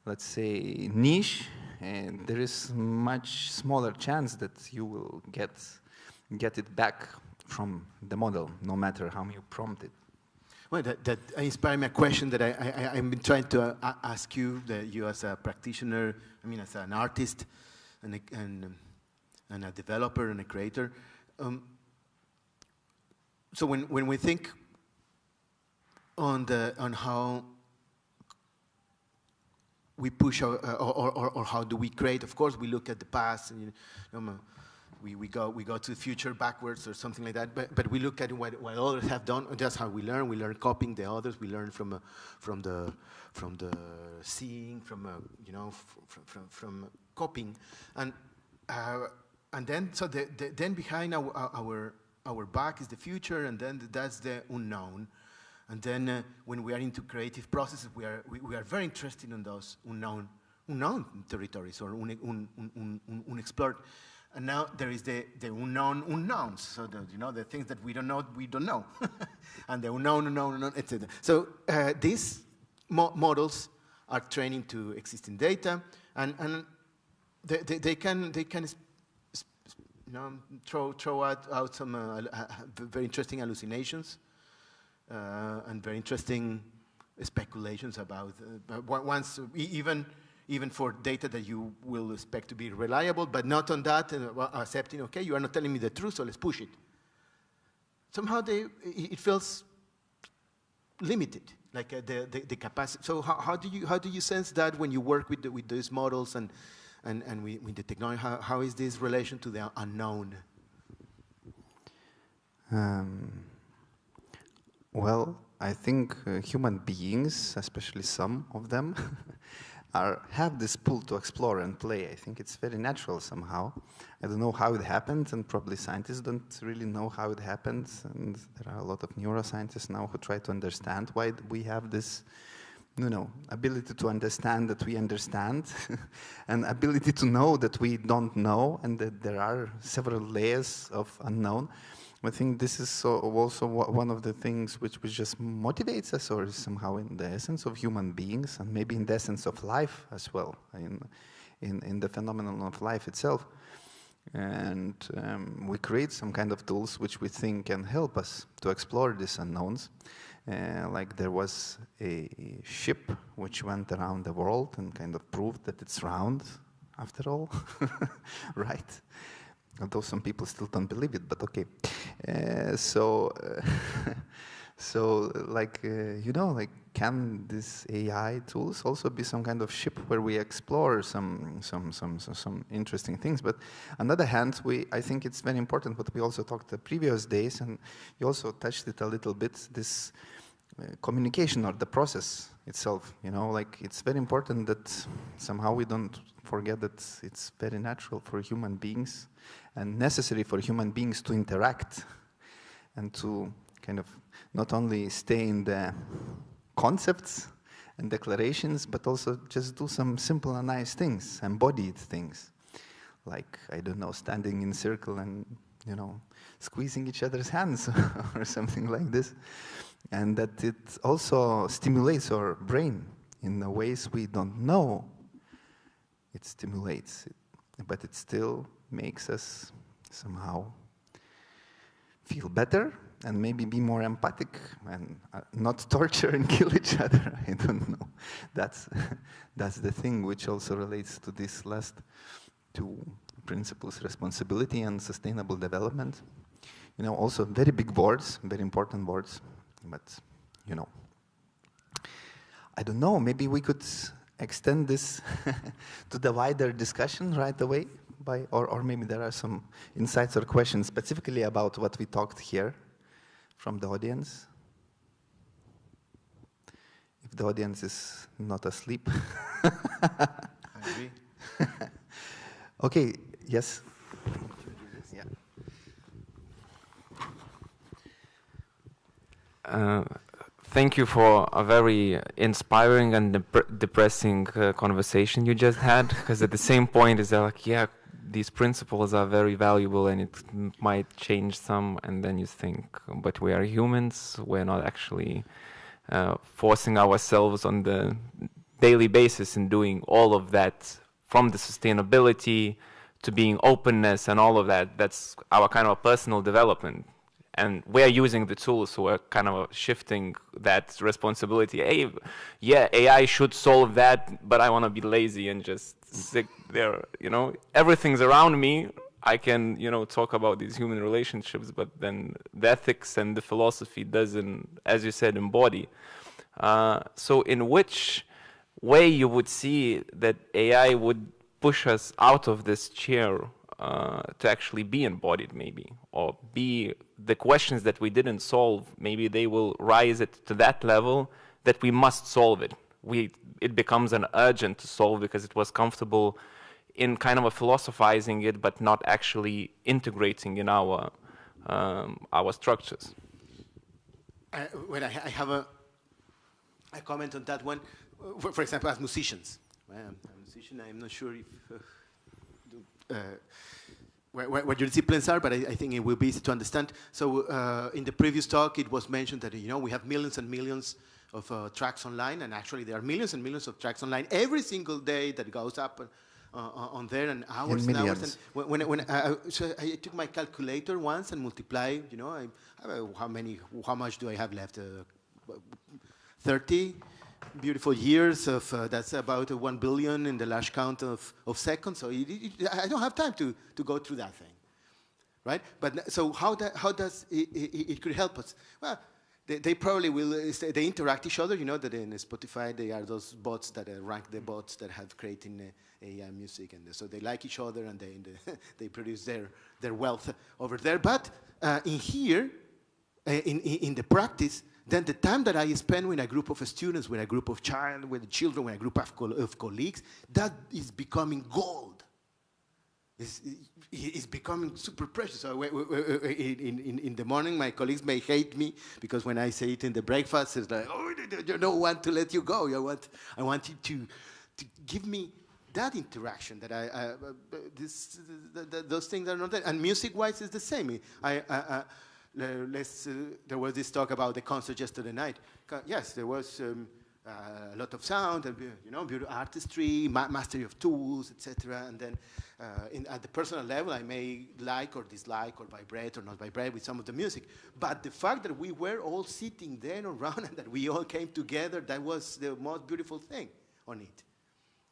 let's say, niche, and there is much smaller chance that you will get it back from the model, no matter how you prompt it. Well, that inspired me a question that I've been trying to ask you, that you as a practitioner, I mean, as an artist, and and a developer and a creator. So when we think on how we push or how do we create, of course we look at the past and we go to the future backwards or something like that, but we look at what others have done. That's how we learn copying the others. We learn from the seeing, from copying, and then then behind our back is the future, and then that's the unknown. And then when we are into creative processes, we are very interested in those unknown territories or unexplored. And now there is the unknown unknowns. So the things that we don't know, and the unknown, etc. So these models are training to existing data, and they can throw out some very interesting hallucinations. And very interesting speculations about once even for data that you will expect to be reliable, but not on that accepting. Okay, you are not telling me the truth, so let's push it. Somehow it feels limited, like the capacity. So how do you sense that when you work with these models and with the technology? How is this relation to the unknown? Well, I think human beings, especially some of them, have this pull to explore and play. I think it's very natural somehow. I don't know how it happened, and probably scientists don't really know how it happened. And there are a lot of neuroscientists now who try to understand why we have this, ability to understand that we understand, and ability to know that we don't know, and that there are several layers of unknown. I think this is also one of the things which just motivates us, or is somehow in the essence of human beings, and maybe in the essence of life as well, in the phenomenon of life itself. And we create some kind of tools which we think can help us to explore these unknowns. Like there was a ship which went around the world and kind of proved that it's round, after all, right? Although some people still don't believe it, but okay. Can these AI tools also be some kind of ship where we explore some interesting things? But on the other hand, I think it's very important what we also talked the previous days, and you also touched it a little bit, this communication or the process itself. It's very important that somehow we don't forget that it's very natural for human beings and necessary for human beings to interact and to kind of not only stay in the concepts and declarations, but also just do some simple and nice things, embodied things. Like, I don't know, standing in a circle and, squeezing each other's hands or something like this. And that it also stimulates our brain in the ways we don't know it stimulates it, but it still makes us somehow feel better and maybe be more empathic and not torture and kill each other. I don't know. That's the thing which also relates to these last two principles: responsibility and sustainable development. Also very big words, very important words, but I don't know, maybe we could extend this to the wider discussion right away, or maybe there are some insights or questions specifically about what we talked here from the audience. If the audience is not asleep. I agree. Okay, yes. Yeah. Thank you for a very inspiring and depressing conversation you just had, because at the same point is like, yeah, these principles are very valuable and it might change some, and then you think, but we are humans, we're not actually forcing ourselves on the daily basis in doing all of that, from the sustainability to being openness and all of that. That's our kind of personal development. And we're using the tools, so we're kind of shifting that responsibility. Hey, yeah, AI should solve that, but I want to be lazy and just sit there, Everything's around me. I can, talk about these human relationships, but then the ethics and the philosophy doesn't, as you said, embody. So in which way you would see that AI would push us out of this chair to actually be embodied, maybe, or be the questions that we didn't solve, maybe they will rise it to that level that we must solve it. It becomes an urgent to solve because it was comfortable in kind of a philosophizing it, but not actually integrating in our structures. Well, I have a comment on that one. For example, as musicians, I'm a musician. I'm not sure if what your disciplines are, but I think it will be easy to understand. So in the previous talk, it was mentioned that we have millions and millions of tracks online, and actually there are millions and millions of tracks online every single day that goes up on there, and hours and hours. And so I took my calculator once and multiplied. How much do I have left? 30 beautiful years of that's about 1 billion in the last count of seconds. So I don't have time to go through that thing, right? But so how does it could help us? Well, they probably will. They interact each other. You know that in Spotify they are those bots that rank the bots that have creating AI music, and so they like each other and they produce their wealth over there. But in here, in the practice, then the time that I spend with a group of students, with a group of children, with a group of colleagues, that is becoming gold. It's becoming super precious. So in the morning, my colleagues may hate me because when I say it in the breakfast, it's like, oh, I don't want to let you go. I want you to give me that interaction that those things are not there. And music-wise, it's the same. There was this talk about the concert yesterday night. Yes, there was a lot of sound, beautiful artistry, mastery of tools, etc. And then at the personal level, I may like or dislike or vibrate or not vibrate with some of the music. But the fact that we were all sitting there around and that we all came together, that was the most beautiful thing on it.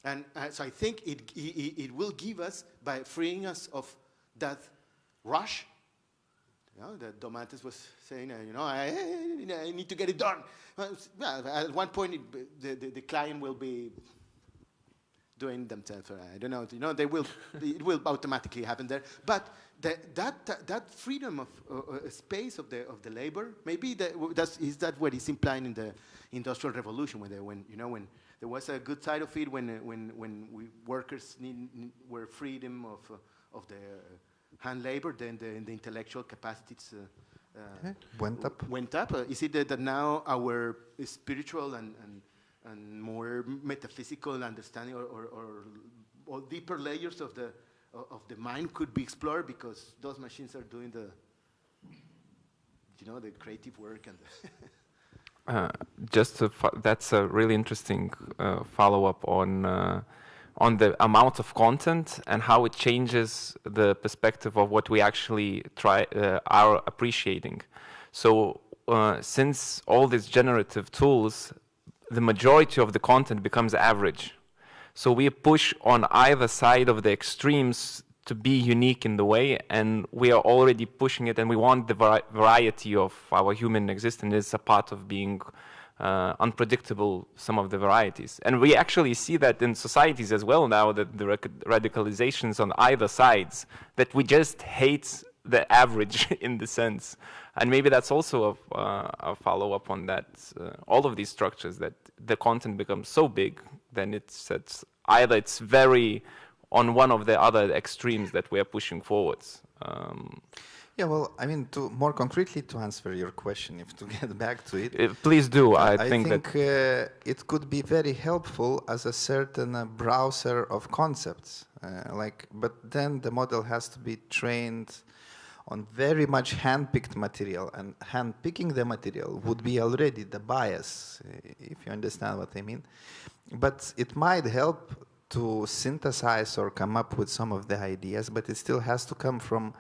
And so I think it will give us, by freeing us of that rush, that Domates was saying, I need to get it done. Well, at one point, the client will be doing themselves. I don't know. It will automatically happen there. But that freedom of space of the labor, maybe is that what is implying in the Industrial Revolution, when there was a good side of it, when workers were freedom of the hand labor, then the intellectual capacities went up. Is it that now our spiritual and more metaphysical understanding or deeper layers of the mind could be explored because those machines are doing the creative work and that's a really interesting follow-up on the amount of content and how it changes the perspective of what we actually are appreciating. So since all these generative tools, the majority of the content becomes average. So we push on either side of the extremes to be unique in the way, and we are already pushing it, and we want the variety of our human existence is a part of being unpredictable, some of the varieties. And we actually see that in societies as well now, that the radicalizations on either sides, that we just hate the average in the sense. And maybe that's also a follow-up on that, all of these structures, that the content becomes so big, then it's either it's very on one of the other extremes that we are pushing forwards. Yeah, well, I mean, more concretely to answer your question, if to get back to it. Please do. I think that it could be very helpful as a certain browser of concepts. But then the model has to be trained on very much hand-picked material, and hand-picking the material would be already the bias, if you understand what I mean. But it might help to synthesize or come up with some of the ideas, but it still has to come from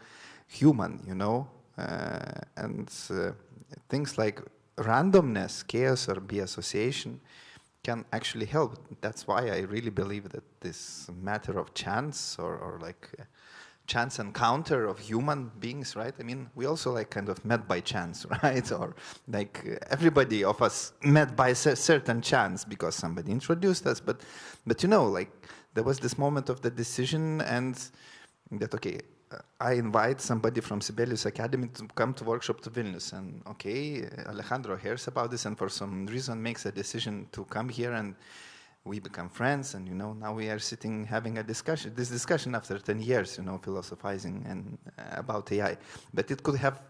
human, and things like randomness, chaos, or association can actually help. That's why I really believe that this matter of chance or like chance encounter of human beings, right? I mean, we also like kind of met by chance, right? Or like everybody of us met by certain chance because somebody introduced us. But you know, like there was this moment of the decision, and that okay, I invite somebody from Sibelius Academy to come to workshop to Vilnius, and okay, Alejandro hears about this and for some reason makes a decision to come here, and we become friends, and you know, now we are sitting having a discussion, this discussion after 10 years, you know, philosophizing and about AI. But it could have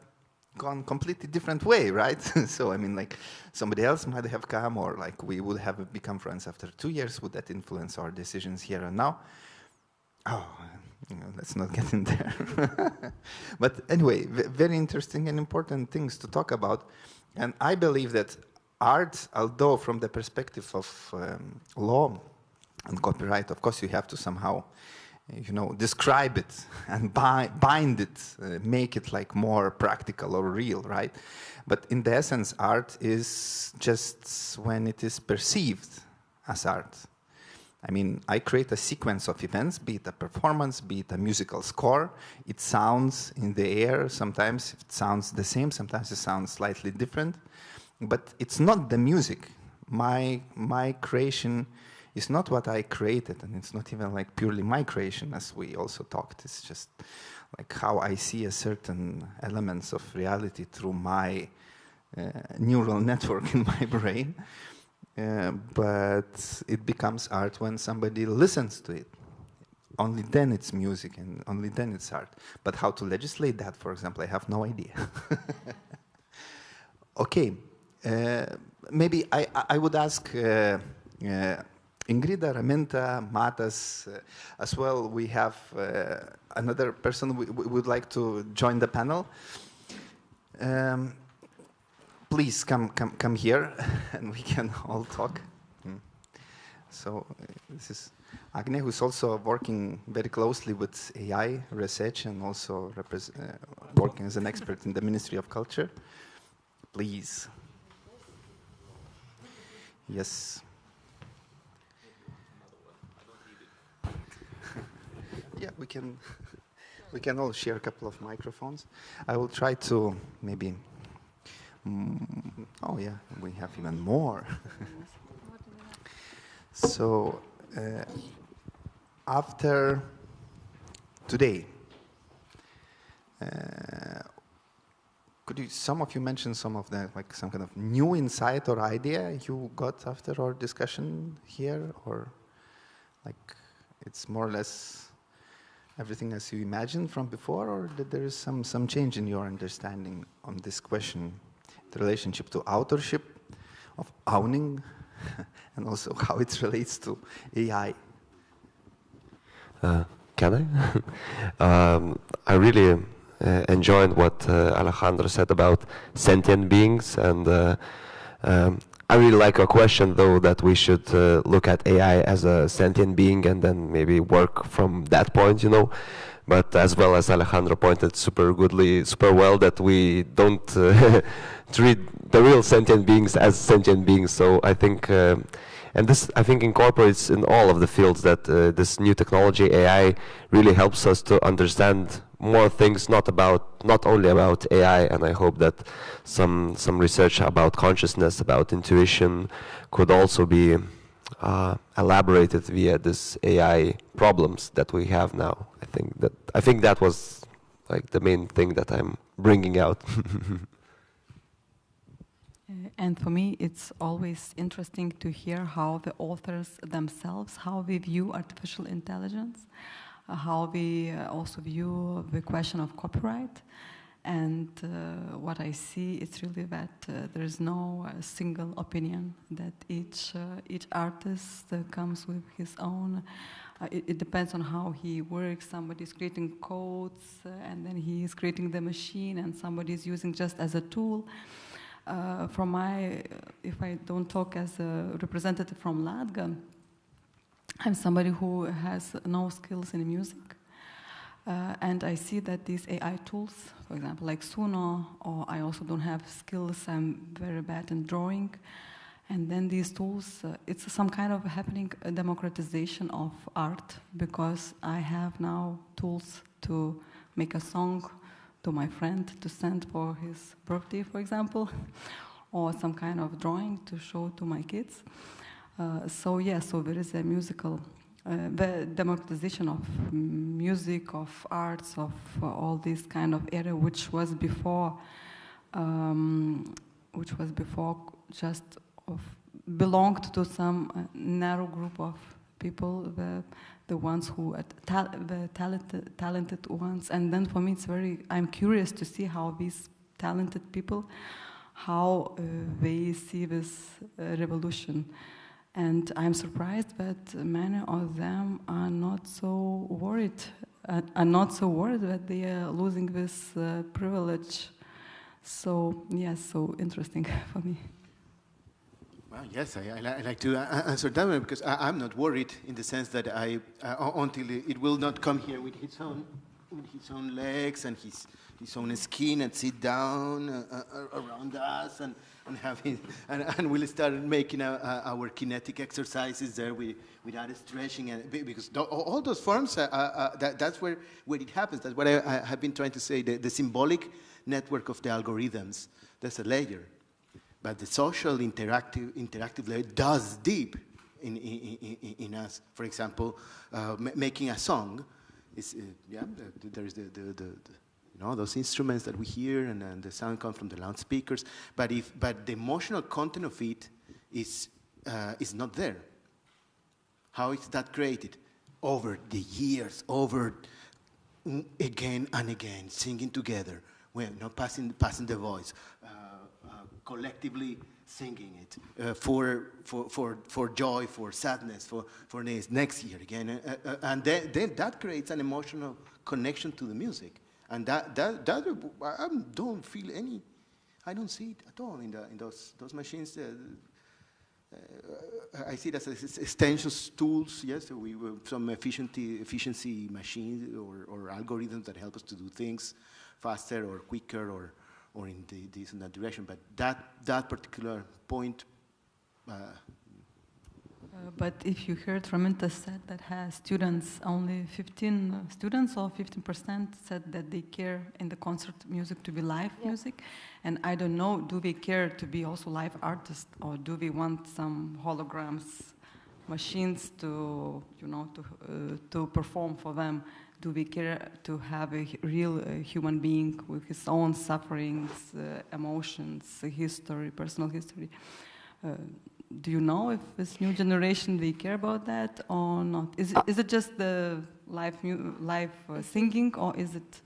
gone completely different way, right? So I mean, like somebody else might have come, or like we would have become friends after 2 years. Would that influence our decisions here and now? Oh, you know, let's not get in there. But anyway, very interesting and important things to talk about. And I believe that art, although from the perspective of law and copyright, of course you have to somehow, you know, describe it and bind it, make it like more practical or real, right? But in the essence, art is just when it is perceived as art. I mean, I create a sequence of events, be it a performance, be it a musical score. It sounds in the air, sometimes it sounds the same, sometimes it sounds slightly different. But it's not the music. My creation is not what I created, and it's not even like purely my creation, as we also talked. It's just like how I see a certain elements of reality through my neural network in my brain. But it becomes art when somebody listens to it. Only then it's music, and only then it's art. But how to legislate that, for example, I have no idea. Okay. Maybe I would ask Ingrida, Raminta, Matas as well. We have another person we would like to join the panel. Please come here, and we can all talk. So this is Agne, who's also working very closely with AI research and also working as an expert in the Ministry of Culture. Please. Yes. Yeah, we can all share a couple of microphones. I will try to maybe. Oh yeah, we have even more. So after today, could you, some of you mention some of the, like some kind of new insight or idea you got after our discussion here, or like it's more or less everything as you imagined from before, or that there is some change in your understanding on this question, the relationship to authorship, of owning, and also how it relates to AI? Can I? I really enjoyed what Alejandro said about sentient beings, and I really like a question though, that we should look at AI as a sentient being and then maybe work from that point, you know. But as well as Alejandro pointed super well, that we don't treat the real sentient beings as sentient beings. So I think, and this I think incorporates in all of the fields, that this new technology, AI, really helps us to understand more things, not only about AI. And I hope that some research about consciousness, about intuition, could also be elaborated via this AI problems that we have now. I think that was like the main thing that I'm bringing out. And for me, it's always interesting to hear how the authors themselves, how they view artificial intelligence, how we also view the question of copyright. And what I see is really that there is no single opinion, that each artist comes with his own. It depends on how he works. Somebody is creating codes, and then he is creating the machine, and somebody is using just as a tool. If I don't talk as a representative from Latga, I'm somebody who has no skills in music. And I see that these AI tools, for example, like Suno, or I also don't have skills, I'm very bad in drawing. And then these tools, it's some kind of happening a democratization of art, because I have now tools to make a song to my friend to send for his birthday, for example, or some kind of drawing to show to my kids. So there is a musical, the democratization of music, of arts, of all this kind of area, which was before just belonged to some narrow group of people, the ones who the talented ones. And then for me, I'm curious to see how these talented people, how they see this revolution. And I'm surprised that many of them are not so worried that they are losing this privilege. So, so interesting for me. Well, yes, I like to answer that one, because I'm not worried in the sense that until it will not come here with his own legs and his own skin and sit down around us and we'll start making our kinetic exercises there without stretching, and because all those forms that's where it happens. That's what I have been trying to say. The symbolic network of the algorithms, there's a layer. But the social interactive layer does deep in us. For example, making a song is there is the those instruments that we hear, and the sound comes from the loudspeakers. But the emotional content of it is not there. How is that created? Over the years, over again and again, singing together, passing the voice. Collectively singing it for joy, for sadness, for next year again, and then that creates an emotional connection to the music, and that I don't feel any, I don't see it at all in those machines. I see it as extension tools. Yes, some efficiency machines or algorithms that help us to do things faster or quicker or in this and that direction, but that particular point. But if you heard Raminta said that has students, only 15 students or 15% said that they care in the concert music to be live music, and I don't know, do they care to be also live artists, or do they want some holograms, machines to to perform for them? Do we care to have a real human being with his own sufferings, emotions, history, personal history? Do you know if this new generation, they care about that or not? Is it just the live singing, or is it?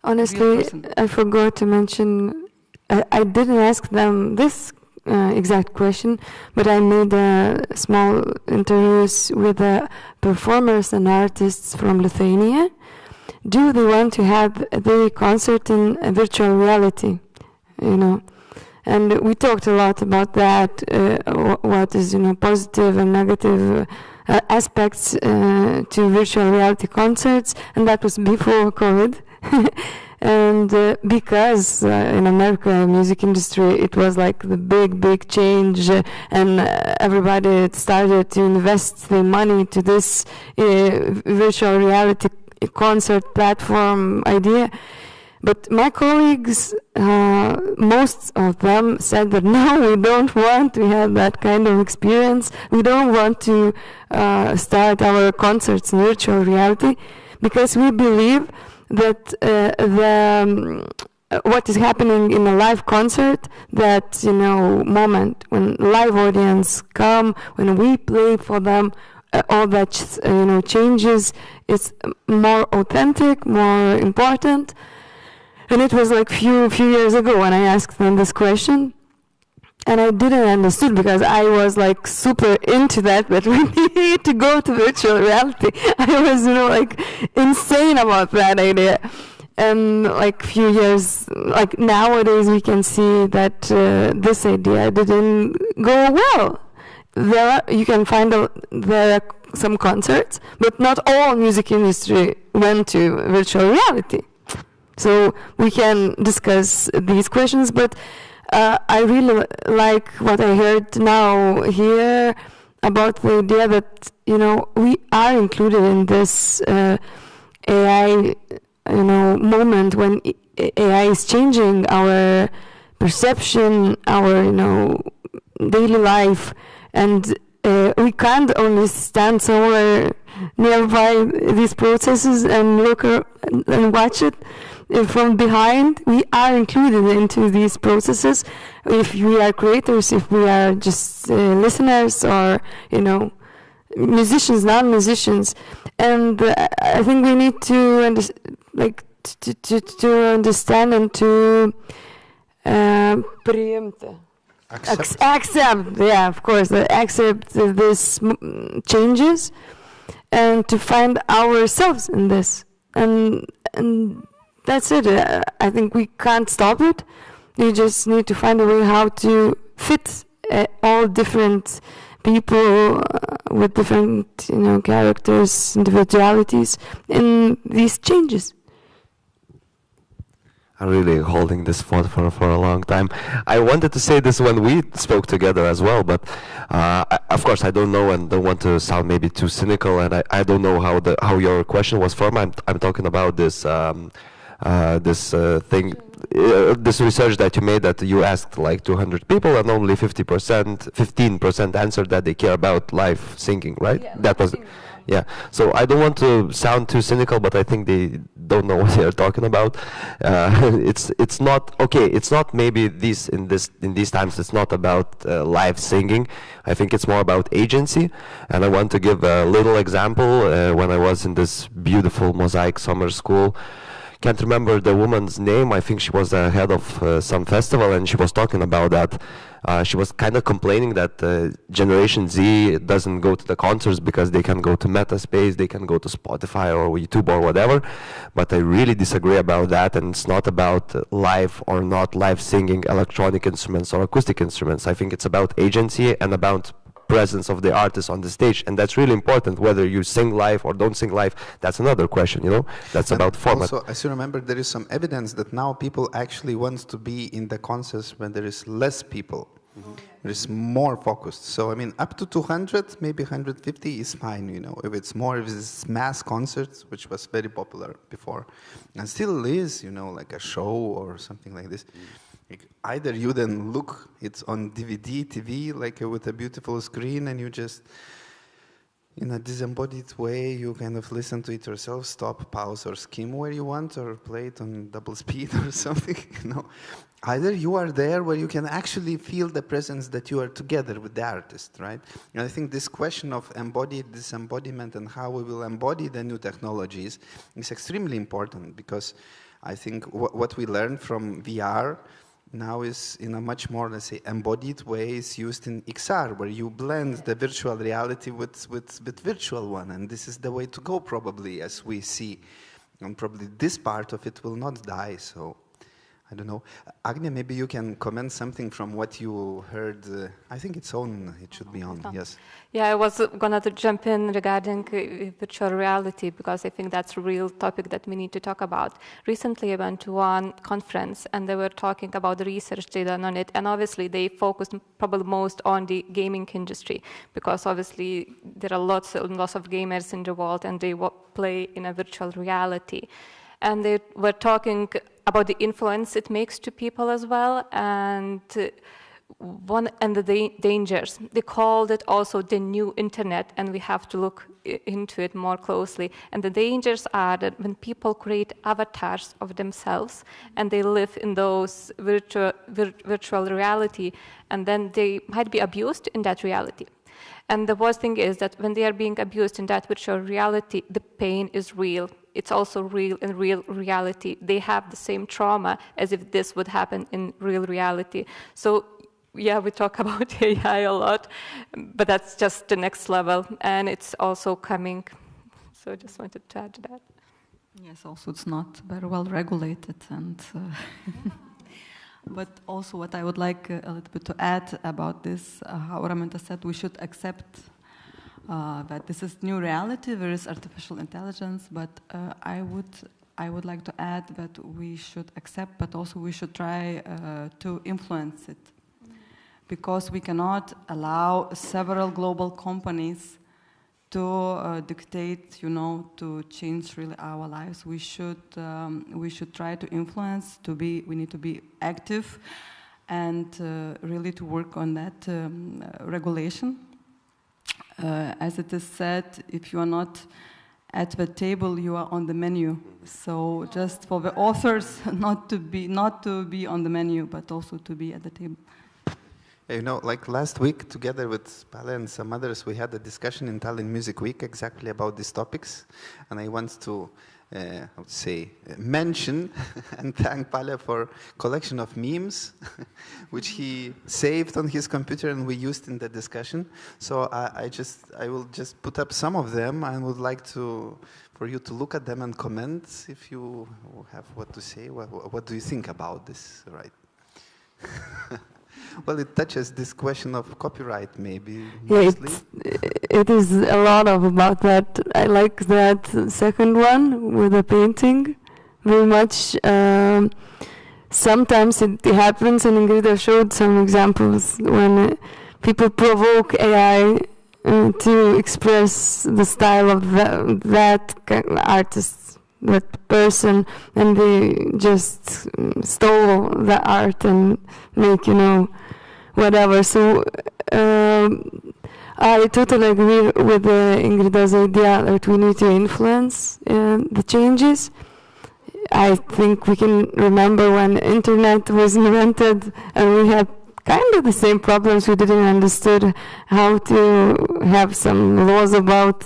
Honestly, I forgot to mention. I didn't ask them this exact question, but I made small interviews with performers and artists from Lithuania. Do they want to have the concert in virtual reality? And we talked a lot about that. What is positive and negative aspects to virtual reality concerts, and that was before COVID. And because in America, music industry, it was like the big change, and everybody started to invest their money to this virtual reality concert platform idea. But my colleagues, most of them said that no, we don't want to have that kind of experience. We don't want to start our concerts in virtual reality, because we believe that what is happening in a live concert, that moment when live audience come, when we play for them, all that changes. It's more authentic, more important. And it was like few years ago when I asked them this question, and I didn't understand, because I was like super into that we need to go to virtual reality. I was like insane about that idea. And like few years, like nowadays, we can see that this idea didn't go well. You can find there are some concerts, but not all music industry went to virtual reality. So we can discuss these questions, but I really like what I heard now here about the idea that we are included in this AI moment when AI is changing our perception, our daily life, and we can't only stand somewhere nearby these processes and look and watch it from behind. We are included into these processes. If we are creators, if we are just listeners, or musicians, non-musicians, and I think we need to understand and to accept, yeah, of course, accept these changes, and to find ourselves in this, and that's it. I think we can't stop it. We just need to find a way how to fit all different people with different, characters, individualities in these changes. I'm really holding this thought for a long time. I wanted to say this when we spoke together as well, but of course I don't know and don't want to sound maybe too cynical, and I don't know how your question was formed. I'm talking about this this research that you made, that you asked like 200 people and only 15% answered that they care about live singing, right? Yeah, that was. Yeah, so I don't want to sound too cynical, but I think they don't know what they're talking about. It's not okay. It's not maybe in these times. It's not about live singing. I think it's more about agency. And I want to give a little example. When I was in this beautiful Mosaic summer school, can't remember the woman's name. I think she was the head of some festival, and she was talking about that. She was kind of complaining that Generation Z doesn't go to the concerts because they can go to Metaspace, they can go to Spotify or YouTube or whatever. But I really disagree about that, and it's not about live or not live singing, electronic instruments or acoustic instruments. I think it's about agency and about presence of the artist on the stage, and that's really important. Whether you sing live or don't sing live, that's another question, That's and about format. Also, as you remember, there is some evidence that now people actually want to be in the concerts when there is less people. Mm-hmm. There is more focused. So, I mean, up to 200, maybe 150 is fine, If it's more, if it's mass concerts, which was very popular before, and still is, like a show or something like this. Either you then look, it's on DVD, TV, like with a beautiful screen, and you just, in a disembodied way, you kind of listen to it yourself, stop, pause, or skim where you want, or play it on double speed or something, Either you are there where you can actually feel the presence that you are together with the artist, right? And I think this question of disembodiment, and how we will embody the new technologies is extremely important, because I think what we learned from VR now is in a much more, let's say, embodied way is used in XR, where you blend the virtual reality with virtual one. And this is the way to go, probably, as we see. And probably this part of it will not die, so I don't know. Agnia, maybe you can comment something from what you heard. I think it's on, it should be on, yes. Yeah, I was going to jump in regarding virtual reality, because I think that's a real topic that we need to talk about. Recently, I went to one conference, and they were talking about the research they done on it, and obviously they focused probably most on the gaming industry, because obviously there are lots of gamers in the world, and they play in a virtual reality. And they were talking about the influence it makes to people as well, and the dangers. They called it also the new internet, and we have to look into it more closely. And the dangers are that when people create avatars of themselves, and they live in those virtual reality, and then they might be abused in that reality. And the worst thing is that when they are being abused in that virtual reality, the pain is real. It's also real in real reality. They have the same trauma as if this would happen in real reality. So, yeah, we talk about AI a lot, but that's just the next level, and it's also coming. So I just wanted to add to that. Yes, also it's not very well regulated, and but also what I would like a little bit to add about this, how Raminta said, we should accept that this is new reality, there is artificial intelligence, but I would like to add that we should accept, but also we should try to influence it, because we cannot allow several global companies to dictate, to change really our lives. We should try to influence. We need to be active, and really to work on that regulation. As it is said, if you are not at the table, you are on the menu. So just for the authors, not to be on the menu, but also to be at the table. Like last week, together with Pale and some others, we had a discussion in Tallinn Music Week exactly about these topics. And I want to, mention and thank Pale for collection of memes, which he saved on his computer and we used in the discussion. So I will just put up some of them and would like for you to look at them and comment if you have what to say. What do you think about this, right? Well, it touches this question of copyright, maybe. Mostly. Yeah, it is a lot about that. I like that second one with the painting very much. Sometimes it happens, and Ingrida showed some examples when people provoke AI to express the style of that artist, that person, and they just stole the art and make, whatever. So I totally agree with Ingrida's idea that we need to influence the changes. I think we can remember when internet was invented and we had kind of the same problems. We didn't understand how to have some laws about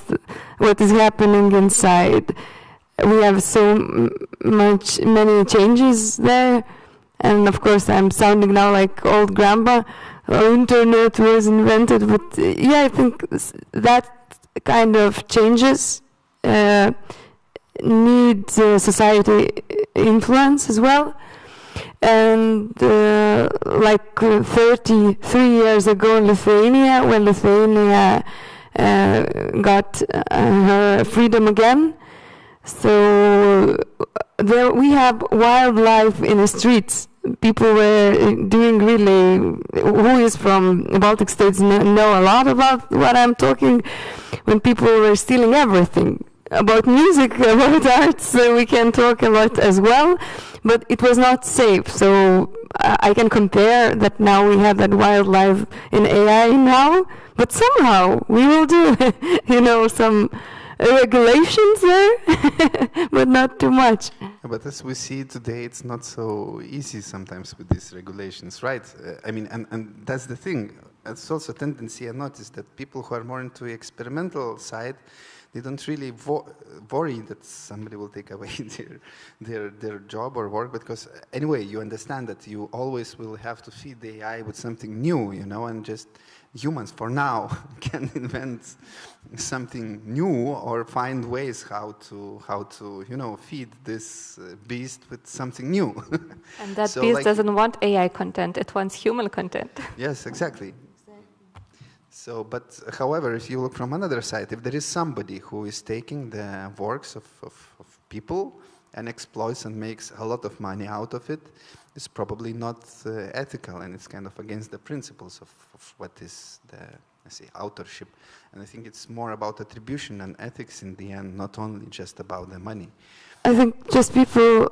what is happening inside. We have so many changes there. And of course, I'm sounding now like old grandma. Internet was invented, but yeah, I think that kind of changes need society influence as well. And like 33 years ago in Lithuania, when Lithuania got her freedom again, so there we have wildlife in the streets. People were doing really, who is from the Baltic states know a lot about what I'm talking, when people were stealing everything. About music, about art, so we can talk a lot as well, but it was not safe. So I can compare that now we have that wildlife in AI now, but somehow we will do, some regulations there, but not too much. But as we see today, it's not so easy sometimes with these regulations, right? And that's the thing. It's also a tendency I noticed that people who are more into the experimental side, they don't really worry that somebody will take away their job or work, because anyway, you understand that you always will have to feed the AI with something new, and just humans for now can invent something new or find ways how to feed this beast with something new. And that beast doesn't want AI content, it wants human content. Yes, exactly. So, but however, if you look from another side, if there is somebody who is taking the works of people and exploits and makes a lot of money out of it, it's probably not ethical, and it's kind of against the principles of what is the, authorship. And I think it's more about attribution and ethics in the end, not only just about the money. I think just people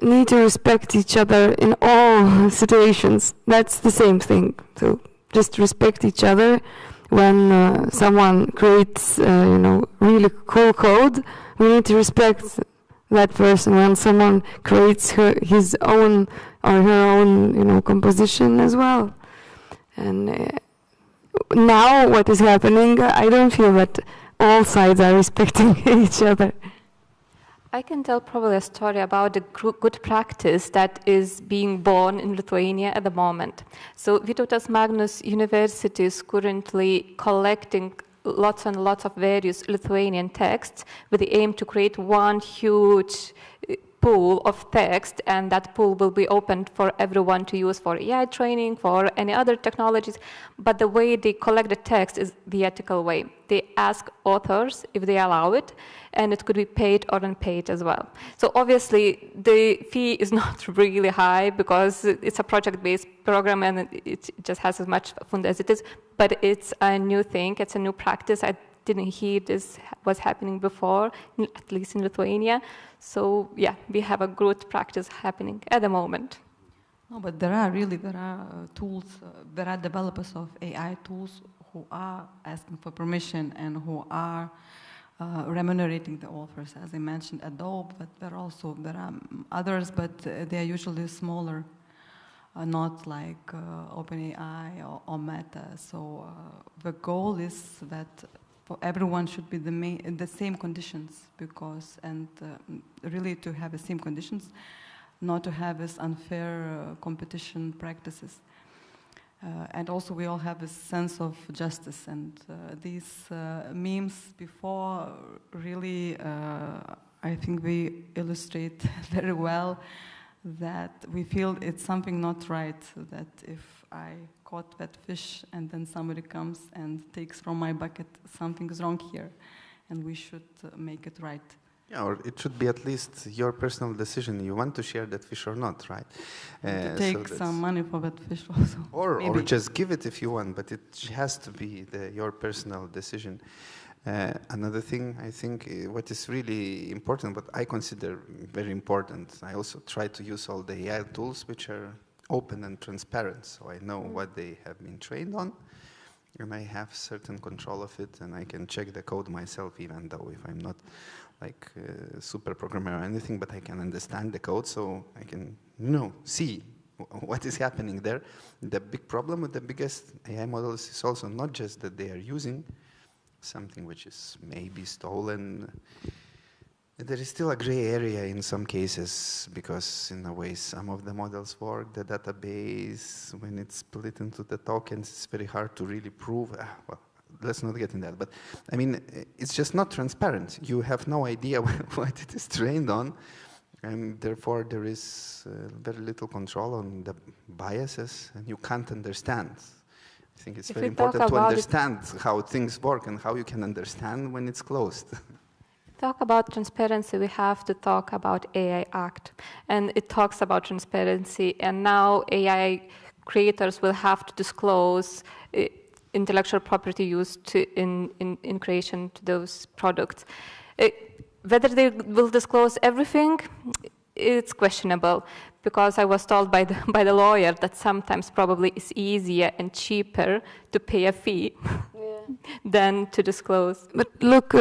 need to respect each other in all situations. That's the same thing. So just respect each other. When someone creates, really cool code, we need to respect that person. When someone creates his own or her own, composition as well. And now what is happening, I don't feel that all sides are respecting each other. I can tell probably a story about the good practice that is being born in Lithuania at the moment. So Vytautas Magnus University is currently collecting lots and lots of various Lithuanian texts with the aim to create one huge pool of text, and that pool will be opened for everyone to use for AI training, for any other technologies. But the way they collect the text is the ethical way. They ask authors if they allow it, and it could be paid or unpaid as well. So obviously the fee is not really high because it's a project-based program and it just has as much fund as it is, but it's a new thing, it's a new practice. I didn't hear this was happening before, at least in Lithuania. So yeah, we have a good practice happening at the moment. No, but there are tools, there are developers of AI tools who are asking for permission and who are remunerating the authors, as I mentioned, Adobe, but there are others, but they are usually smaller, not like OpenAI or Meta. So the goal is that for everyone should be the same conditions, really to have the same conditions, not to have this unfair competition practices. And also we all have a sense of justice, and these memes before really, I think we illustrate very well that we feel it's something not right, that if I caught that fish and then somebody comes and takes from my bucket, something is wrong here, and we should make it right. Yeah, or it should be at least your personal decision. You want to share that fish or not, right? To take some money for that fish also. Or just give it if you want, but it has to be your personal decision. Another thing, I think, what is really important, what I consider very important, I also try to use all the AI tools which are open and transparent, so I know what they have been trained on, and I have certain control of it, and I can check the code myself, even though if I'm not like a super programmer or anything, but I can understand the code, so I can, see what is happening there. The big problem with the biggest AI models is also not just that they are using something which is maybe stolen. There is still a gray area in some cases, because in a way some of the models work, the database, when it's split into the tokens, it's very hard to really prove. Well, let's not get in that, but I mean, it's just not transparent. You have no idea what it is trained on, and therefore there is very little control on the biases, and you can't understand. I think it's very important to understand how things work and how you can understand when it's closed. Talk about transparency, we have to talk about AI Act, and it talks about transparency, and now AI creators will have to disclose intellectual property used in creation to those products. Whether they will disclose everything, it's questionable, because I was told by the lawyer that sometimes probably it's easier and cheaper to pay a fee than to disclose. But look,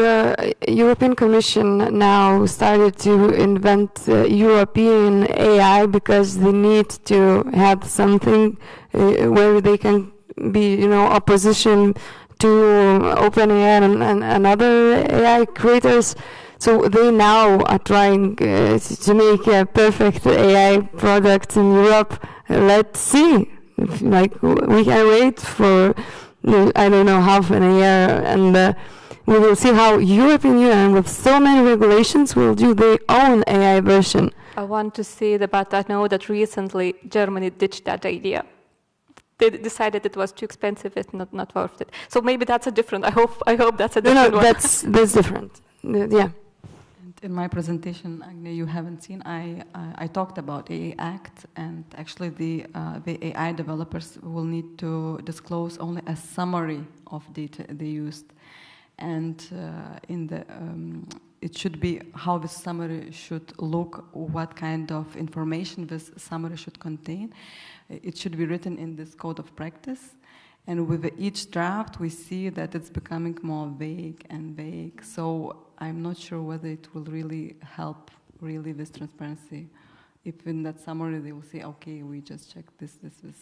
European Commission now started to invent European AI because they need to have something where they can be, opposition to OpenAI and other AI creators. So they now are trying to make a perfect AI product in Europe. Let's see. We can wait for, I don't know, half an year, and we will see how European Union, with so many regulations, will do their own AI version. I want to see but I know that recently Germany ditched that idea. They decided it was too expensive, it's not worth it. So maybe that's a different, I hope that's a different one. That's different, yeah. In my presentation, Agne, you haven't seen, I talked about AI Act, and actually the AI developers will need to disclose only a summary of data they used. And it should be how the summary should look, what kind of information this summary should contain. It should be written in this code of practice. And with each draft, we see that it's becoming more vague and vague. So I'm not sure whether it will really help this transparency. If in that summary they will say, okay, we just checked this is,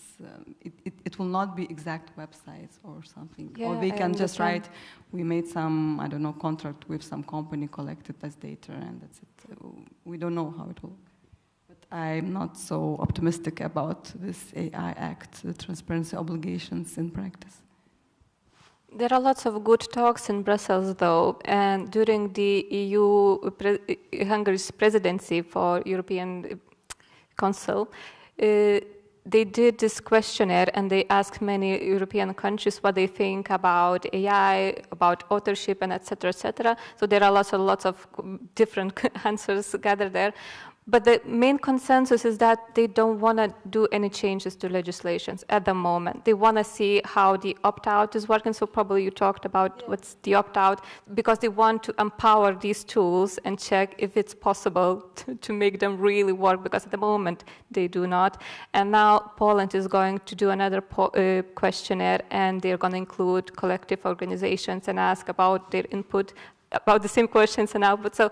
it will not be exact websites or something. Yeah, or they can just write, we made some, I don't know, contract with some company, collected this data, and that's it. We don't know how it will. But I'm not so optimistic about this AI Act, the transparency obligations in practice. There are lots of good talks in Brussels, though, and during the Hungary's presidency for European Council, they did this questionnaire, and they asked many European countries what they think about AI, about authorship, and etc., etc. So there are lots of different answers gathered there. But the main consensus is that they don't want to do any changes to legislations at the moment. They want to see how the opt-out is working. So probably you talked about what's the opt-out, because they want to empower these tools and check if it's possible to make them really work, because at the moment they do not. And now Poland is going to do another questionnaire, and they're going to include collective organizations and ask about their input about the same questions and output. So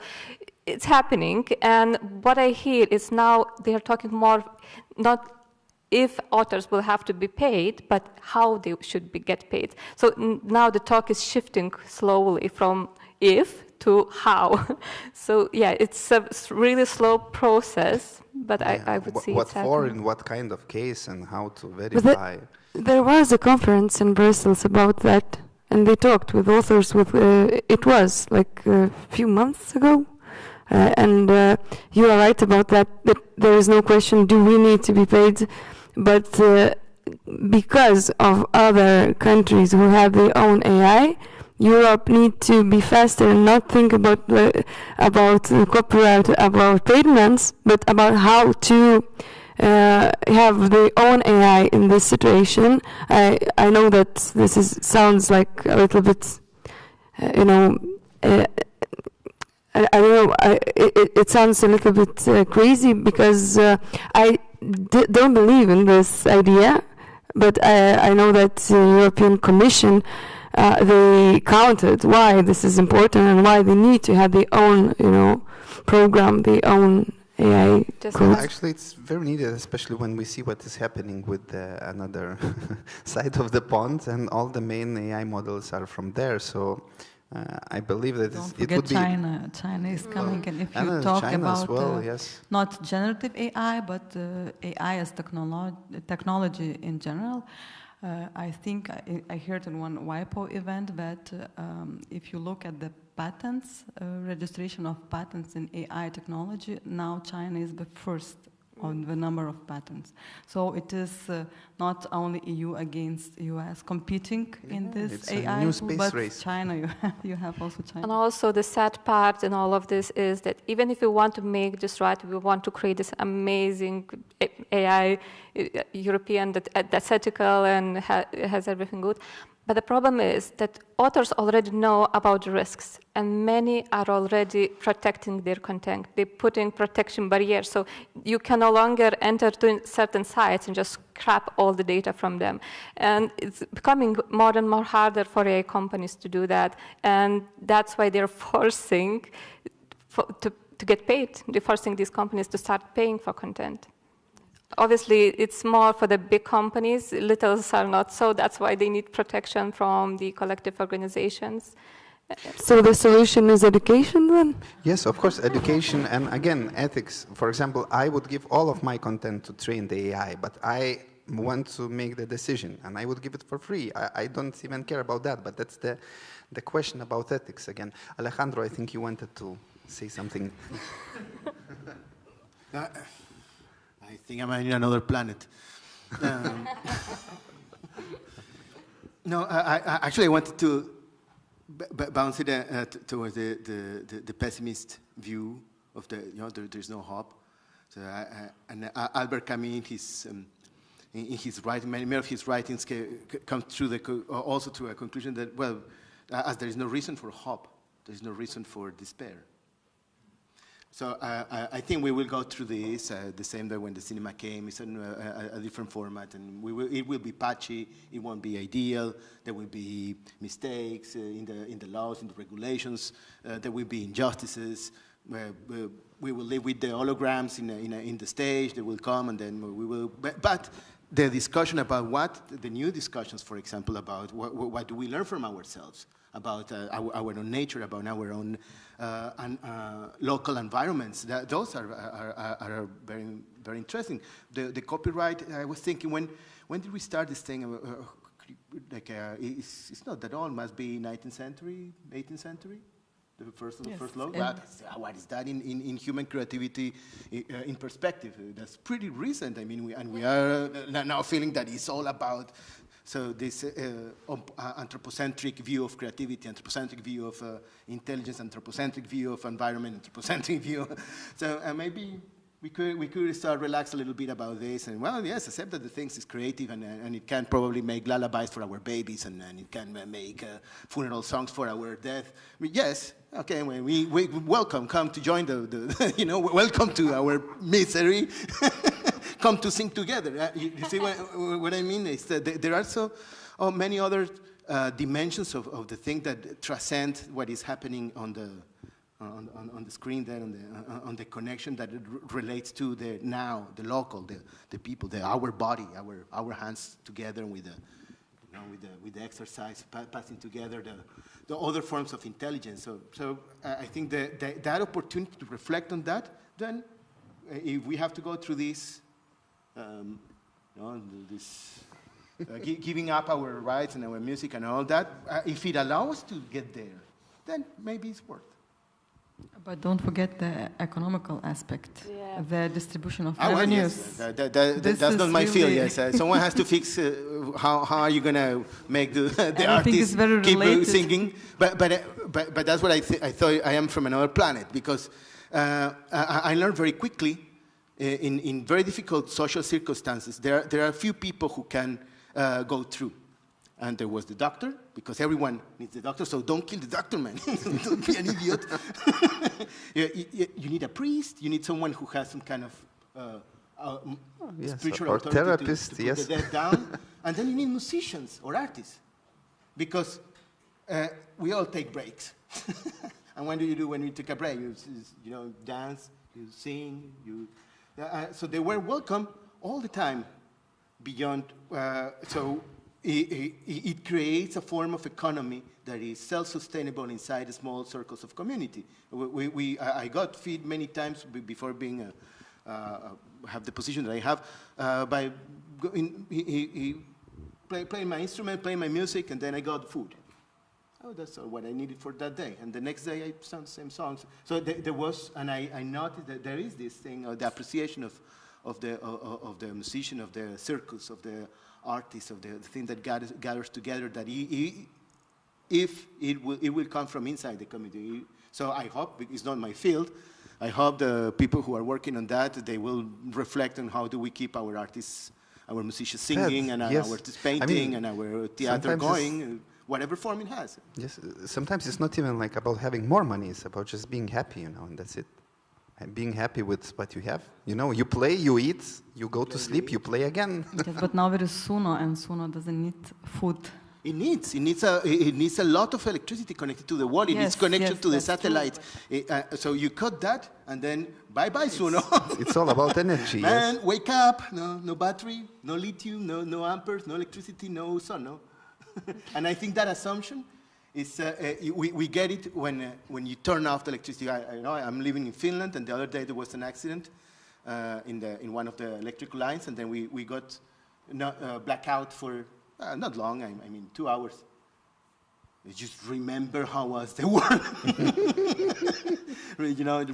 it's happening, and what I hear is now they are talking more not if authors will have to be paid, but how they should get paid. So now the talk is shifting slowly from if to how. So yeah, it's a really slow process, but I would see what it's for, happening. in what kind of case, and how to verify. There was a conference in Brussels about that, and they talked with authors. It was like a few months ago. And you are right about that, that there is no question, do we need to be paid? But because of other countries who have their own AI, Europe need to be faster and not think about copyright, about payments, but about how to have their own AI in this situation. I know that this sounds like a little bit, I don't know, it sounds a little bit crazy, because I don't believe in this idea, but I know that the European Commission, they counted why this is important and why they need to have their own, program, their own AI code. Actually, it's very needed, especially when we see what is happening with another side of the pond, and all the main AI models are from there. So I believe that it would be China. China is coming, and if you talk China about as well, yes. not generative AI, but AI as technology in general, I think I heard in one WIPO event that if you look at the patents, registration of patents in AI technology, now China is the first on the number of patents. So it is not only EU against US competing in this it's AI, a new space but race. China, you have also China. And also the sad part in all of this is that even if we want to make this right, we want to create this amazing AI European that's ethical and has everything good. But the problem is that authors already know about the risks, and many are already protecting their content. They're putting protection barriers, so you can no longer enter to certain sites and just scrap all the data from them. And it's becoming more and more harder for AI companies to do that, and that's why they're forcing to get paid. They're forcing these companies to start paying for content. Obviously, it's more for the big companies. Littles are not so. That's why they need protection from the collective organizations. So the solution is education then? Yes, of course, education and again, ethics. For example, I would give all of my content to train the AI, but I want to make the decision and I would give it for free. I don't even care about that, but that's the question about ethics again. Alejandro, I think you wanted to say something. I think I'm in another planet. No, I wanted to bounce it towards the pessimist view of there's no hope. So and Albert Camus, in his writing, many of his writings come also to a conclusion that, well, as there is no reason for hope, there is no reason for despair. So I think we will go through this the same way when the cinema came. It's a different format, and it will be patchy. It won't be ideal. There will be mistakes in the laws, in the regulations. There will be injustices. We will live with the holograms in the stage. They will come, and then we will. But the discussion about the new discussions, for example, about what do we learn from ourselves, about our own nature, about our own local environments. Those are very, very interesting. The copyright, I was thinking, when did we start this thing? It's not that old, must be 19th century, 18th century? The first law? What is that in human creativity in perspective? That's pretty recent. I mean, we are now feeling that it's all about this anthropocentric view of creativity, anthropocentric view of intelligence, anthropocentric view of environment, anthropocentric view. So maybe we could start relax a little bit about this, and well, yes, accept that the things is creative, and it can probably make lullabies for our babies, and it can make funeral songs for our death. I mean, yes, okay, we welcome, come to join the you know, welcome to our misery, come to sing together. You see what I mean? Is that there are so many other dimensions of the thing that transcend what is happening on the screen there, on the connection that it relates to the now, the local, the people, our body, our hands together with the exercise, passing together the other forms of intelligence. So I think that opportunity to reflect on that, then if we have to go through this, giving up our rights and our music and all that, if it allows us to get there, then maybe it's worth. But don't forget the economical aspect, the distribution of well, revenues. Yes. That's not my field. Yes, someone has to fix how are you gonna make the artist keep singing. But that's what I thought. I am from another planet, because I learned very quickly in very difficult social circumstances. There are a few people who can go through. And there was the doctor, because everyone needs the doctor, so don't kill the doctor, man. Don't be an idiot. You need a priest, you need someone who has some kind of spiritual or authority therapist, to put the dead down. And then you need musicians or artists, because we all take breaks. And what do you do when you take a break? You dance, you sing, so they were welcome all the time beyond, it creates a form of economy that is self-sustainable inside the small circles of community. I got fed many times before being have the position that I have by playing my instrument, playing my music, and then I got food. Oh, that's all what I needed for that day. And the next day I sang the same songs. So there was, and I noticed that there is this thing, the appreciation of the musician, of the circus, of the artist, of the thing that gathers together, that if it will come from inside the community. So I hope, it's not my field, I hope the people who are working on that, they will reflect on how do we keep our artists, our musicians singing, and our artists painting, and our theater going, whatever form it has. Yes, sometimes it's not even like about having more money, it's about just being happy, and that's it. And being happy with what you have. You play, you eat, you go to sleep, you play again. Yes, but now there is Suno, and Suno doesn't need food. It needs a lot of electricity connected to the wall. It needs connection to the satellite. So you cut that, and then bye-bye, Suno. It's all about energy. Man, wake up. No battery, no lithium, no amperes, no electricity, no sun. No. And I think that assumption is we get it when you turn off the electricity. I'm living in Finland, and the other day there was an accident in one of the electrical lines, and then we got blackout for not long. I mean 2 hours. I just remember how was the world.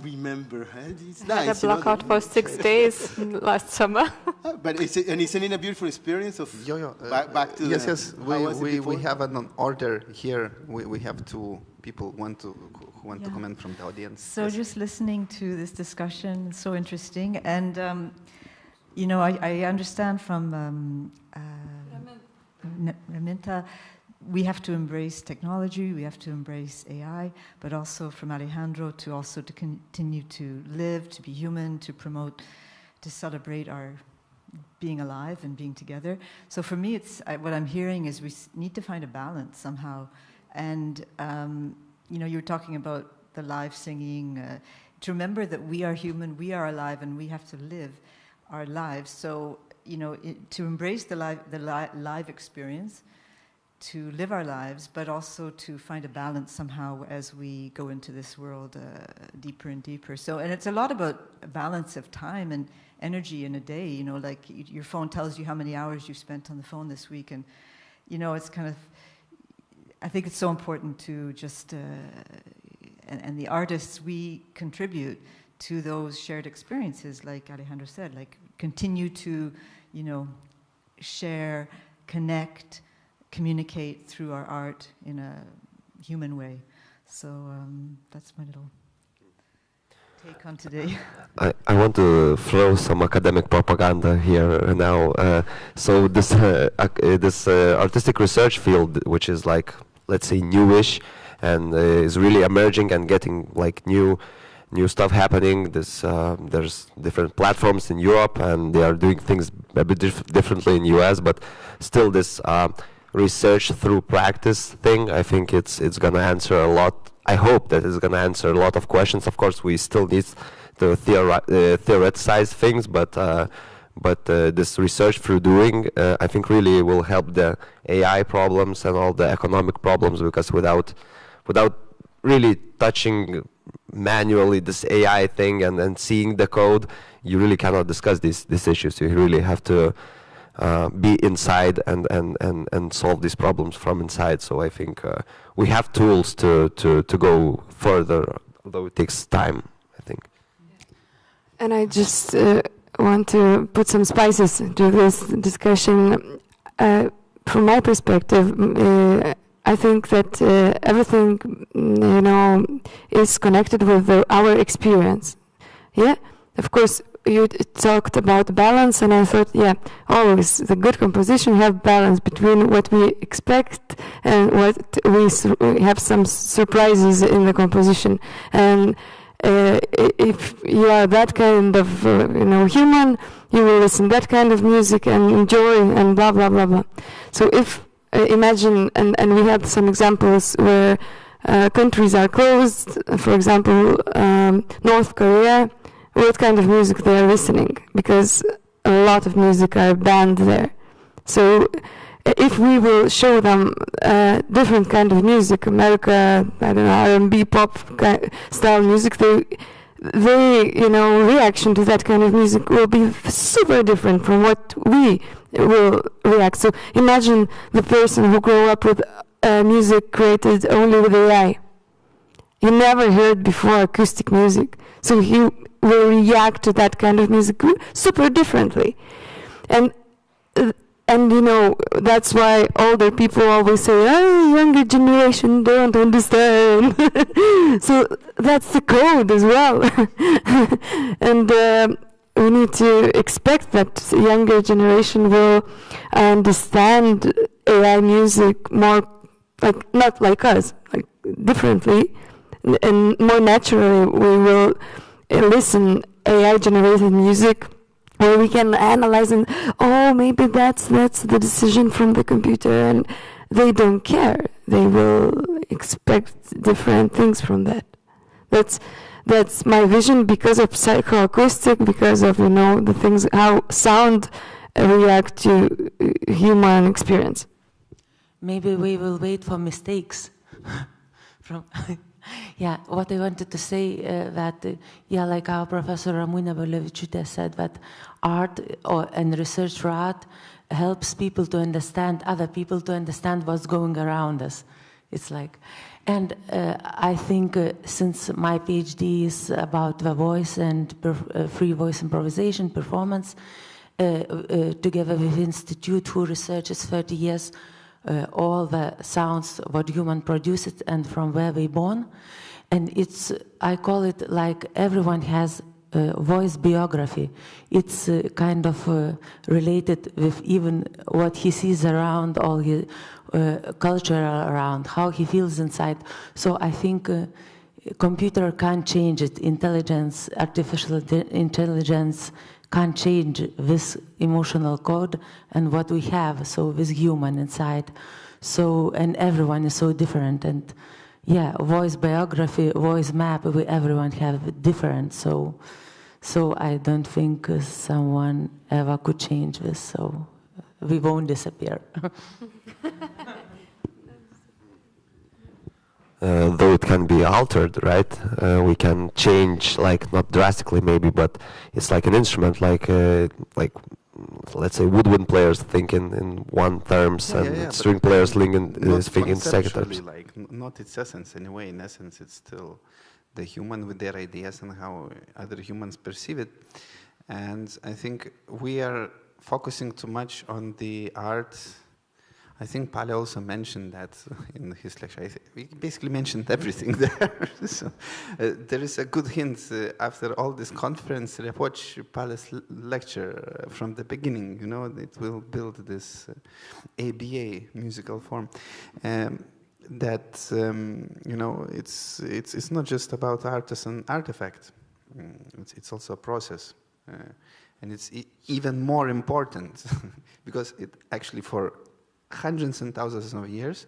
Remember. It's nice. I had a blackout for 6 days last summer. But isn't it a beautiful experience of back to yes. We have an order here. We have two people who want to comment from the audience. So just listening to this discussion is so interesting, and I understand from Raminta, we have to embrace technology, we have to embrace AI, but also from Alejandro to continue to live, to be human, to promote, to celebrate our being alive and being together. So for me, what I'm hearing is we need to find a balance somehow. And, you were talking about the live singing, to remember that we are human, we are alive, and we have to live our lives. So, to embrace the live experience, to live our lives, but also to find a balance somehow as we go into this world deeper and deeper. So, and it's a lot about a balance of time and energy in a day. Like your phone tells you how many hours you've spent on the phone this week, and it's kind of. I think it's so important to just, and the artists, we contribute to those shared experiences, like Alejandro said, like continue to, share, connect, communicate through our art in a human way. So that's my little... take on today? I want to throw some academic propaganda here now. So this artistic research field, which is like, let's say, newish, and is really emerging and getting like new stuff happening. There's different platforms in Europe, and they are doing things a bit differently in US. But still, this research through practice thing, I think it's gonna answer a lot. I hope that it's gonna answer a lot of questions. Of course, we still need to theoretize things, but this research through doing, I think, really will help the AI problems and all the economic problems, because without really touching manually this AI thing and seeing the code, you really cannot discuss these issues. You really have to be inside and solve these problems from inside. So I think we have tools to go further, although it takes time, I think. And I just want to put some spices to this discussion. From my perspective, I think that everything, is connected with our experience. Yeah, of course, you talked about balance, and I thought, yeah, always the good composition have balance between what we expect and what we have some surprises in the composition. And if you are that kind of human, you will listen that kind of music and enjoy and blah blah blah blah. So if imagine, and we have some examples where countries are closed, for example, North Korea, what kind of music they are listening, because a lot of music are banned there. So if we will show them different kind of music, America, I don't know, R&B, pop style music, they reaction to that kind of music will be super different from what we will react. So imagine the person who grew up with music created only with AI. He never heard before acoustic music, so he will react to that kind of music super differently. And that's why older people always say, oh, younger generation don't understand. So that's the code as well. And we need to expect that younger generation will understand AI music more, like, not like us, like differently, and more naturally. We will listen AI-generated music where we can analyze and, oh, maybe that's the decision from the computer, and they don't care. They will expect different things from that. That's my vision, because of psychoacoustic, because of the things, how sound react to human experience. Maybe we will wait for mistakes from. Yeah, what I wanted to say that, like our Professor Ramūna Balevičiūtė said, that art and research for art helps people to understand, other people to understand what's going around us. It's like, and I think since my PhD is about the voice and free voice improvisation performance, together with Institute who researches 30 years, all the sounds what human produces and from where they born, and I call it like everyone has a voice biography. It's kind of related with even what he sees around, all his culture around, how he feels inside. So I think computer can't change it. Artificial intelligence can't change this emotional code and what we have, so this human inside. So, and everyone is so different, and voice biography, voice map, everyone have different, so I don't think someone ever could change this, so we won't disappear. Though it can be altered, right? We can change, like, not drastically maybe, but it's like an instrument, like let's say woodwind players think in one terms, and string players think in second terms. Like, not its essence anyway. In essence, it's still the human with their ideas and how other humans perceive it. And I think we are focusing too much on the art. I think Pale also mentioned that in his lecture. We basically mentioned everything there. So, there is a good hint after all this conference. Watch Pale's lecture from the beginning. You know, it will build this ABA musical form. That you know, it's not just about art as an artifact. It's also a process. And it's even more important because it actually for hundreds and thousands of years,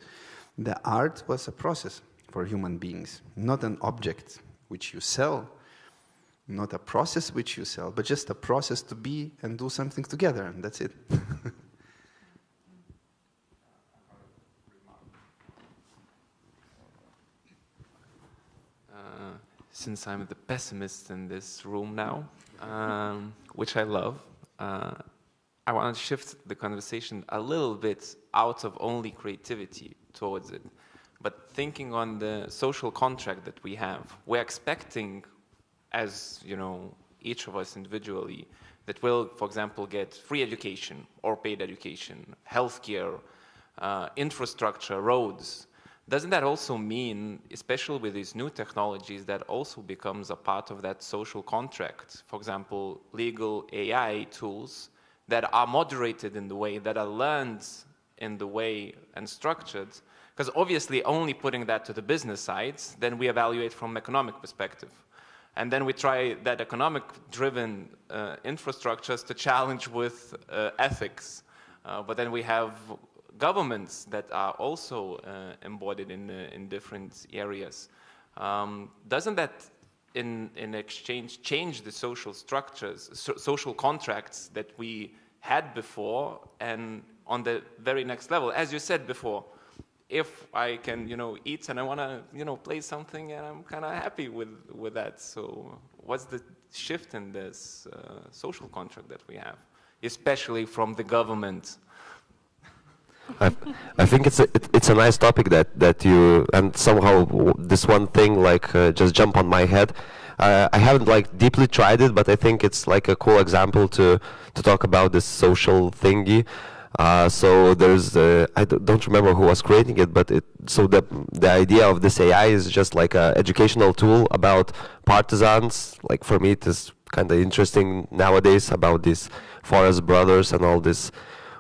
the art was a process for human beings, not an object which you sell, not a process which you sell, but just a process to be and do something together, and that's it. Since I'm the pessimist in this room now, which I love, I want to shift the conversation a little bit out of only creativity towards it, but thinking on the social contract that we have. We're expecting, as you know, each of us individually, that we'll, for example, get free education or paid education, healthcare, infrastructure, roads. Doesn't that also mean, especially with these new technologies, that also becomes a part of that social contract? For example, legal AI tools that are moderated in the way, that are learned in the way and structured. Because obviously only putting that to the business sides, then we evaluate from economic perspective. And then we try that economic-driven infrastructures to challenge with ethics. But then we have governments that are also embodied in different areas. Doesn't that, in exchange, change the social structures, social contracts that we had before, and on the very next level, as you said before, if I can, you know, eat and I want to, you know, play something, and I'm kind of happy with that. So, what's the shift in this social contract that we have, especially from the government? I think it's a nice topic that you, and somehow this one thing like just jump on my head. I haven't like deeply tried it, but I think it's like a cool example to talk about this social thingy. So there's I don't remember who was creating it, but so the idea of this AI is just like an educational tool about partisans. Like for me, it is kind of interesting nowadays about these forest brothers and all this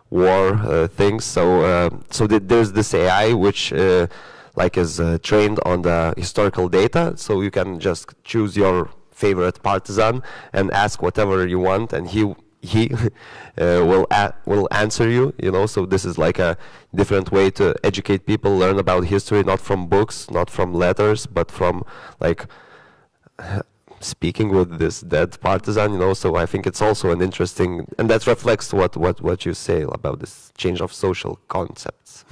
war things. So there's this AI which like is trained on the historical data. So you can just choose your favorite partisan and ask whatever you want, and he will answer you. You know, so this is like a different way to educate people, learn about history, not from books, not from letters, but from like speaking with this dead partisan, you know. So I think it's also an interesting, and that reflects what you say about this change of social concepts.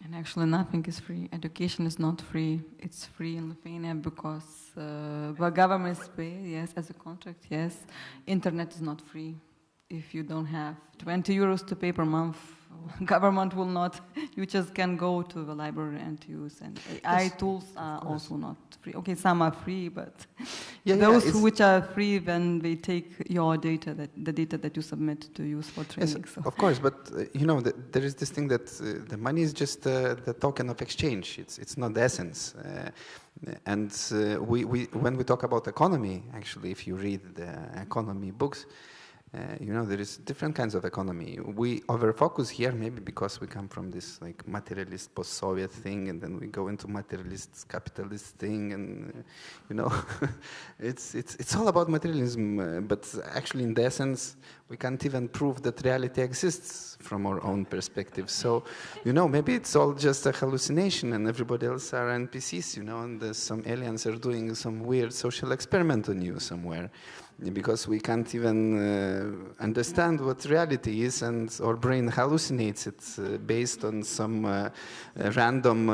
And actually nothing is free. Education is not free. It's free in Lithuania because the government pay, yes, as a contract, yes. Internet is not free. If you don't have 20 euros to pay per month, government will not, you just can go to the library and use, and AI yes, tools are also not free. Okay, some are free, but those which are free, then they take your data, the data that you submit to use for training. Yes, so. Of course, but you know, there is this thing that the money is just the token of exchange. It's not the essence. And when we talk about economy, actually, if you read the economy books, you know, there is different kinds of economy. We over-focus here maybe because we come from this like materialist post-Soviet thing, and then we go into materialist capitalist thing, and you know, it's all about materialism. But actually, in the essence, we can't even prove that reality exists from our own perspective. So, you know, maybe it's all just a hallucination, and everybody else are NPCs, you know, and some aliens are doing some weird social experiment on you somewhere. Because we can't even understand what reality is, and our brain hallucinates it based on some random,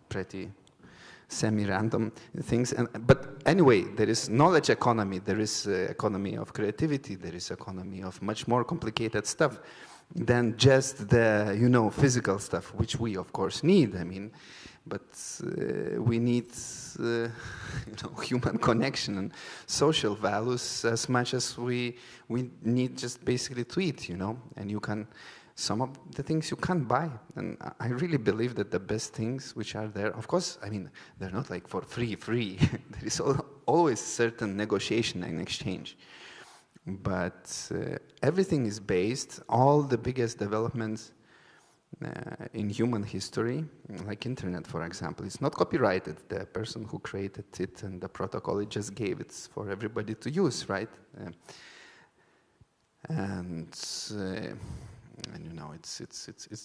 pretty semi-random things. But anyway, there is knowledge economy, there is economy of creativity, there is economy of much more complicated stuff than just the, you know, physical stuff, which we of course need. I mean, but we need human connection and social values as much as we need just basically to eat, and you can, some of the things you can't buy. And I really believe that the best things which are there, of course, I mean, they're not like for free. There is always certain negotiation and exchange. But everything is based, all the biggest developments in human history, like internet, for example, it's not copyrighted. The person who created it and the protocol it just gave it for everybody to use, right? And it's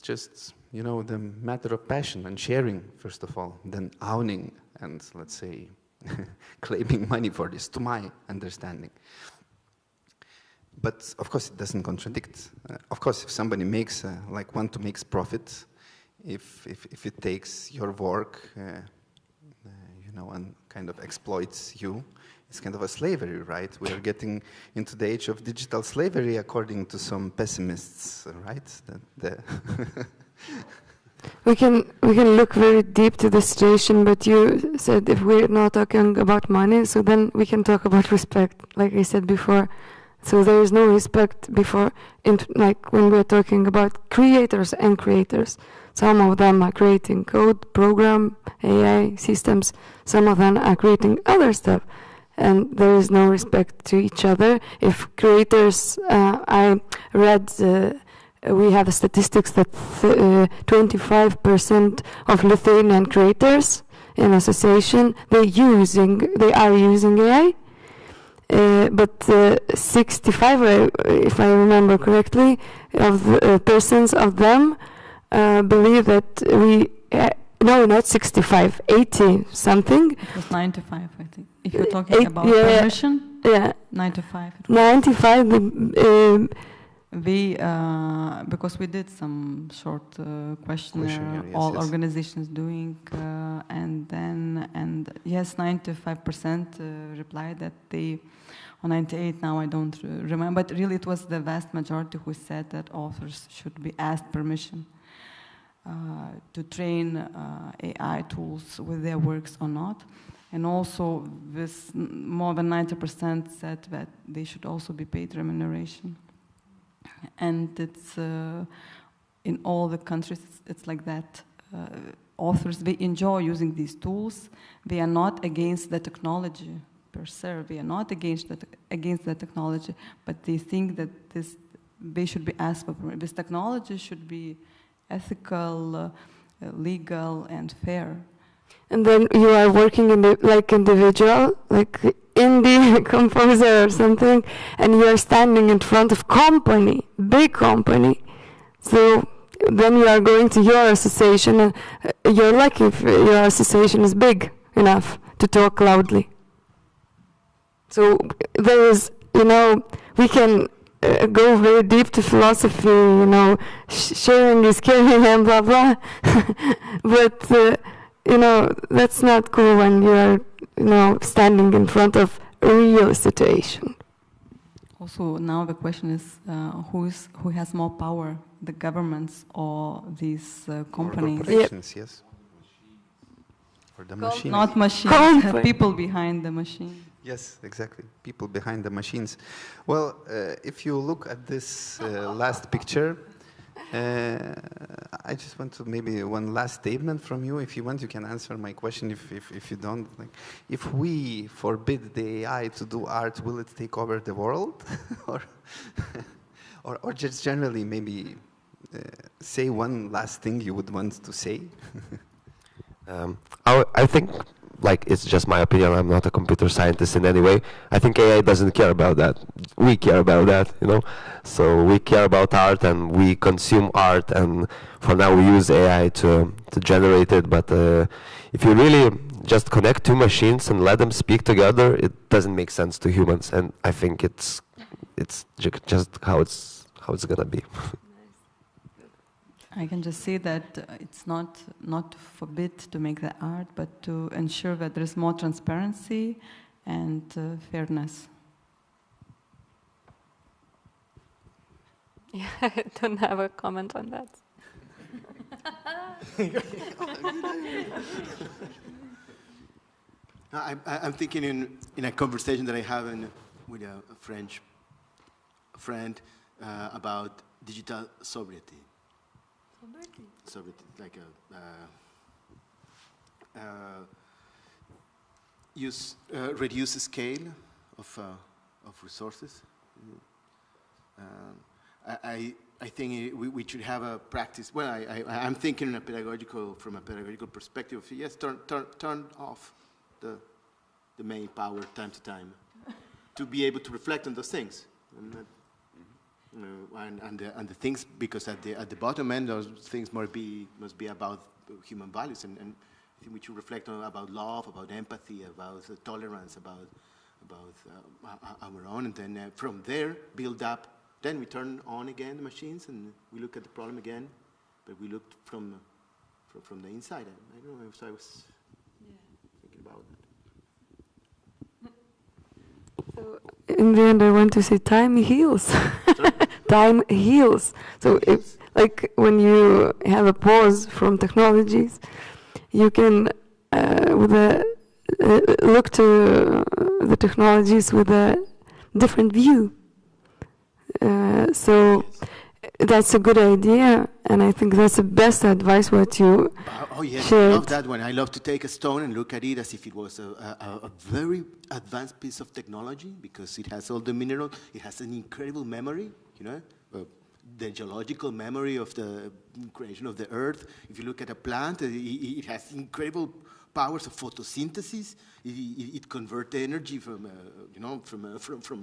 just the matter of passion and sharing, first of all, then owning and, let's say, claiming money for this, to my understanding. But of course, it doesn't contradict. Of course, if somebody makes, want to make profit, if it takes your work, and kind of exploits you, it's kind of a slavery, right? We are getting into the age of digital slavery, according to some pessimists, right? We can look very deep to the situation, but you said if we're not talking about money, so then we can talk about respect, like I said before. So there is no respect before, like when we're talking about creators and creators. Some of them are creating code, program, AI systems. Some of them are creating other stuff. And there is no respect to each other. If creators, I read, we have statistics that 25% of Lithuanian creators in association, they are using AI. But 65, if I remember correctly, of persons of them believe that no, not 65, 80 something. It was 95, I think. If you're talking about permission, 95. 95. Because we did some short questionnaire, all organizations doing, and yes, 95% replied that they, or 98 now, I don't remember, but really it was the vast majority who said that authors should be asked permission to train AI tools with their works or not. And also, this more than 90% said that they should also be paid remuneration. And it's in all the countries, it's like that. Authors, they enjoy using these tools. They are not against the technology per se. They are not against the technology, but they think that they should be asked for permission. This technology should be ethical, legal, and fair. And then you are working like individual, like indie composer or something, and you are standing in front of company, big company. So then you are going to your association, and you're lucky if your association is big enough to talk loudly. So there is, we can go very deep to philosophy, sharing is caring and blah blah. But that's not cool when you are, standing in front of a real situation. Also, now the question is, who has more power, the governments or these companies? Corporations, yes. Or the machines. Not machines, people behind the machine. Yes, exactly. People behind the machines. Well, if you look at this last picture, I just want to maybe one last statement from you. If you want, you can answer my question. If you don't, if we forbid the AI to do art, will it take over the world, or just generally maybe say one last thing you would want to say? I think, it's just my opinion. I'm not a computer scientist in any way. I think AI doesn't care about that. We care about that, So we care about art and we consume art, and for now we use AI to generate it. But if you really just connect two machines and let them speak together, it doesn't make sense to humans. And I think it's just how it's gonna be. I can just say that it's not to forbid to make the art, but to ensure that there is more transparency and fairness. Yeah, I don't have a comment on that. I'm thinking in a conversation that I have with a French friend about digital sobriety. Sobriety, like reduce the scale of resources. I think we should have a practice. Well, I'm thinking from a pedagogical perspective. Yes, turn off the main power time to time, to be able to reflect on those things, and the things, because at the bottom end, those things must be about human values, and I think we should reflect about love, about empathy, about tolerance, about our own, and then from there build up. Then we turn on again the machines, and we look at the problem again, but we looked from the inside. I don't know if I was thinking about that. So in the end, I want to say time heals. Time heals. So if, like, when you have a pause from technologies, you can look to the technologies with a different view. So that's a good idea, and I think that's the best advice what you shared. I love that one. I love to take a stone and look at it as if it was a very advanced piece of technology, because it has all the minerals. It has an incredible memory, the geological memory of the creation of the earth. If you look at a plant, it has incredible powers of photosynthesis. It converts energy from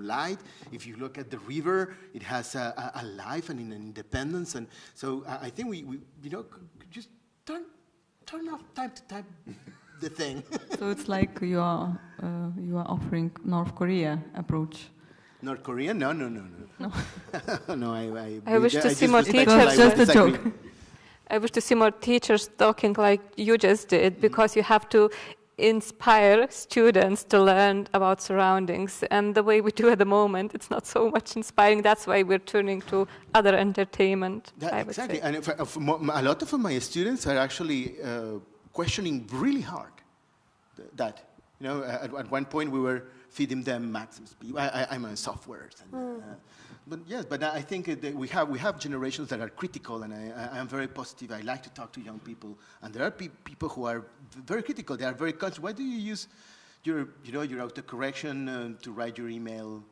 light. If you look at the river, it has a life and an independence. And so I think we just turn off time to time the thing. So it's like you are offering North Korea approach. North Korea? No. No, I wish to see more teachers. Just a joke. I wish to see more teachers talking like you just did, because you have to inspire students to learn about surroundings. And the way we do at the moment, it's not so much inspiring. That's why we're turning to other entertainment. Exactly. And a lot of my students are actually questioning really hard that. At one point we were feeding them maximum speed. I'm on software. But yes, but I think that we have generations that are critical, and I'm very positive. I like to talk to young people, and there are people who are very critical. They are very conscious. Why do you use your autocorrection to write your email?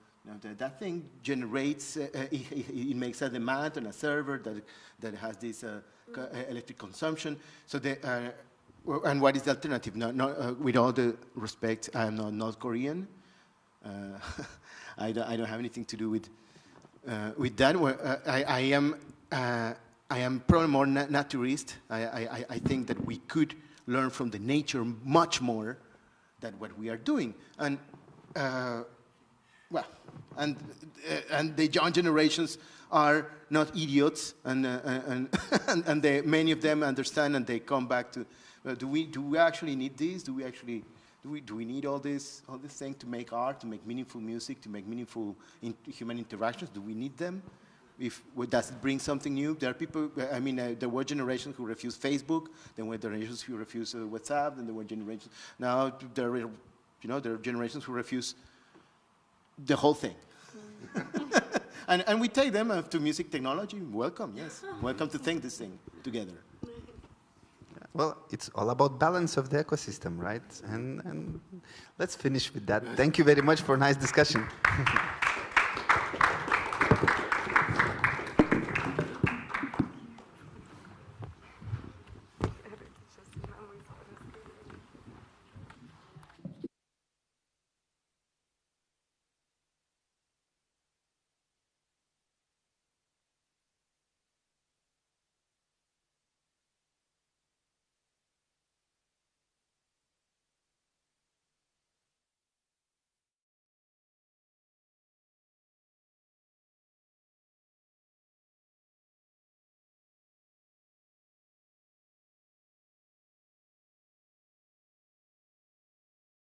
That thing generates. It makes a demand on a server that has this electric consumption. So and what is the alternative? With all the respect, I am not North Korean. I don't have anything to do with that. I am probably more naturist. I think that we could learn from the nature much more than what we are doing. And and the young generations are not idiots, and many of them understand, and they come back to. Do we actually need this? Do we need all these things to make art, to make meaningful music, to make meaningful human interactions? Do we need them? Does it bring something new? There are people. There were generations who refused Facebook. There were generations who refused WhatsApp. Then there were generations. Now there are generations who refuse the whole thing. and we take them to music technology. Welcome, yes. Welcome to think this thing together. Well, it's all about balance of the ecosystem, right? And let's finish with that. Thank you very much for a nice discussion.